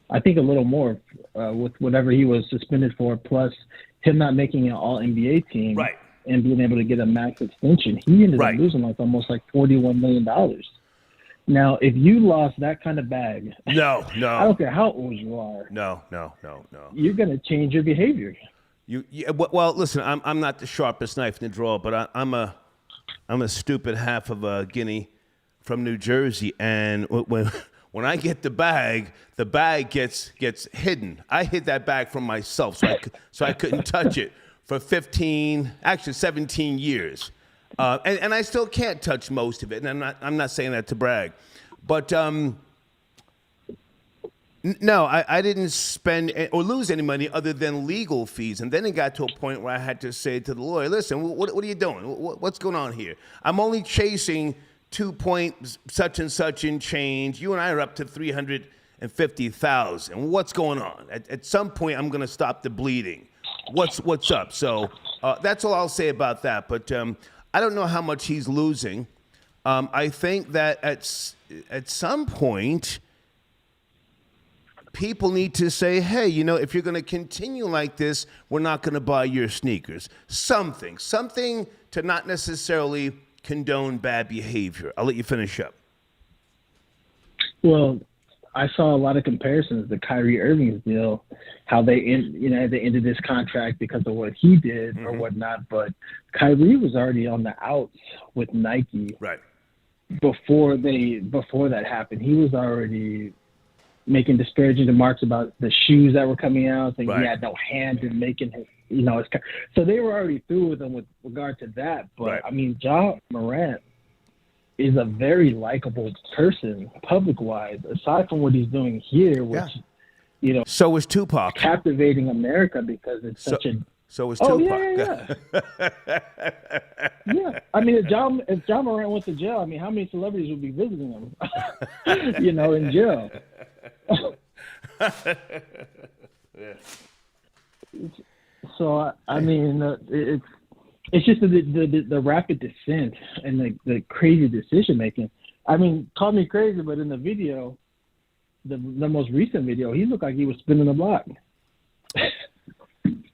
I think a little more, with whatever he was suspended for, plus him not making an all-NBA team and being able to get a max extension. He ended up losing almost $41 million. Now, if you lost that kind of bag, no, I don't care how old you are. No. You're going to change your behavior. Well, listen, I'm not the sharpest knife in the drawer, but I'm a stupid half of a guinea from New Jersey, and when I get the bag gets hidden. I hid that bag from myself, so I couldn't touch it for 17 years, and I still can't touch most of it. And I'm not saying that to brag, but no, I didn't spend or lose any money other than legal fees. And then it got to a point where I had to say to the lawyer, "Listen, what are you doing? What's going on here? I'm only chasing 2 point such and such in change. You and I are up to 350,000. What's going on? At some point, I'm going to stop the bleeding. What's up?" So that's all I'll say about that. But I don't know how much he's losing. I think that at some point, people need to say, "Hey, if you're going to continue like this, we're not going to buy your sneakers." Something to not necessarily condone bad behavior. I'll let you finish up. Well, I saw a lot of comparisons to Kyrie Irving's deal, how they ended this contract because of what he did or whatnot. But Kyrie was already on the outs with Nike before that happened. He was already making disparaging remarks about the shoes that were coming out, saying he had no hand in making his, so they were already through with him with regard to that. But I mean, Ja Morant is a very likable person, public-wise, aside from what he's doing here, which so is Tupac, captivating America because it's such a. So is Tupac. Yeah. I mean, if Ja Morant went to jail, I mean, how many celebrities would be visiting him? In jail. So I mean, it's just the rapid descent and the crazy decision making. I mean, call me crazy, but in the video, the most recent video, he looked like he was spinning the block.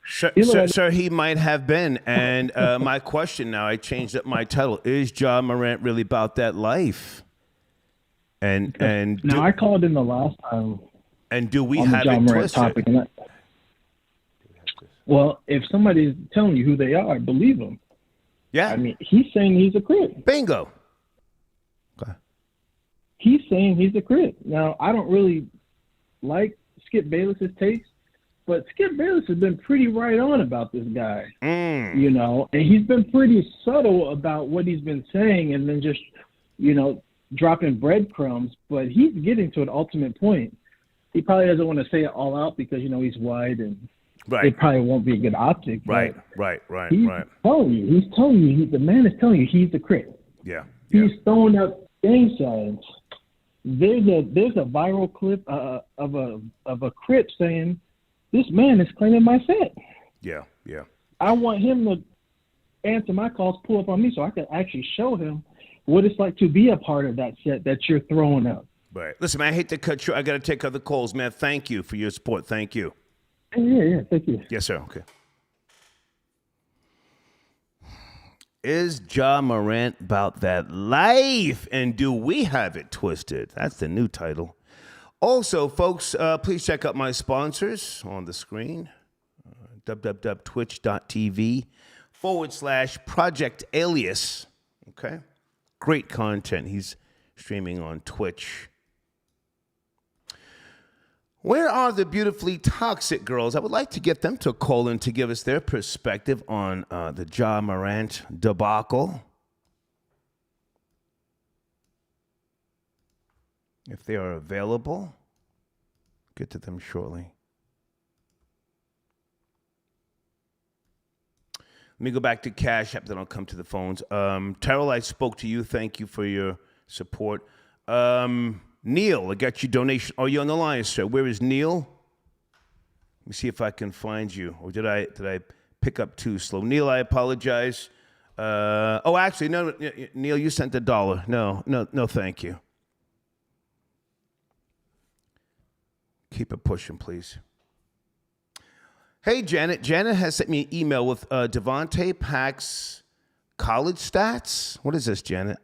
Sir, he might have been. And my question now, I changed up my title. Is Ja Morant really about that life? And I called in the last time. And do we have it twisted? Well, if somebody's telling you who they are, believe them. Yeah. I mean, he's saying he's a Crip. Bingo. Okay. He's saying he's a Crip. Now, I don't really like Skip Bayless's takes, but Skip Bayless has been pretty right on about this guy, and he's been pretty subtle about what he's been saying and then just, dropping breadcrumbs, but he's getting to an ultimate point. He probably doesn't want to say it all out because, he's wide and it probably won't be a good optic. Right. He's telling you, the man is telling you he's the Crip. Yeah. He's throwing out gang signs. There's a viral clip of a Crip saying, "This man is claiming my set." Yeah. I want him to answer my calls, pull up on me so I can actually show him what it's like to be a part of that set that you're throwing out. Right. Listen, man, I hate to cut you. I got to take other calls, man. Thank you for your support. Thank you. Yeah, thank you. Yes, sir. Okay. Is Ja Morant about that life? And do we have it twisted? That's the new title. Also, folks, please check out my sponsors on the screen. www.twitch.tv/Project Alias. Okay. Great content. He's streaming on Twitch. Where are the beautifully toxic girls? I would like to get them to call in to give us their perspective on the Ja Morant debacle. if they are available. Get to them shortly. Let me go back to Cash App, then I'll come to the phones. Terrell, I spoke to you. Thank you for your support. Neil, I got your donation. Are you on the line, sir? Where is Neil? Let me see if I can find you. Or did I pick up too slow? Neil, I apologize. Actually, no, Neil, you sent $1. No, thank you. Keep it pushing, please. Hey, Janet. Janet has sent me an email with Devontae Pack's college stats. What is this, Janet?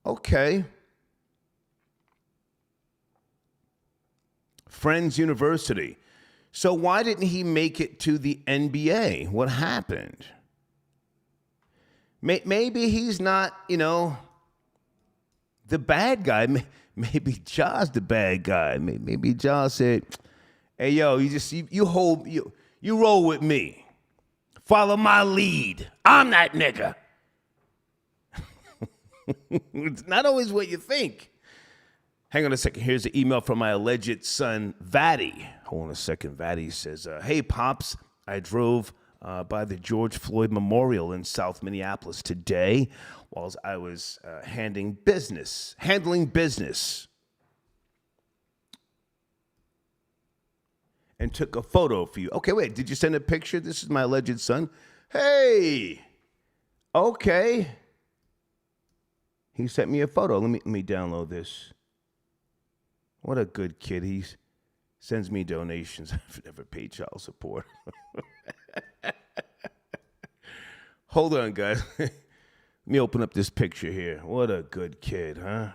Okay. Friends University. So why didn't he make it to the NBA? What happened? Maybe he's not, the bad guy. Maybe Ja's the bad guy. Maybe Ja said, hey, yo, you roll with me. Follow my lead. I'm that nigga. It's not always what you think. Hang on a second. Here's the email from my alleged son, Vatty. Hold on a second. Vatty says, hey, Pops, I drove by the George Floyd Memorial in South Minneapolis today while I was handling business. And took a photo for you. Okay, wait, did you send a picture? This is my alleged son. Hey, okay. He sent me a photo. Let me download this. What a good kid. He sends me donations. I've never paid child support. Hold on, guys. Let me open up this picture here. What a good kid, huh?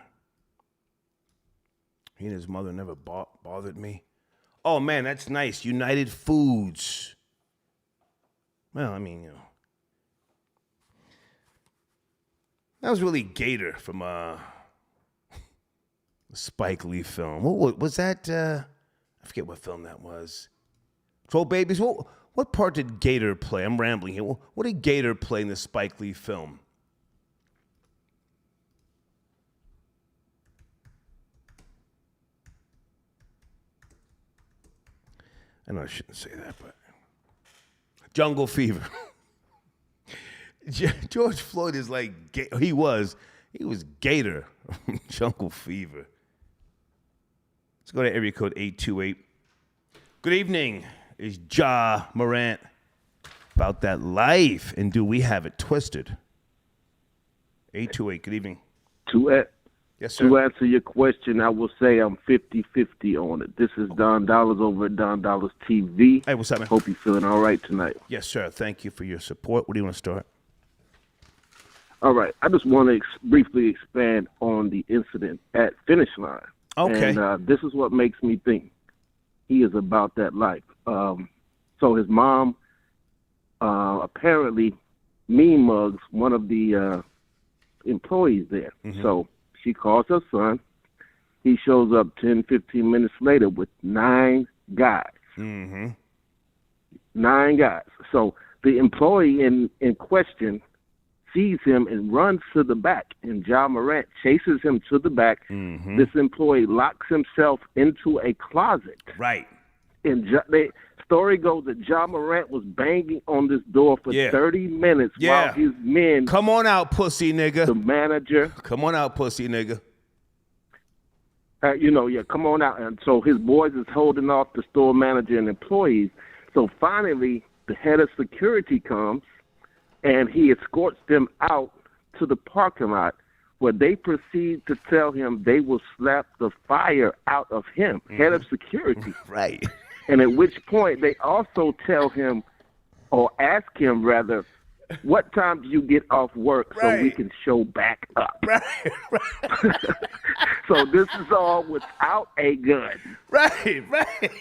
He and his mother never bothered me. Oh, man, that's nice. United Foods. Well, I mean, that was really Gator from the Spike Lee film. What was that? I forget what film that was. Troll Babies? What part did Gator play? I'm rambling here. What did Gator play in the Spike Lee film? I know I shouldn't say that, but Jungle Fever. George Floyd is like, he was Gator from Jungle Fever. Let's go to area code 828. Good evening. Is Ja Morant about that life, and do we have it twisted? 828, good evening. Yes, sir. To answer your question, I will say I'm 50-50 on it. This is Don Dollars over at Don Dollars TV. Hey, what's up, man? Hope you're feeling all right tonight. Yes, sir. Thank you for your support. Where do you want to start? All right. I just want to briefly expand on the incident at Finish Line. Okay. And this is what makes me think he is about that life. So his mom apparently mean mugs one of the employees there. Mm-hmm. So she calls her son. He shows up 10, 15 minutes later with 9 guys. Mm-hmm. 9 guys. So the employee in question sees him and runs to the back, and Ja Morant chases him to the back. Mm-hmm. This employee locks himself into a closet. Right. And the story goes that Ja Morant was banging on this door for 30 minutes while his men... Come on out, pussy nigga. The manager... Come on out, pussy nigga. Come on out. And so his boys is holding off the store manager and employees. So finally, the head of security comes, and he escorts them out to the parking lot, where they proceed to tell him they will slap the fire out of him, head of security. Right. And at which point they also tell him, or ask him rather, what time do you get off work so we can show back up? Right. So this is all without a gun. Right.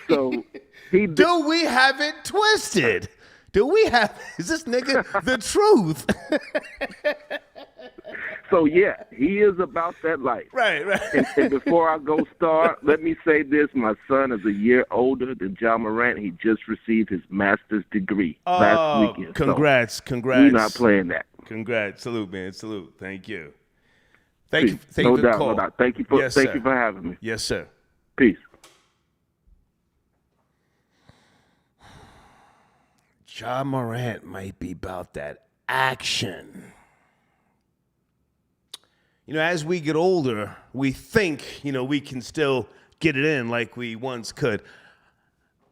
So do we have it twisted? Is this nigga the truth? So, yeah, he is about that life. Right. And before I go start, let me say this. My son is a year older than Ja Morant. He just received his master's degree last weekend. Congrats. We're not playing that. Congrats. Salute, man. Salute. Thank you. Thank you. Thank you for the call. No doubt. Thank you for having me. Yes, sir. Peace. Ja Morant might be about that action. You know, as we get older, we think, we can still get it in like we once could.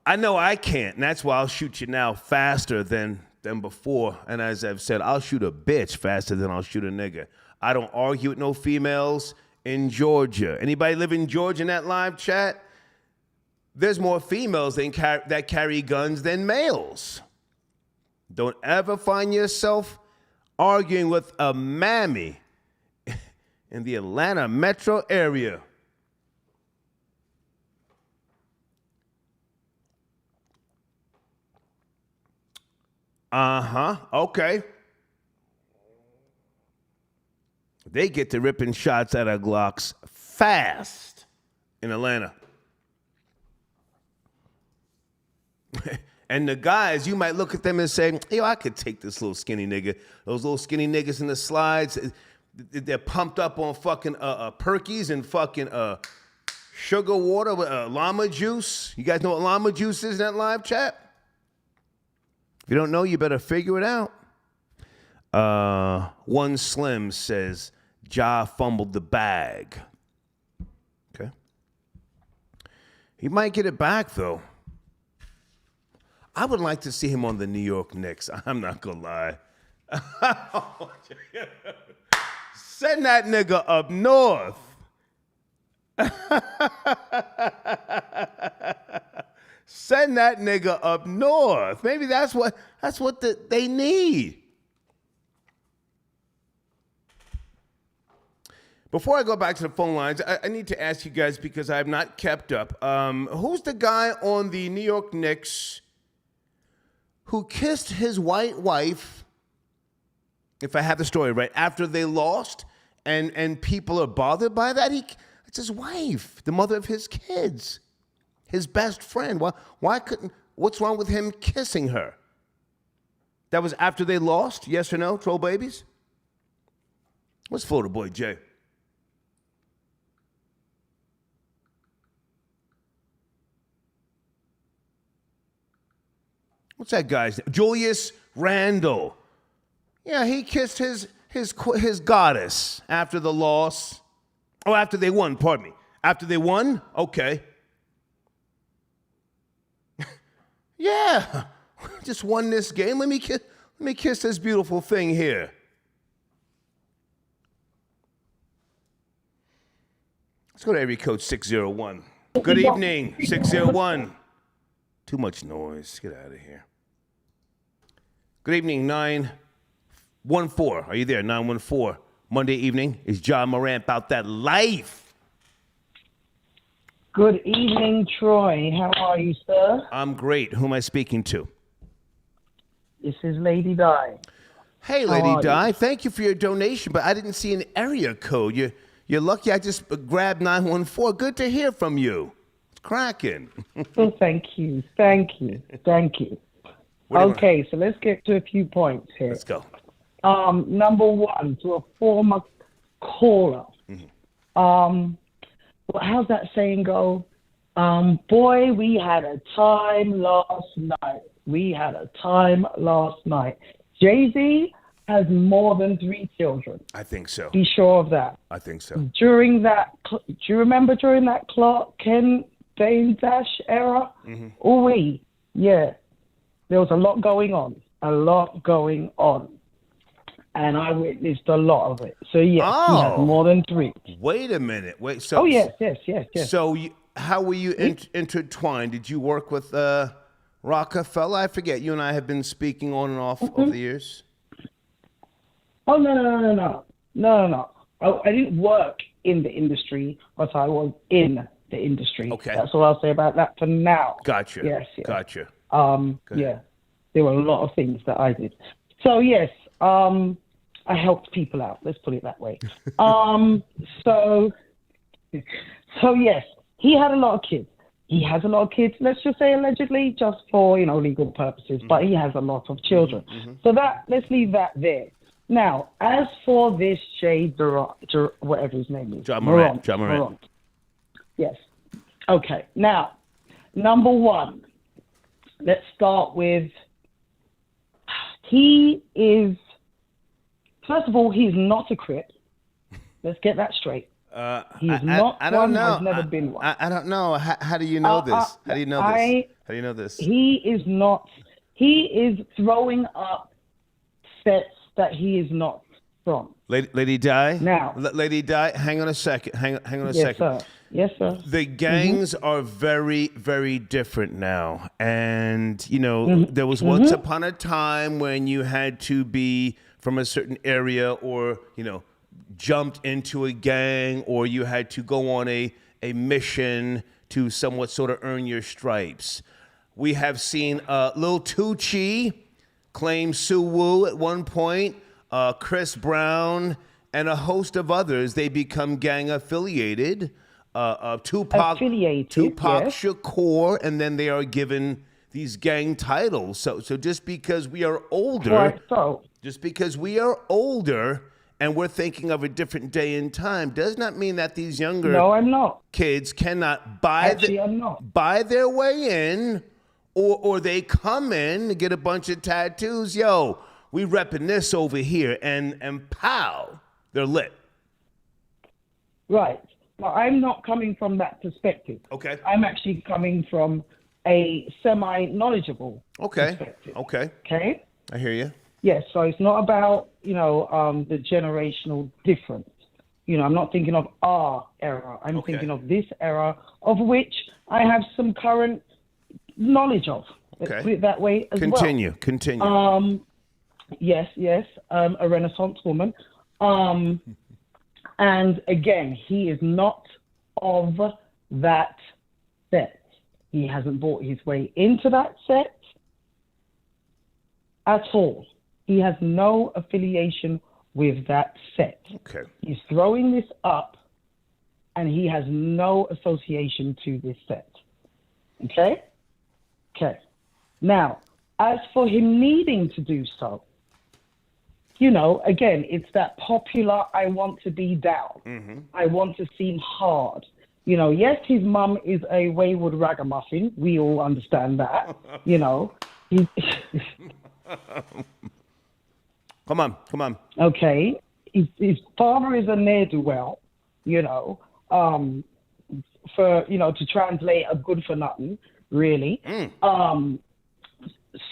I know I can't, and that's why I'll shoot you now faster than before. And as I've said, I'll shoot a bitch faster than I'll shoot a nigga. I don't argue with no females in Georgia. Anybody live in Georgia in that live chat? There's more females that carry guns than males. Don't ever find yourself arguing with a mammy in the Atlanta metro area. Okay. They get to ripping shots out of Glocks fast in Atlanta. And the guys, you might look at them and say, I could take this little skinny nigga. Those little skinny niggas in the slides, they're pumped up on fucking Perkies and fucking sugar water with llama juice. You guys know what llama juice is in that live chat? If you don't know, you better figure it out. One Slim says, Ja fumbled the bag. Okay. He might get it back, though. I would like to see him on the New York Knicks. I'm not going to lie. Send that nigga up north. Send that nigga up north. Maybe that's what they need. Before I go back to the phone lines, I need to ask you guys, because I have not kept up. Who's the guy on the New York Knicks who kissed his white wife, if I have the story right, after they lost, and people are bothered by that? It's his wife, the mother of his kids, his best friend. What's wrong with him kissing her? That was after they lost? Yes or no, troll babies? What's Florida boy Jay? What's that guy's name? Julius Randle. Yeah, he kissed his goddess after the loss. Oh, after they won, pardon me. After they won? Okay. Yeah, just won this game. Let me kiss this beautiful thing here. Let's go to area code 601. Good evening, 601. Too much noise. Get out of here. Good evening, 914. Are you there? 914. Monday evening is Ja Morant about that life. Good evening, Troy. How are you, sir? I'm great. Who am I speaking to? This is Lady Di. Hey, Lady Di. Thank you for your donation, but I didn't see an area code. You're lucky I just grabbed 914. Good to hear from you. It's cracking. Well, thank you. Okay, so let's get to a few points here. Let's go. Number one, to a former caller. Mm-hmm. How's that saying go? Boy, we had a time last night. Jay-Z has more than 3 children. I think so. Be sure of that. I think so. Do you remember during that Clark Kent, Dame Dash era? Mm-hmm. Yeah. There was a lot going on. And I witnessed a lot of it. So, yes, he has more than 3. Wait a minute. So, yes. So, how were you intertwined? Did you work with Rockefeller? I forget. You and I have been speaking on and off over the years. Oh, no. I didn't work in the industry, but I was in the industry. Okay. That's all I'll say about that for now. Gotcha. Yes. Gotcha. Yeah. There were a lot of things that I did. So, yes, I helped people out. Let's put it that way. So yes, he had a lot of kids. He has a lot of kids, let's just say allegedly, just for, legal purposes, but he has a lot of children. Mm-hmm. So let's leave that there. Now, as for this whatever his name is, Ja Morant. Ja Morant. Morant. Yes. Okay. Now, number one, let's start with. He is. First of all, he's not a Crip. Let's get that straight. He's not I don't one. know. Has never been one. I don't know. How do you know this? How do you know this? How do you know this? He is not. He is throwing up sets that he is not from. Lady Di? Now. Lady Di, hang on a second. Hang on a Yes, second. sir. Yes, sir. The gangs are very, very different now. And, you know, there was once upon a time when you had to be from a certain area or, you know, jumped into a gang, or you had to go on a mission to somewhat sort of earn your stripes. We have seen Lil Tucci claim Suwoo at one point, Chris Brown, and a host of others. They become gang affiliated. Tupac yes. Shakur, and then they are given these gang titles. So just because we are older, just because we are older and we're thinking of a different day and time does not mean that these younger kids cannot buy their way in, or they come in to get a bunch of tattoos. Yo, we repping this over here, and pow, they're lit. Right. Well, I'm not coming from that perspective. Okay. I'm actually coming from a semi-knowledgeable perspective. Okay. Okay? I hear you. Yes, so it's not about, the generational difference. I'm not thinking of our era. I'm thinking of this era, of which I have some current knowledge of. Let's put it that way as well. Continue. Yes, a Renaissance woman. And again, he is not of that set. He hasn't bought his way into that set at all. He has no affiliation with that set. Okay. He's throwing this up, and he has no association to this set. Okay? Okay. Now, as for him needing to do so, again, it's that popular, I want to be down. I want to seem hard. Yes, his mum is a wayward ragamuffin. We all understand that. Come on. Okay. His father is a ne'er-do-well, to translate a good for nothing, really.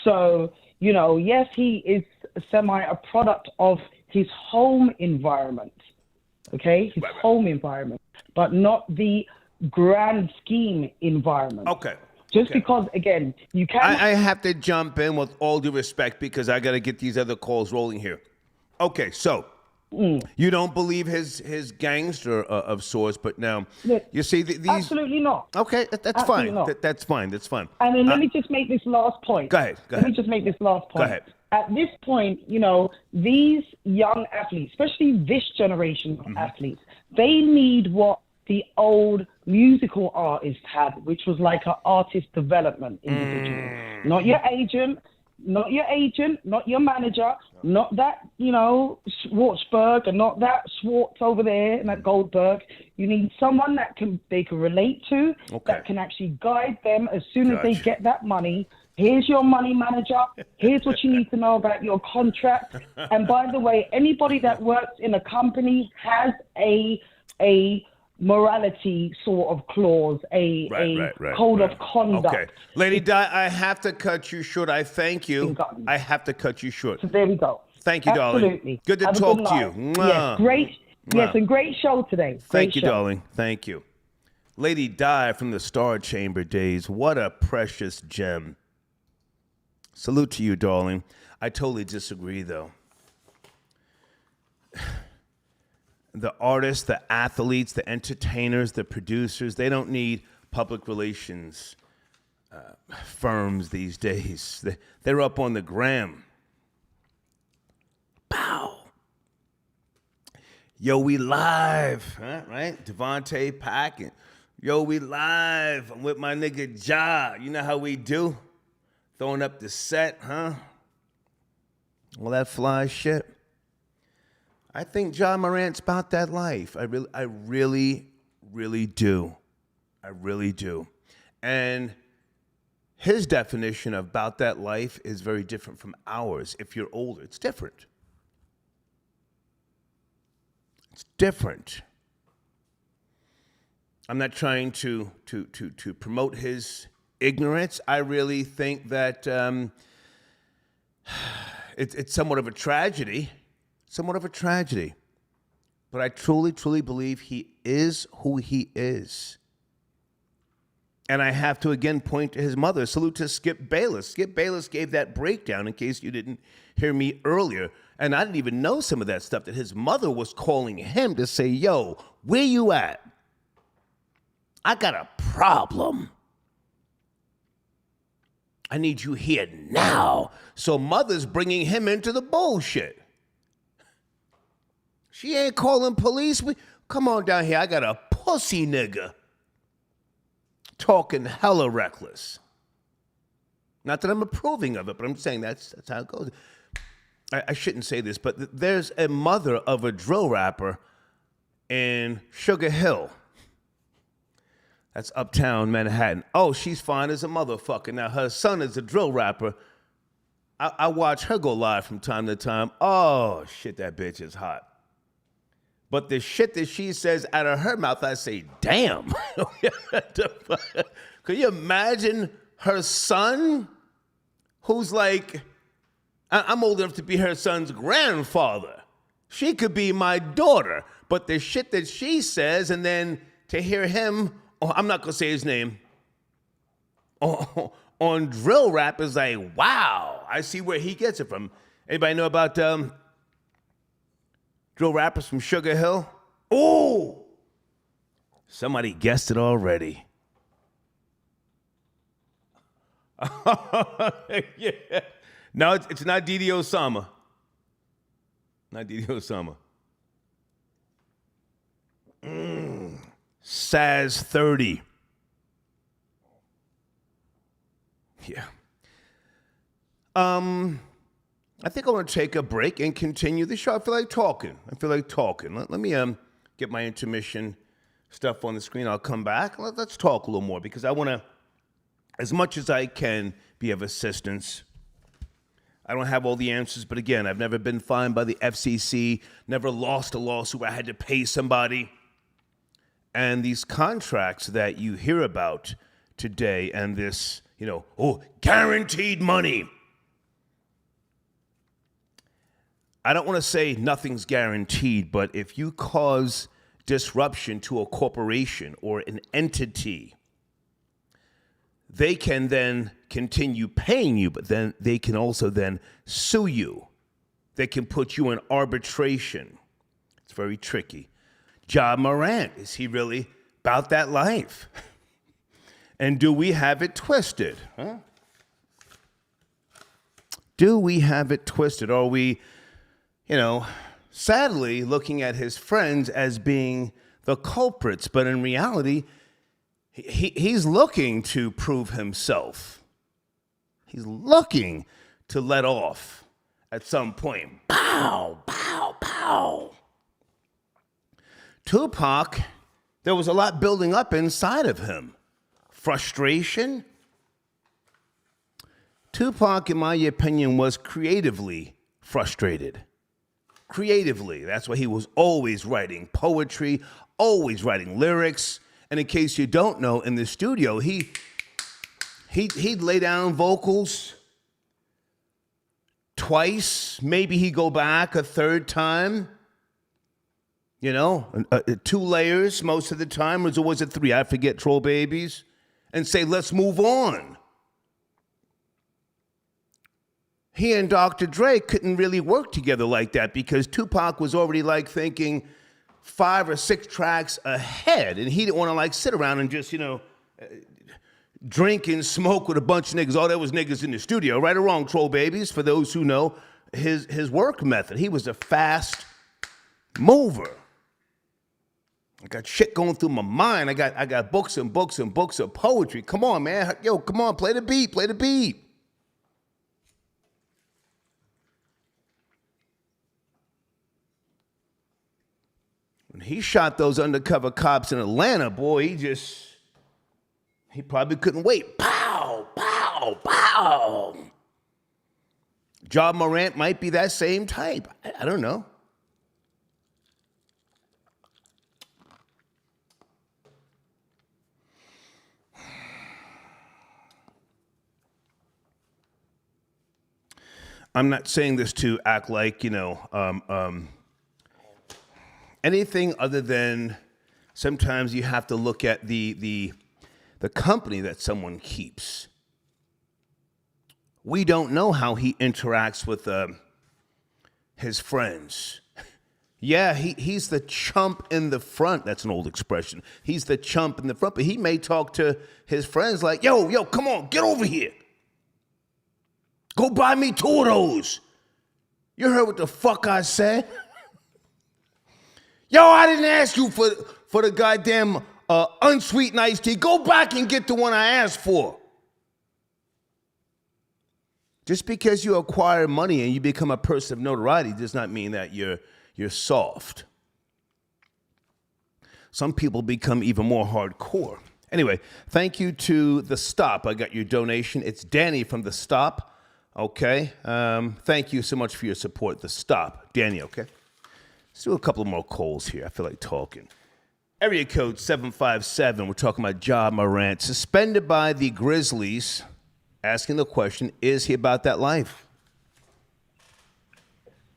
So, yes, he is a product of his home environment, okay? His home environment, but not the grand scheme environment. Okay. Just because, again, you can't... I have to jump in with all due respect because I got to get these other calls rolling here. Okay, so you don't believe his gangster of sorts, but now you see these... Absolutely not. Okay, that's fine. That's fine. And then let me just make this last point. Go ahead. Let me just make this last point. Go ahead. At this point, these young athletes, especially this generation of athletes, they need what the old musical artists had, which was like an artist development individual. Not your agent, not your manager, not that, Schwartzberg, and not that Schwartz over there and that Goldberg. You need someone that they can relate to, that can actually guide them as soon as they get that money. Here's your money manager. Here's what you need to know about your contract. And by the way, anybody that works in a company has a morality sort of clause, a code of conduct. Okay. Lady Di, I have to cut you short. I thank you. I have to cut you short. So there we go. Thank you, darling. Absolutely. Good to talk to you. Yes, great. Yes, and great show today. Thank you, darling. Thank you. Lady Di from the Star Chamber days. What a precious gem. Salute to you, darling. I totally disagree, though. The artists, the athletes, the entertainers, the producers, they don't need public relations firms these days. They're up on the gram. Pow. Yo, we live, huh? Right? Devontae Pack. Yo, we live. I'm with my nigga Ja. You know how we do? Throwing up the set, huh? All that fly shit. I think Ja Morant's about that life. I really do. I really do. And his definition of about that life is very different from ours. If you're older, it's different. It's different. I'm not trying to promote his ignorance. I really think that it's somewhat of a tragedy. Somewhat of a tragedy. But I truly believe he is who he is. And I have to again point to his mother. Salute to Skip Bayless. Skip Bayless gave that breakdown in case you didn't hear me earlier. And I didn't even know some of that stuff, that his mother was calling him to say, yo, where you at? I got a problem. I need you here now. So mother's bringing him into the bullshit. She ain't calling police. Come on down here. I got a pussy nigga talking hella reckless. Not that I'm approving of it, but I'm saying that's how it goes. I shouldn't say this, but there's a mother of a drill rapper in Sugar Hill. That's uptown Manhattan. Oh, she's fine as a motherfucker. Now, her son is a drill rapper. I watch her go live from time to time. Oh, shit, that bitch is hot. But the shit that she says out of her mouth, I say, damn. Could you imagine her son, who's like, I'm old enough to be her son's grandfather. She could be my daughter. But the shit that she says, and then to hear him, I'm not going to say his name, on drill rap is like, wow, I see where he gets it from. Anybody know about drill rappers from Sugar Hill? Oh, somebody guessed it already. Yeah. No, it's not Didi Osama. Not Didi Osama. Saz 30. Yeah. I think I want to take a break and continue the show. I feel like talking. Let me get my intermission stuff on the screen. I'll come back. Let's talk a little more because I want to, as much as I can, be of assistance. I don't have all the answers, but again, I've never been fined by the FCC, never lost a lawsuit where I had to pay somebody. And these contracts that you hear about today and this, guaranteed money. I don't want to say nothing's guaranteed, but if you cause disruption to a corporation or an entity, they can then continue paying you, but then they can also then sue you. They can put you in arbitration. It's very tricky. Ja Morant, is he really about that life? And do we have it twisted? Huh? Do we have it twisted? Are we, sadly looking at his friends as being the culprits, but in reality, he's looking to prove himself. He's looking to let off at some point. Pow, pow, pow. Tupac, there was a lot building up inside of him. Frustration. Tupac, in my opinion, was creatively frustrated. Creatively. That's why he was always writing poetry, always writing lyrics. And in case you don't know, in the studio, he'd lay down vocals twice. Maybe he'd go back a third time. 2 layers most of the time. Or was it 3? I forget, troll babies. And say, let's move on. He and Dr. Dre couldn't really work together like that because Tupac was already thinking 5 or 6 tracks ahead. And he didn't want to sit around and just, drink and smoke with a bunch of niggas. Oh, there was niggas in the studio. Right or wrong, troll babies, for those who know his work method. He was a fast mover. I got shit going through my mind. I got books and books and books of poetry. Come on, man. Yo, come on, play the beat. When he shot those undercover cops in Atlanta, boy, he probably couldn't wait. Pow, pow, pow. Ja Morant might be that same type. I don't know. I'm not saying this to act like, anything other than sometimes you have to look at the company that someone keeps. We don't know how he interacts with his friends. Yeah, he's the chump in the front. That's an old expression. He's the chump in the front, but he may talk to his friends like, yo, come on, get over here. Go buy me 2 of those. You heard what the fuck I said? Yo, I didn't ask you for the goddamn unsweetened iced tea. Go back and get the one I asked for. Just because you acquire money and you become a person of notoriety does not mean that you're soft. Some people become even more hardcore. Anyway, thank you to The Stop. I got your donation. It's Danny from The Stop. Okay. Thank you so much for your support, The Stop. Danny, okay? Let's do a couple more calls here. I feel like talking. Area code 757. We're talking about Ja Morant. Suspended by the Grizzlies. Asking the question, is he about that life?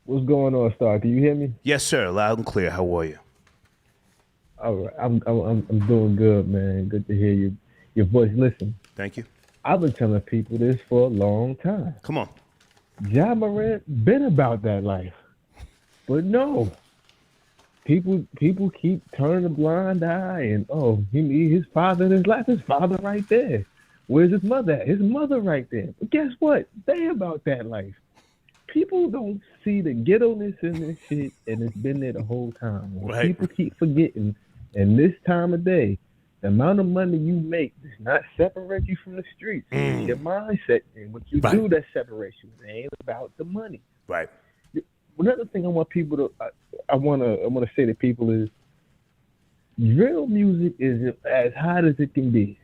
What's going on, Star? Can you hear me? Yes, sir. Loud and clear. How are you? All right. I'm doing good, man. Good to hear your voice. Listen. Thank you. I've been telling people this for a long time. Come on. Ja Morant been about that life. But no. People keep turning a blind eye and, his father in his life, his father right there. Where's his mother at? His mother right there. But guess what? They about that life. People don't see the ghetto-ness in this shit, and it's been there the whole time. Right. People keep forgetting, and this time of day, the amount of money you make does not separate you from the streets. It's your mindset and what you do that separates you. It ain't about the money. Right. Another thing I want people to, I want to say to people is, drill music is as hot as it can be.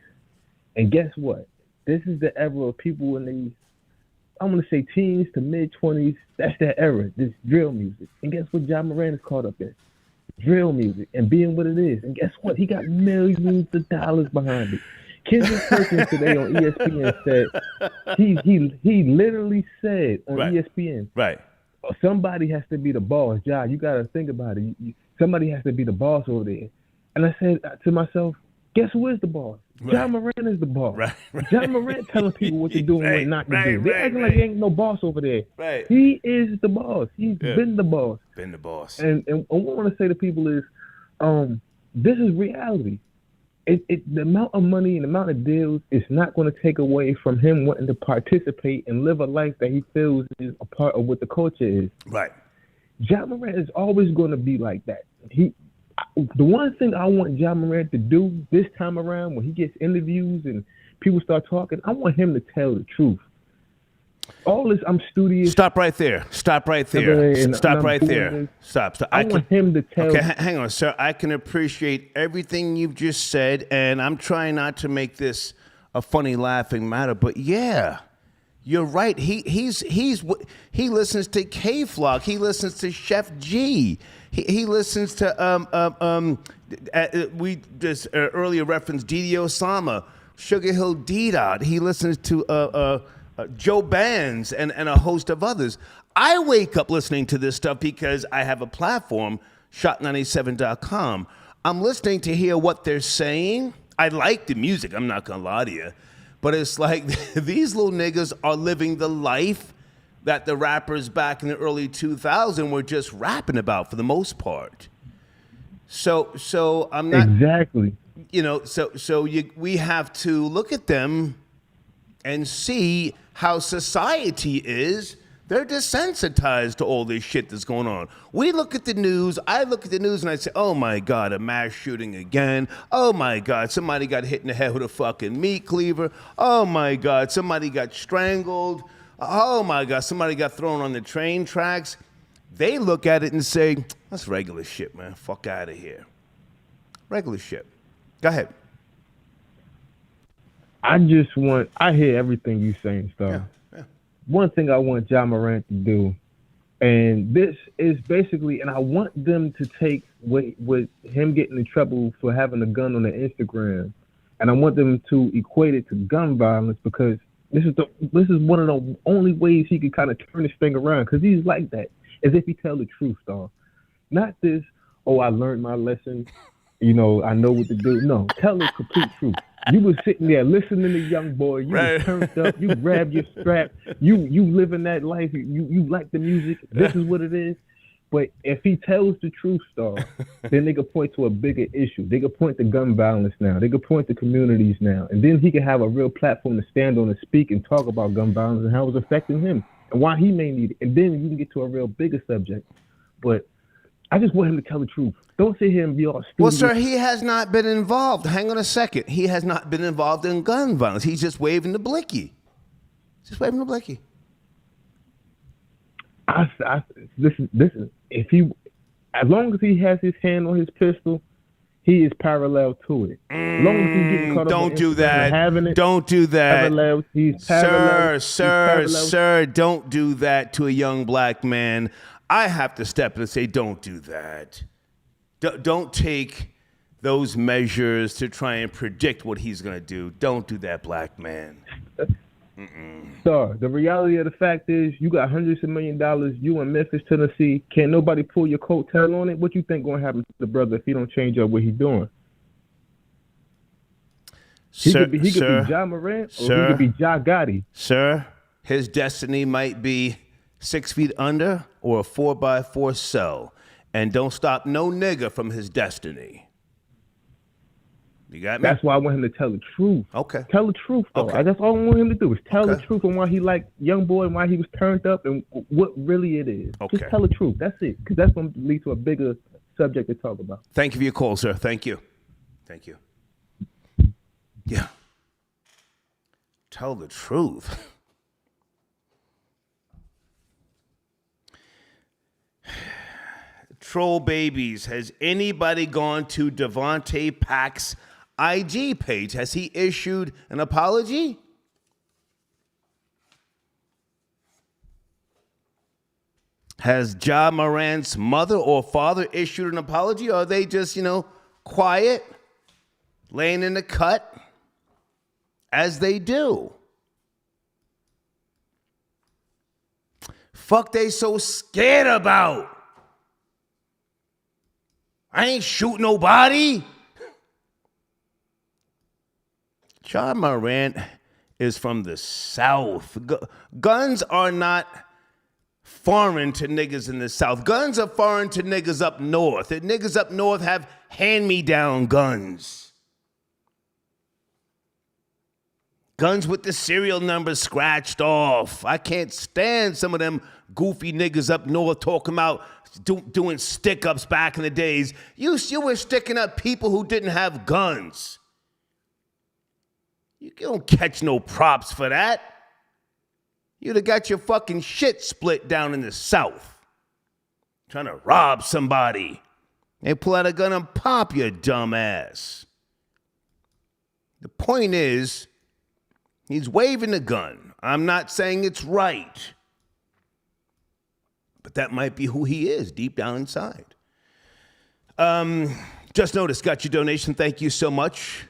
And guess what? This is the era of people in the, I'm going to say teens to mid-20s. That's that era, this drill music. And guess what Ja Morant is caught up in? Drill music and being what it is. And guess what? He got millions of dollars behind it. Kendrick Perkins today on ESPN said, he literally said on ESPN, somebody has to be the boss. Ja, you got to think about it. Somebody has to be the boss over there. And I said to myself, guess who is the boss? Ja Morant is the boss. Ja Morant telling people what to do and what not to do. They acting like there ain't no boss over there. He is the boss. He's been the boss. Been the boss. And what I want to say to people is, this is reality. The amount of money and the amount of deals is not going to take away from him wanting to participate and live a life that he feels is a part of what the culture is. Right. Ja Morant is always going to be like that. The one thing I want Ja Morant to do this time around when he gets interviews and people start talking, I want him to tell the truth. All this, I'm studious. Stop right there. Stop. I want him to tell. Okay, hang on, sir. I can appreciate everything you've just said, and I'm trying not to make this a funny, laughing matter. But yeah, you're right. He listens to K-Flock. He listens to Chef G. He listens to we just earlier referenced Didi Osama, Sugar Hill D-Dot. He listens to Joe Bands and a host of others. I wake up listening to this stuff because I have a platform, shot97.com. I'm listening to hear what they're saying. I like the music, I'm not gonna lie to you. But it's like these little niggas are living the life that the rappers back in the early 2000s were just rapping about for the most part. So I'm not exactly. We have to look at them and see how society is. They're desensitized to all this shit that's going on. We look at the news. I look at the news and I say, oh my God, a mass shooting again. Oh my God, somebody got hit in the head with a fucking meat cleaver. Oh my God, somebody got strangled. Oh my God, somebody got thrown on the train tracks. They look at it and say, That's regular shit, man. Fuck out of here. Regular shit. Go ahead. I hear everything you saying, Star. Yeah. One thing I want Ja Morant to do, and this is basically, and I want them to take with him getting in trouble for having a gun on the Instagram, and I want them to equate it to gun violence, because this is one of the only ways he can kind of turn this thing around, because he's like that, as if he tell the truth, Star. Not this, oh, I learned my lesson, I know what to do. No, tell the complete truth. You was sitting there listening to Young Boy. You was turned up. You grabbed your strap. You living that life. You like the music. This is what it is. But if he tells the truth, Star, then they could point to a bigger issue. They could point to gun violence now. They could point to communities now. And then he could have a real platform to stand on and speak and talk about gun violence and how it's affecting him and why he may need it. And then you can get to a real bigger subject. But I just want him to tell the truth. Don't sit here and be all stupid. Well, sir, he has not been involved. Hang on a second. He has not been involved in gun violence. He's just waving the blicky. Just waving the blicky. Listen. If he, as long as he has his hand on his pistol, he is parallel to it. As long as he's getting caught up don't do that. Having it, don't do that. Parallel, he's parallel. Sir, don't do that to a young black man. I have to step in and say, don't do that. Don't take those measures to try and predict what he's going to do. Don't do that, black man. Sir, the reality of the fact is you got hundreds of $1 million. You in Memphis, Tennessee. Can't nobody pull your coattail on it? What you think going to happen to the brother if he don't change up what he's doing? He could be Ja Morant, or he could be Ja Gotti. Sir, his destiny might be 6 feet under or a 4x4 cell. And don't stop no nigga from his destiny. You got me? That's why I want him to tell the truth. Okay. Tell the truth, though. Okay. That's all I want him to do is tell the truth on why he liked Young Boy and why he was turned up and what really it is. Okay. Just tell the truth. That's it. Because that's going to lead to a bigger subject to talk about. Thank you for your call, sir. Thank you. Thank you. Yeah. Tell the truth. Troll babies. Has anybody gone to Devontae Pack's IG page? Has he issued an apology? Has Ja Morant's mother or father issued an apology? Or are they just, quiet, laying in the cut, as they do? Fuck they so scared about? I ain't shoot nobody. Ja Morant is from the South. Guns are not foreign to niggas in the South. Guns are foreign to niggas up north. And niggas up north have hand-me-down guns. Guns with the serial numbers scratched off. I can't stand some of them goofy niggas up north talking about doing stick-ups back in the days. You were sticking up people who didn't have guns. You don't catch no props for that. You'd have got your fucking shit split down in the South. Trying to rob somebody. They pull out a gun and pop your dumb ass. The point is, he's waving the gun. I'm not saying it's right. But that might be who he is deep down inside. Just noticed, got your donation. Thank you so much.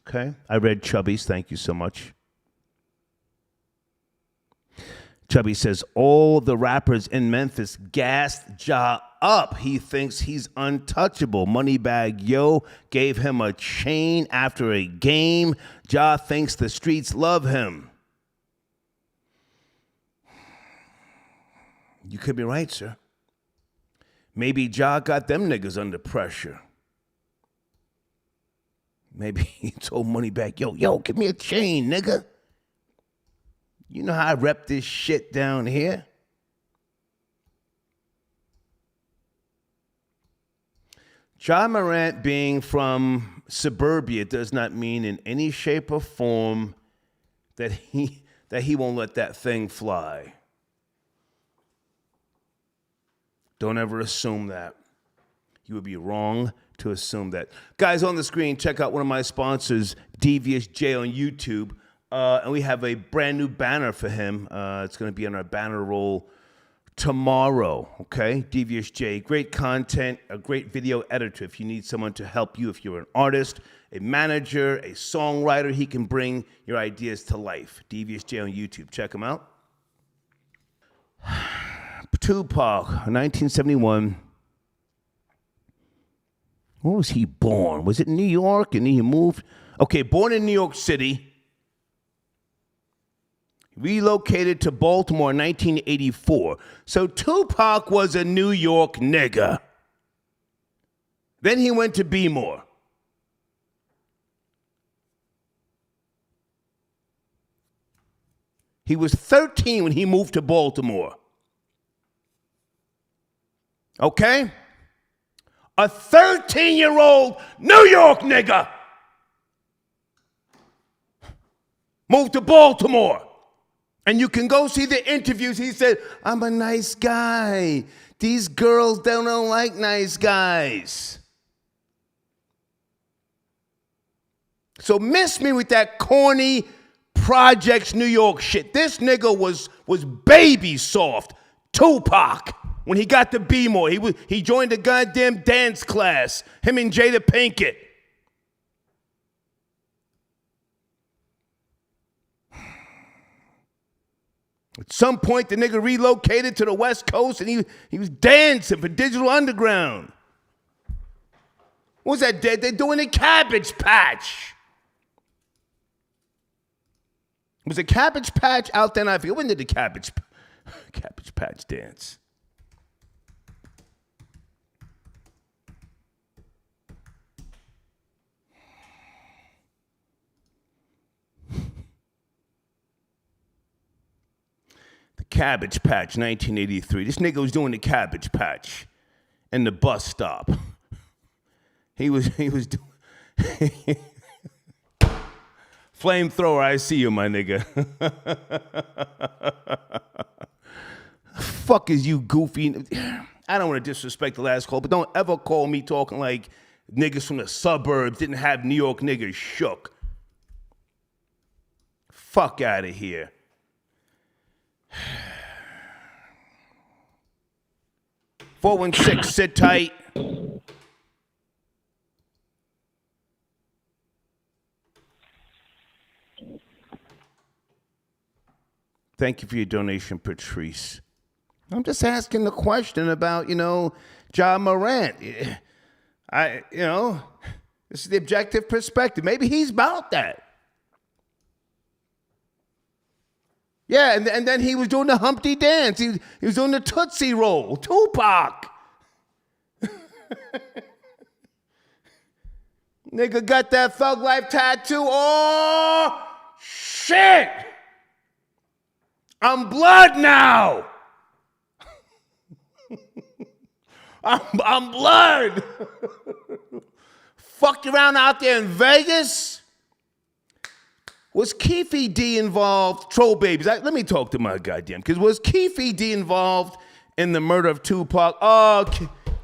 Okay, I read Chubby's. Thank you so much. Chubby says, all the rappers in Memphis gassed Ja up. He thinks he's untouchable. Moneybag Yo gave him a chain after a game. Ja thinks the streets love him. You could be right, sir. Maybe Ja got them niggas under pressure. Maybe he told Moneybag, yo, give me a chain, nigga. You know how I rep this shit down here? Ja Morant being from suburbia does not mean in any shape or form that he won't let that thing fly. Don't ever assume that. You would be wrong to assume that. Guys, on the screen, check out one of my sponsors, Devious J on YouTube. And we have a brand new banner for him. It's going to be on our banner roll tomorrow, okay? Devious J, great content, a great video editor. If you need someone to help you, if you're an artist, a manager, a songwriter, he can bring your ideas to life. Devious J on YouTube. Check him out. Tupac, 1971. Where was he born? Was it New York and he moved? Okay, born in New York City. Relocated to Baltimore in 1984. So Tupac was a New York nigga. Then he went to B-more. He was 13 when he moved to Baltimore. Okay? A 13-year-old New York nigga moved to Baltimore. And you can go see the interviews. He said, I'm a nice guy. These girls don't like nice guys. So miss me with that corny Projects New York shit. This nigga was baby soft. Tupac. When he got to B-more, he joined a goddamn dance class. Him and Jada Pinkett. At some point, the nigga relocated to the West Coast and he was dancing for Digital Underground. What was that? They're doing a Cabbage Patch. Was a Cabbage Patch out there? I forget. When did the Cabbage Patch dance? The Cabbage Patch, 1983. This nigga was doing the Cabbage Patch in the bus stop. He was doing... Flamethrower, I see you, my nigga. Fuck is you goofy. I don't want to disrespect the last call, but don't ever call me talking like niggas from the suburbs didn't have New York niggas shook. Fuck out of here. $416, sit tight. Thank you for your donation, Patrice. I'm just asking the question about, Ja Morant. This is the objective perspective. Maybe he's about that. Yeah, and then he was doing the Humpty dance. He was doing the Tootsie Roll. Tupac. Nigga got that Thug Life tattoo. Oh, shit. I'm blood now. I'm blood. Fucked around out there in Vegas. Was Keefe D involved? Troll babies. Let me talk to my goddamn. Because was Keefe D involved in the murder of Tupac? Oh,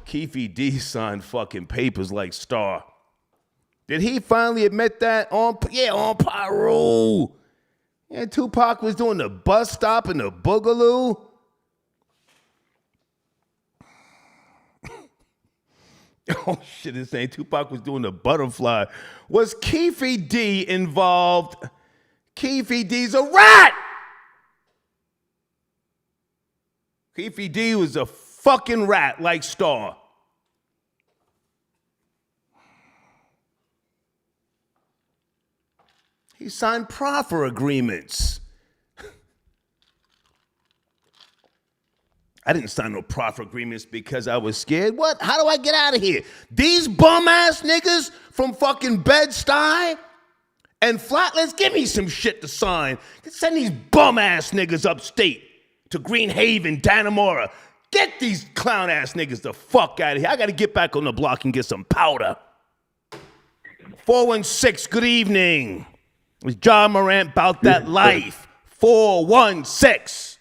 Keefe D signed fucking papers like Star. Did he finally admit that? On Pyro. Yeah, Tupac was doing the bus stop and the boogaloo. Oh, shit, it's saying Tupac was doing the butterfly. Was Keefe D involved? Keefe D's a rat! Keefe D was a fucking rat like Star. He signed proffer agreements. I didn't sign no proffer agreements because I was scared. What? How do I get out of here? These bum-ass niggas from fucking Bed-Stuy and Flatlands, give me some shit to sign. Send these bum-ass niggas upstate to Green Haven, Dannemora. Get these clown-ass niggas the fuck out of here. I got to get back on the block and get some powder. 416, good evening. It's Ja Morant about that life. 416.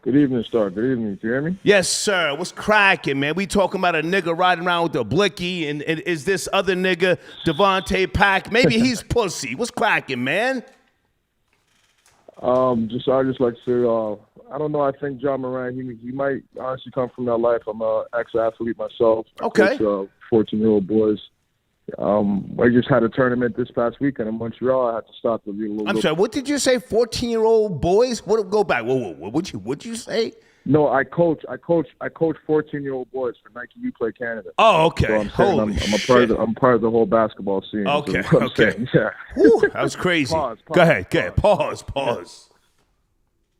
Good evening, Star. Good evening. Do you hear me? Yes, sir. What's cracking, man? We talking about a nigga riding around with a blicky, and is this other nigga, Devontae Pack? Maybe he's pussy. What's cracking, man? I just like to say, I don't know. I think Ja Morant, he might honestly come from that life. I'm an ex-athlete myself. I Okay. coach 14-year-old boys. I just had a tournament this past weekend in Montreal. I had to stop the league a little. I'm sorry. What did you say? 14-year-old boys? What? Go back. Whoa. What'd you say? No, I coach 14-year-old boys for Nike Uplay Canada. Oh, okay. So I'm Holy shit. I'm part of the whole basketball scene. Okay. Is what I'm saying. Yeah. Whew, that was crazy. Pause. Go ahead. Pause.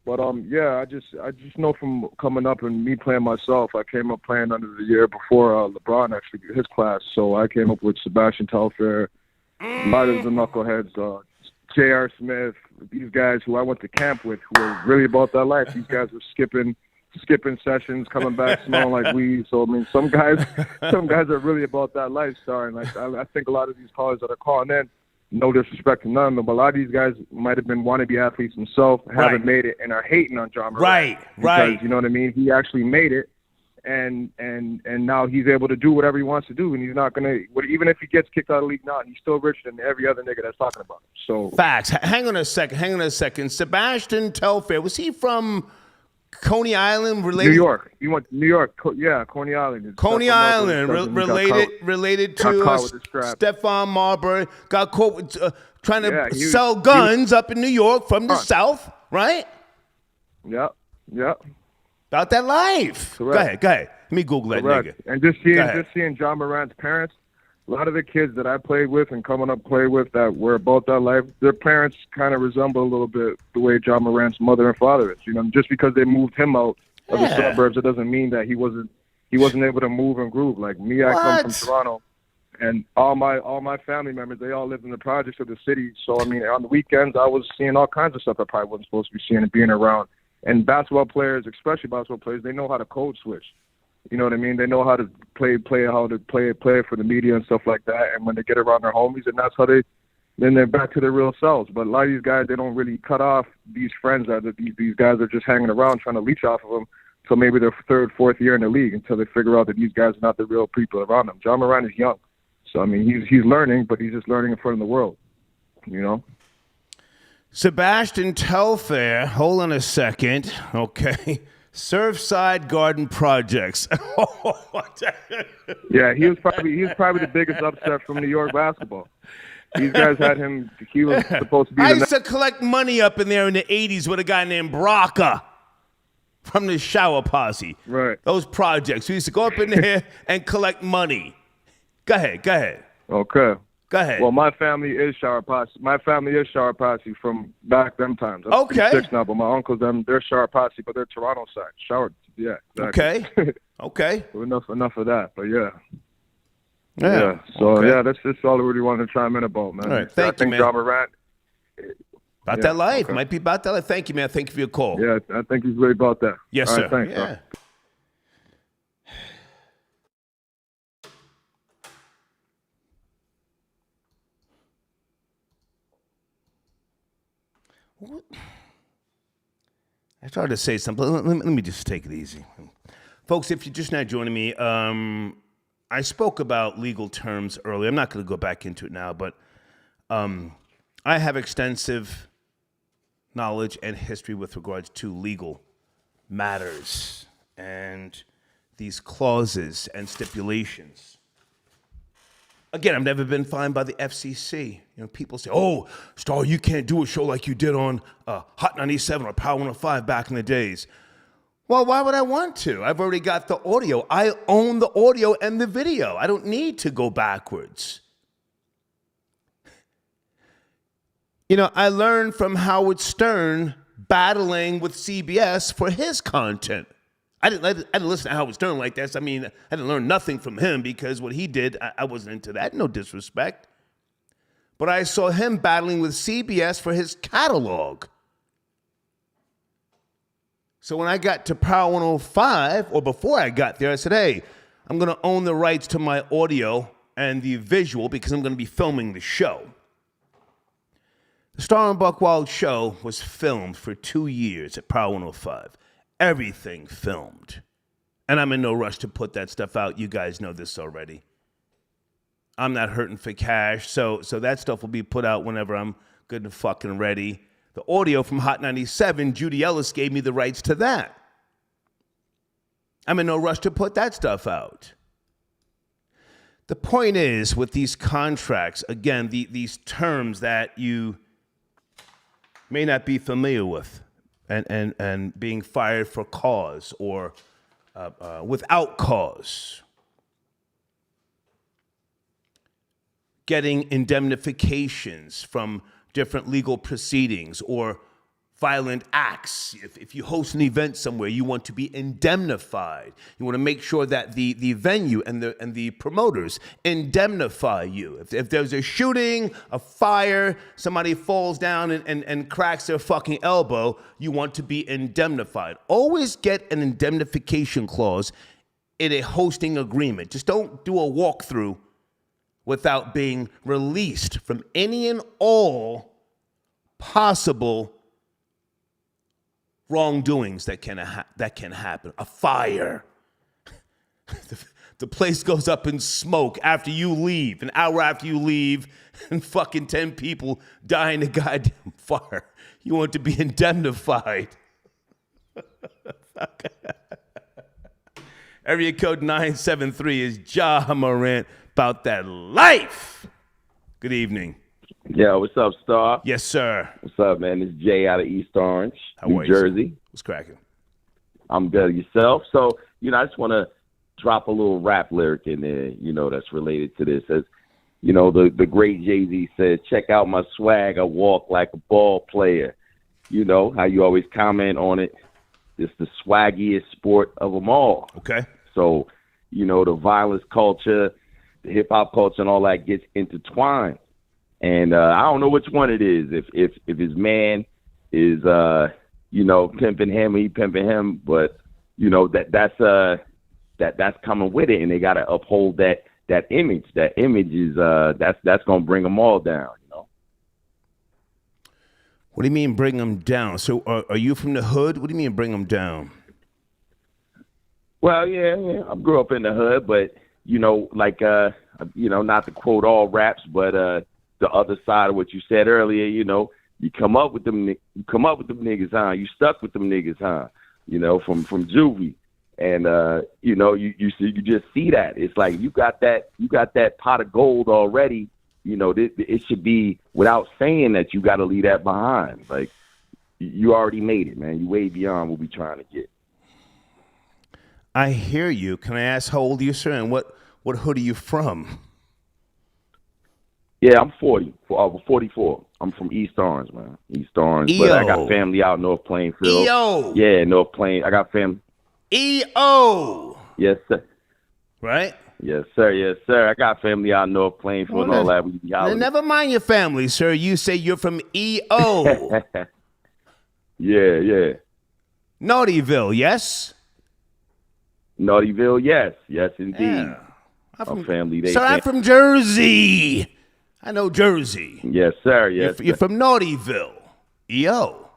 But I just know from coming up and me playing myself, I came up playing under the year before LeBron actually his class. So I came up with Sebastian Telfair, a lot of the knuckleheads, J.R. Smith, these guys who I went to camp with who were really about that life. These guys were skipping sessions, coming back smelling like weed. So I mean, some guys are really about that lifestyle. And I think a lot of these callers that are calling in, no disrespect to none of them, but a lot of these guys might have been wannabe athletes themselves, haven't made it, and are hating on Ja Morant. Right. You know what I mean? He actually made it, and now he's able to do whatever he wants to do, and he's not gonna. Even if he gets kicked out of the league now, he's still richer than every other nigga that's talking about him. So facts. Hang on a second. Sebastian Telfair, was he from Coney Island? Related? New York. You went to New York? Yeah, Coney Island. Coney Island, related to Stephon Marbury. Got caught with, trying to sell guns up in New York from the South, right? Yep. About that life. Correct. Go ahead. Let me Google that nigga. And just seeing Ja Morant's parents, a lot of the kids that I played with and coming up played with that were about that life, their parents kind of resemble a little bit the way Ja Morant's mother and father is. You know, just because they moved him out of the suburbs, it doesn't mean that he wasn't able to move and groove. Like me, I come from Toronto, and all my family members, they all lived in the projects of the city. So I mean, on the weekends, I was seeing all kinds of stuff I probably wasn't supposed to be seeing and being around. And basketball players, especially basketball players, they know how to code switch. You know what I mean? They know how to play for the media and stuff like that. And when they get around their homies, and that's how then they're back to their real selves. But a lot of these guys, they don't really cut off these friends that these guys are just hanging around trying to leech off of them until maybe their third, fourth year in the league until they figure out that these guys are not the real people around them. Ja Morant is young. So, I mean, he's learning, but he's just learning in front of the world, you know? Sebastian Telfair, hold on a second, okay. Surfside Garden Projects. Yeah, he was probably the biggest upset from New York basketball. These guys had him. He was supposed to be. I used to collect money up in there in the '80s with a guy named Braca from the Shower Posse. Right. Those projects. We used to go up in there and collect money. Go ahead. Okay. Go ahead. Well, my family is Shower Posse. My family is Shower Posse from back them times. I'm okay. 56 now, but my uncles, they're Shower Posse, but they're Toronto side. Shower, yeah. Exactly. Okay. So enough of that, but yeah. Yeah. So, that's just all I really wanted to chime in about, man. All right. Thank you, man. Ja Morant. About that life. Might be about that life. Thank you, man. Thank you for your call. Yeah, I think he's really about that. Yes, all sir. Right, thanks, yeah. Sir. I tried to say something. Let me just take it easy. Folks, if you're just now joining me, I spoke about legal terms earlier. I'm not going to go back into it now, but I have extensive knowledge and history with regards to legal matters and these clauses and stipulations. Again, I've never been fined by the FCC. You know, people say, "Oh, Star, you can't do a show like you did on Hot 97 or Power 105 back in the days." Well, why would I want to? I've already got the audio. I own the audio and the video. I don't need to go backwards. You know, I learned from Howard Stern battling with CBS for his content. I didn't listen to Howard Stern like that. I mean, I didn't learn nothing from him because what he did, I wasn't into that. No disrespect. But I saw him battling with CBS for his catalog. So when I got to Power 105, or before I got there, I said, hey, I'm going to own the rights to my audio and the visual because I'm going to be filming the show. The Star and Buck Wild show was filmed for 2 years at Power 105. everything filmed. And I'm in no rush to put that stuff out. You guys know this already. I'm not hurting for cash, so that stuff will be put out whenever I'm good and fucking ready. The audio from Hot 97, Judy Ellis gave me the rights to that. I'm in no rush to put that stuff out. The point is, with these contracts, again, these terms that you may not be familiar with, and being fired for cause or without cause, getting indemnifications from different legal proceedings or violent acts. If you host an event somewhere, you want to be indemnified. You want to make sure that the venue and the promoters indemnify you. If there's a shooting, a fire, somebody falls down and cracks their fucking elbow, you want to be indemnified. Always get an indemnification clause in a hosting agreement. Just don't do a walkthrough without being released from any and all possible wrongdoings that can happen. A fire. The place goes up in smoke after you leave, an hour after you leave, and fucking 10 people die in a goddamn fire. You want to be indemnified. Area code 973 is Ja Morant about that life. Good evening. Yo, what's up, Star? Yes, sir. What's up, man? It's Jay out of East Orange, How New are you, Jersey. sir? What's cracking? I'm good. Yourself? So, I just want to drop a little rap lyric in there, that's related to this. As, the great Jay-Z said, check out my swag. I walk like a ball player. You know how you always comment on it. It's the swaggiest sport of them all. Okay. So, the violence culture, the hip-hop culture and all that gets intertwined. And I don't know which one it is. If his man is pimping him, he pimping him, but that's coming with it, and they got to uphold that image. That image is that's gonna bring them all down. What do you mean bring them down? So are you from the hood? What do you mean bring them down? Well, yeah. I grew up in the hood, but not to quote all raps, but the other side of what you said earlier, you come up with them niggas, huh? You stuck with them niggas, huh? From juvie, and you just see that. It's like you got that pot of gold already. It should be without saying that you got to leave that behind. Like you already made it, man. You way beyond what we trying to get. I hear you. Can I ask how old are you, sir, and what hood are you from? Yeah, I'm 44. I'm from East Orange, man. East Orange. EO. But I got family out North Plainfield. EO. Yeah, North Plain. I got family. EO. Yes, sir. Right? Yes, sir. Yes, sir. I got family out North Plainfield and all that. We be out. Never mind your family, sir. You say you're from EO. Yeah. Naughtyville, yes? Naughtyville, yes. Yes, indeed. Yeah. I'm family. I'm from Jersey. I know Jersey. Yes, sir. Yes, You're from Naughtyville. EO.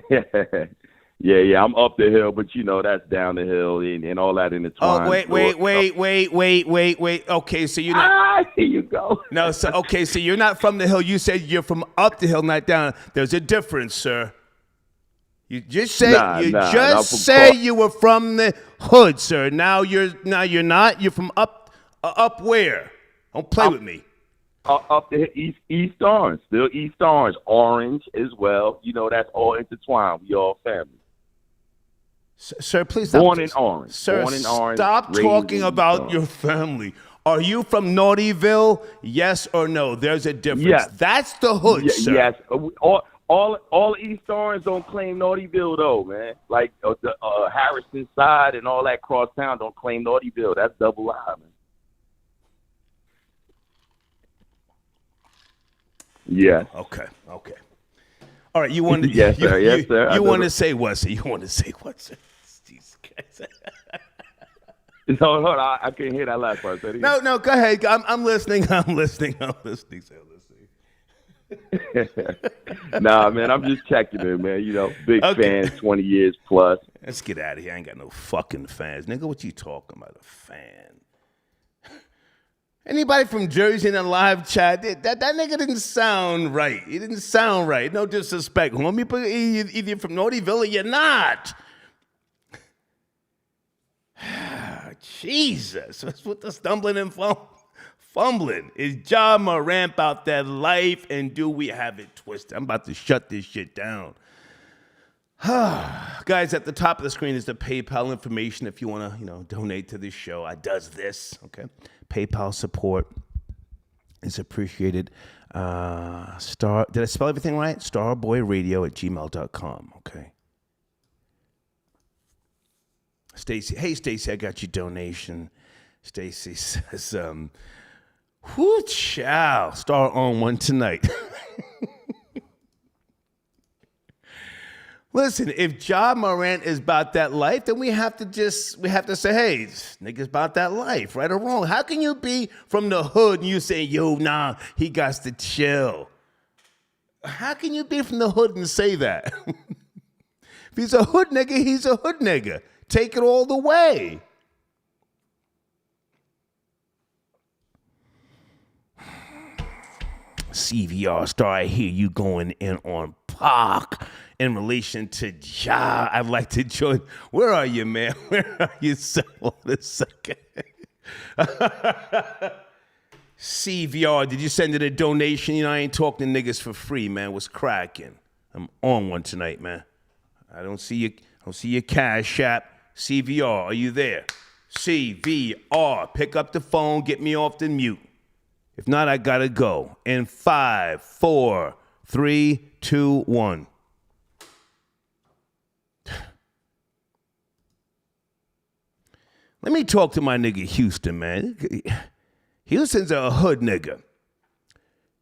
Yeah. I'm up the hill, but that's down the hill and all that intertwined. Oh, wait. Okay, so you're not. Here you go. No, so okay, so you're not from the hill. You said you're from up the hill, not down. There's a difference, sir. You just say you were from the hood, sir. Now you're not. You're from up where? Don't play with me. Up the East Orange, still East Orange as well. That's all intertwined. We all family. Sir, please stop. Born in Orange. Sir, Born in Orange, stop talking about your family. Are you from Naughtyville? Yes or no? There's a difference. Yes. That's the hood, sir. Yes. All East Orange don't claim Naughtyville though, man. Like the Harrison side and all that cross town don't claim Naughtyville. That's double I, man. Yes. Okay. All right. You want to? Yes, sir. Yes, sir. You want to say what, sir? You want to say what, sir? Jesus Christ. Hold on. I can't hear that last part. No. Go ahead. I'm listening. Sir, let's see. Nah, man, I'm just checking in, man. You know, big fan, 20 years plus. Let's get out of here. I ain't got no fucking fans. Nigga, what you talking about, a fan? Anybody from Jersey in the live chat, that nigga didn't sound right. He didn't sound right. No disrespect, homie, but either you're from Naughtyville or you're not. Jesus, what's with the stumbling and fumbling? Is Ja Morant about that life, and do we have it twisted? I'm about to shut this shit down. Guys, at the top of the screen is the PayPal information if you want to, donate to this show. I does this, okay? PayPal support is appreciated. Did I spell everything right? starboyradio@gmail.com, okay? Stacy, hey Stacy, I got your donation. Stacy says, whoo chow, Star on one tonight. Listen, if Ja Morant is about that life, then we have to say, hey, this nigga's about that life, right or wrong. How can you be from the hood and you say, yo, nah, he got to chill? How can you be from the hood and say that? If he's a hood nigga, he's a hood nigga. Take it all the way. CVR Star, I hear you going in on Pac in relation to Ja. I'd like to join. Where are you, man? Where are you? Hold a second. CVR, did you send it a donation? I ain't talking to niggas for free, man. What's cracking? I'm on one tonight, man. I don't see your cash app. CVR, are you there? CVR, pick up the phone, get me off the mute. If not, I gotta go. In 5, 4, 3, 2, 1. Let me talk to my nigga Houston, man. Houston's a hood nigga.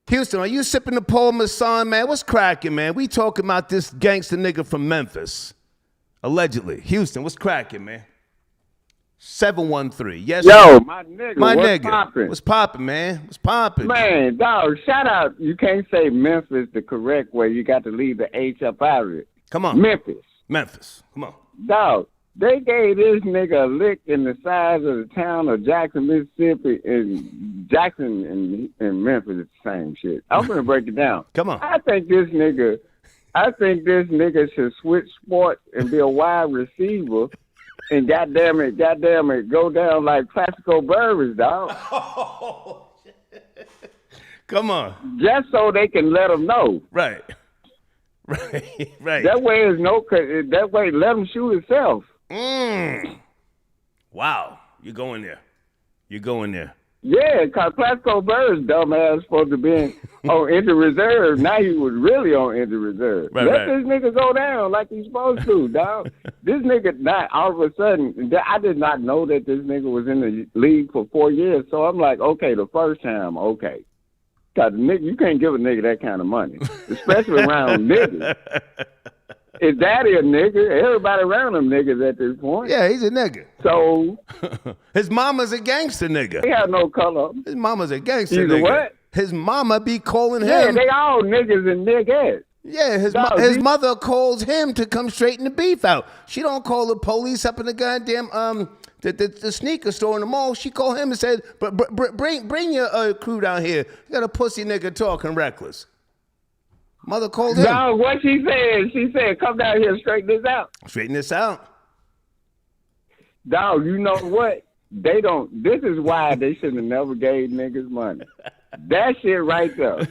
Houston, are you sipping the Paul Masson, man? What's cracking, man? We talking about this gangster nigga from Memphis. Allegedly. Houston, what's cracking, man? 713. Yes. Yo, sir. my nigga. My what's nigga. Poppin'? What's poppin', man? What's poppin'? Man, dog, shout out. You can't say Memphis the correct way. You got to leave the H up out of it. Come on. Memphis. Come on. Dog, they gave this nigga a lick in the size of the town of Jackson, Mississippi, and Jackson and Memphis is the same shit. I'm gonna break it down. Come on. I think this nigga should switch sports and be a wide receiver, and goddamn it, go down like Classical Burris, dog. Come on. Just so they can let them know. Right. That way let him shoot himself. Wow. You're going there. Yeah, because Plaxico Burris, dumbass, supposed to be on injured reserve. Now he was really on injured reserve. Let this nigga go down like he's supposed to, dog. This nigga, not all of a sudden, I did not know that this nigga was in the league for 4 years. So I'm like, okay, the first time, okay. Because you can't give a nigga that kind of money, especially around niggas. His daddy a nigga. Everybody around him niggas at this point. Yeah, he's a nigga. So his mama's a gangster nigga. He have no color. His mama's a gangster He's nigga. What? His mama be calling him. Yeah, they all niggas and niggas. Yeah, his mother calls him to come straighten the beef out. She don't call the police up in the goddamn the sneaker store in the mall. She called him and said, bring your crew down here. You got a pussy nigga talking reckless. Mother called him. No, what she said? She said, come down here and straighten this out. Straighten this out. Dog, you know what? They don't. This is why they shouldn't have never gave niggas money. That shit right there.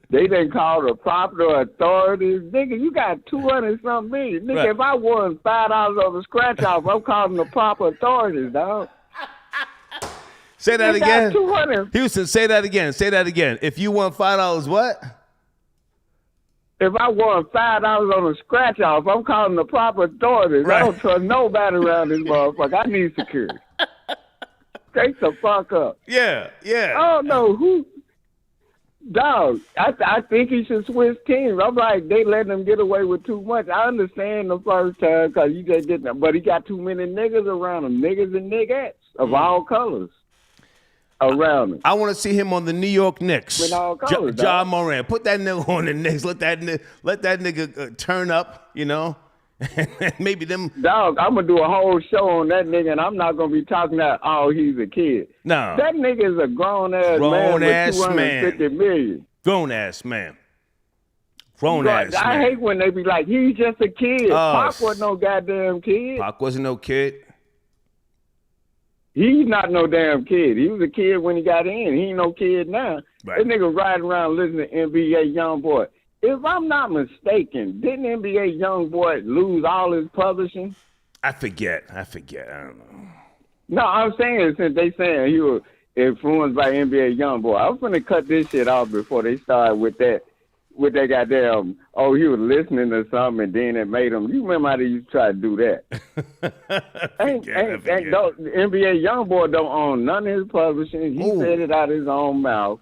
They didn't call the proper authorities. Nigga, you got 200-something million. Nigga, right. If I won $5 on the scratch off, I'm calling the proper authorities, dog. Say that again. 200. Houston, say that again. If you won $5, what? If I won $5 on a scratch off, I'm calling the proper authorities. Right. I don't trust nobody around this motherfucker. I need security. Take the fuck up. Yeah. I don't know who. Dog, I think he should switch teams. I'm like, they letting him get away with too much. I understand the first time because you just didn't, but he got too many niggas around him. Niggas and niggettes of all colors. around him. I want to see him on the New York Knicks. With all colors, Ja Morant. Put that nigga on the Knicks. Let that nigga turn up, you know? Maybe them. Dog, I'm going to do a whole show on that nigga, and I'm not going to be talking about, oh, he's a kid. No. That nigga is a grown-ass man with 250 million. Grown-ass man. Grown-ass man. I hate when they be like, he's just a kid. Pac wasn't no goddamn kid. Pac wasn't no kid. He's not no damn kid. He was a kid when he got in. He ain't no kid now. Right. That nigga riding around listening to NBA Youngboy. If I'm not mistaken, didn't NBA Youngboy lose all his publishing? I forget. I don't know. No, I'm saying since they saying he was influenced by NBA Youngboy, I'm finna cut this shit off before they start with that goddamn, oh, he was listening to something and then it made him. You remember how they used to try to do that? NBA Youngboy don't own none of his publishing. He said it out of his own mouth.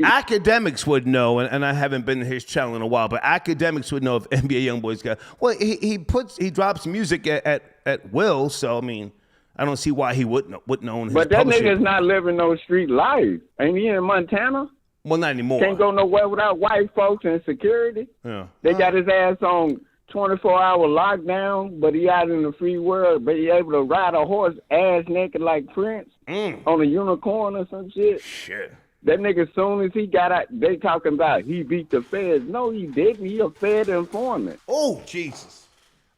Academics would know, and I haven't been to his channel in a while, but academics would know if NBA Youngboy's got. Well, he drops music at will, so I mean, I don't see why he wouldn't own his. But that publishing. nigga's not living no street life. Ain't he in Montana? Well, not anymore. Can't go nowhere without white folks and security. Yeah. They got his ass on 24-hour lockdown, but he out in the free world, but he able to ride a horse ass naked like Prince on a unicorn or some shit. Shit. That nigga, as soon as he got out, they talking about he beat the feds. No, he didn't. He a Fed informant. Oh, Jesus.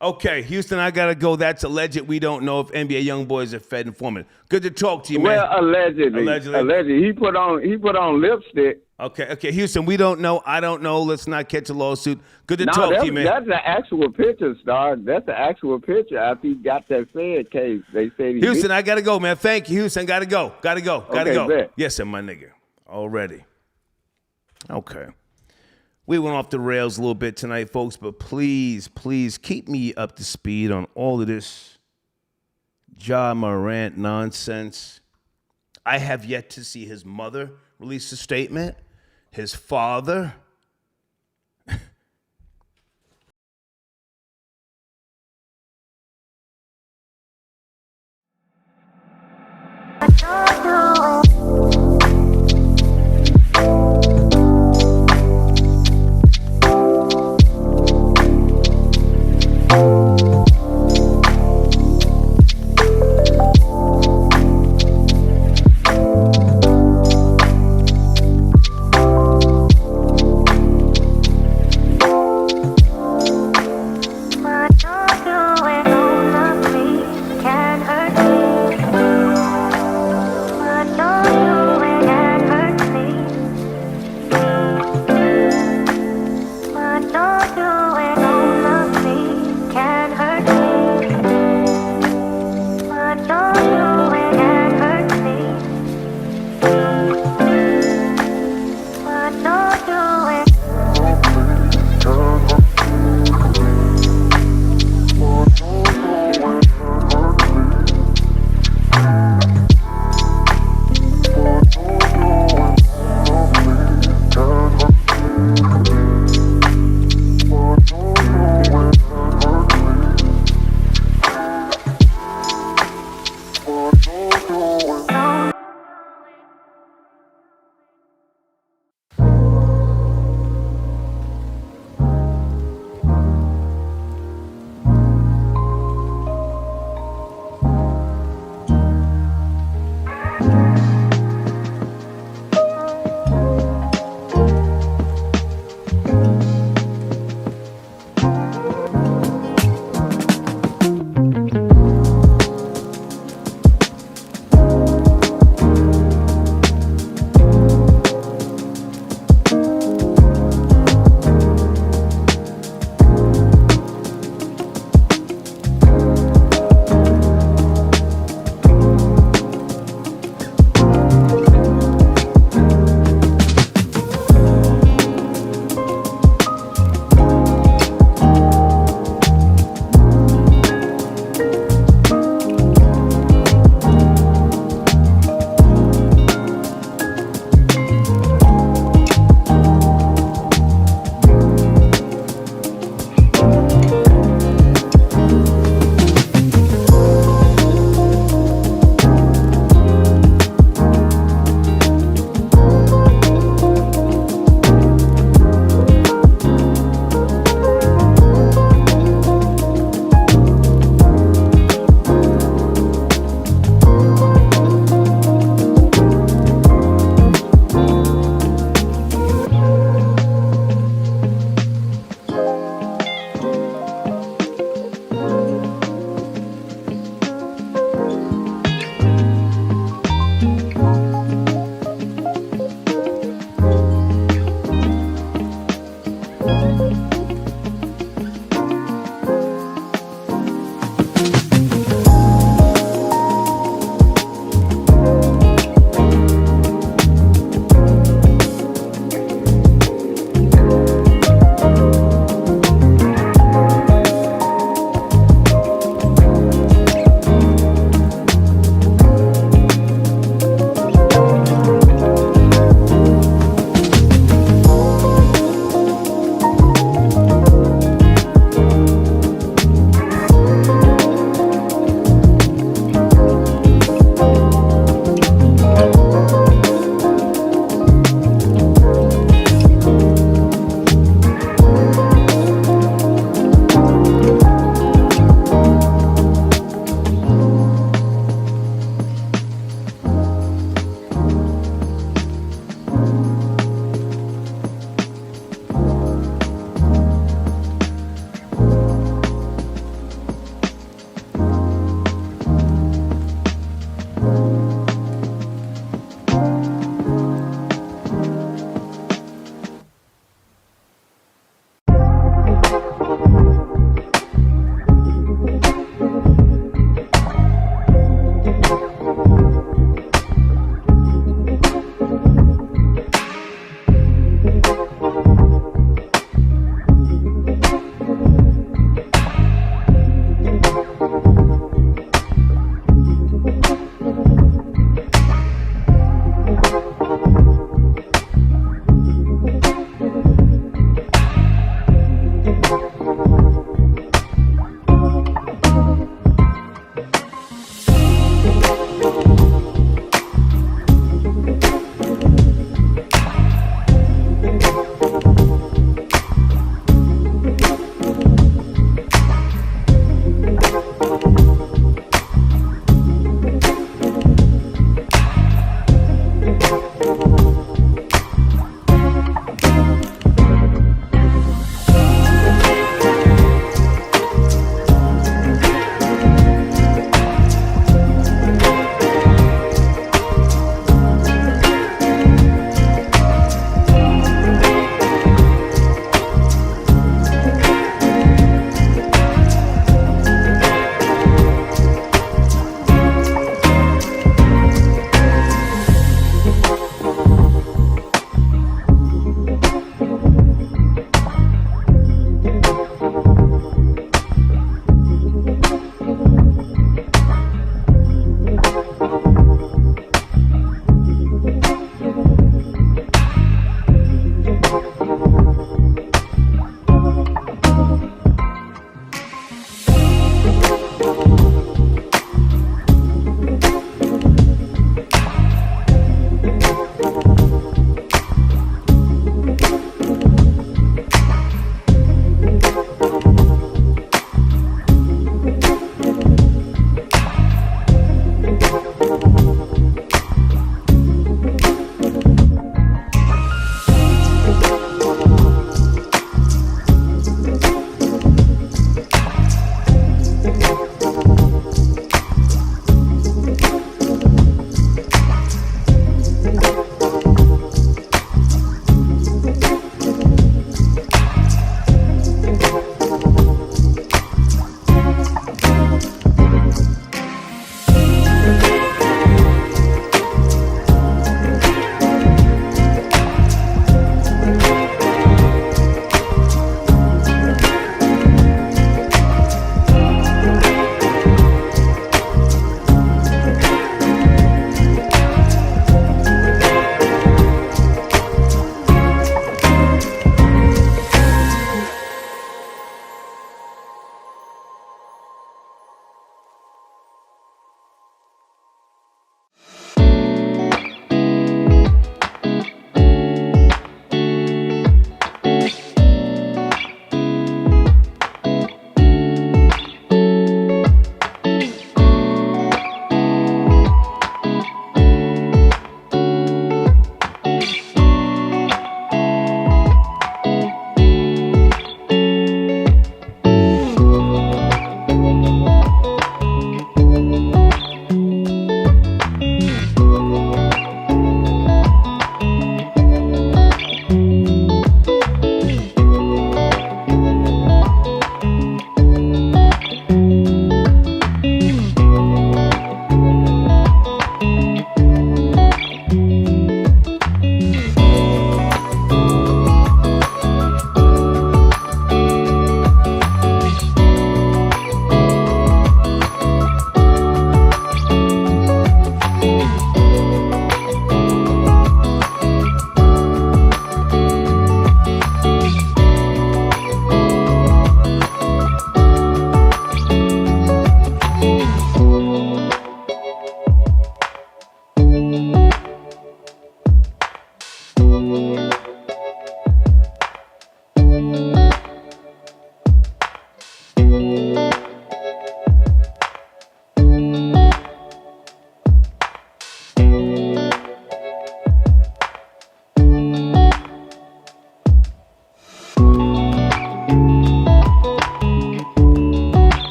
Okay, Houston, I got to go. That's alleged. We don't know if NBA Youngboy is a Fed informant. Good to talk to you, man. Well, allegedly. He put on lipstick. Okay, Houston, we don't know. I don't know. Let's not catch a lawsuit. Good to talk to you, man. That's the actual picture, Star. That's the actual picture after he got that Fed case. They said Houston, I got to go, man. Thank you, Houston. Got to go. Bet. Yes, sir, my nigga. Already. Okay. We went off the rails a little bit tonight, folks, but please keep me up to speed on all of this Ja Morant nonsense. I have yet to see his mother release a statement, his father.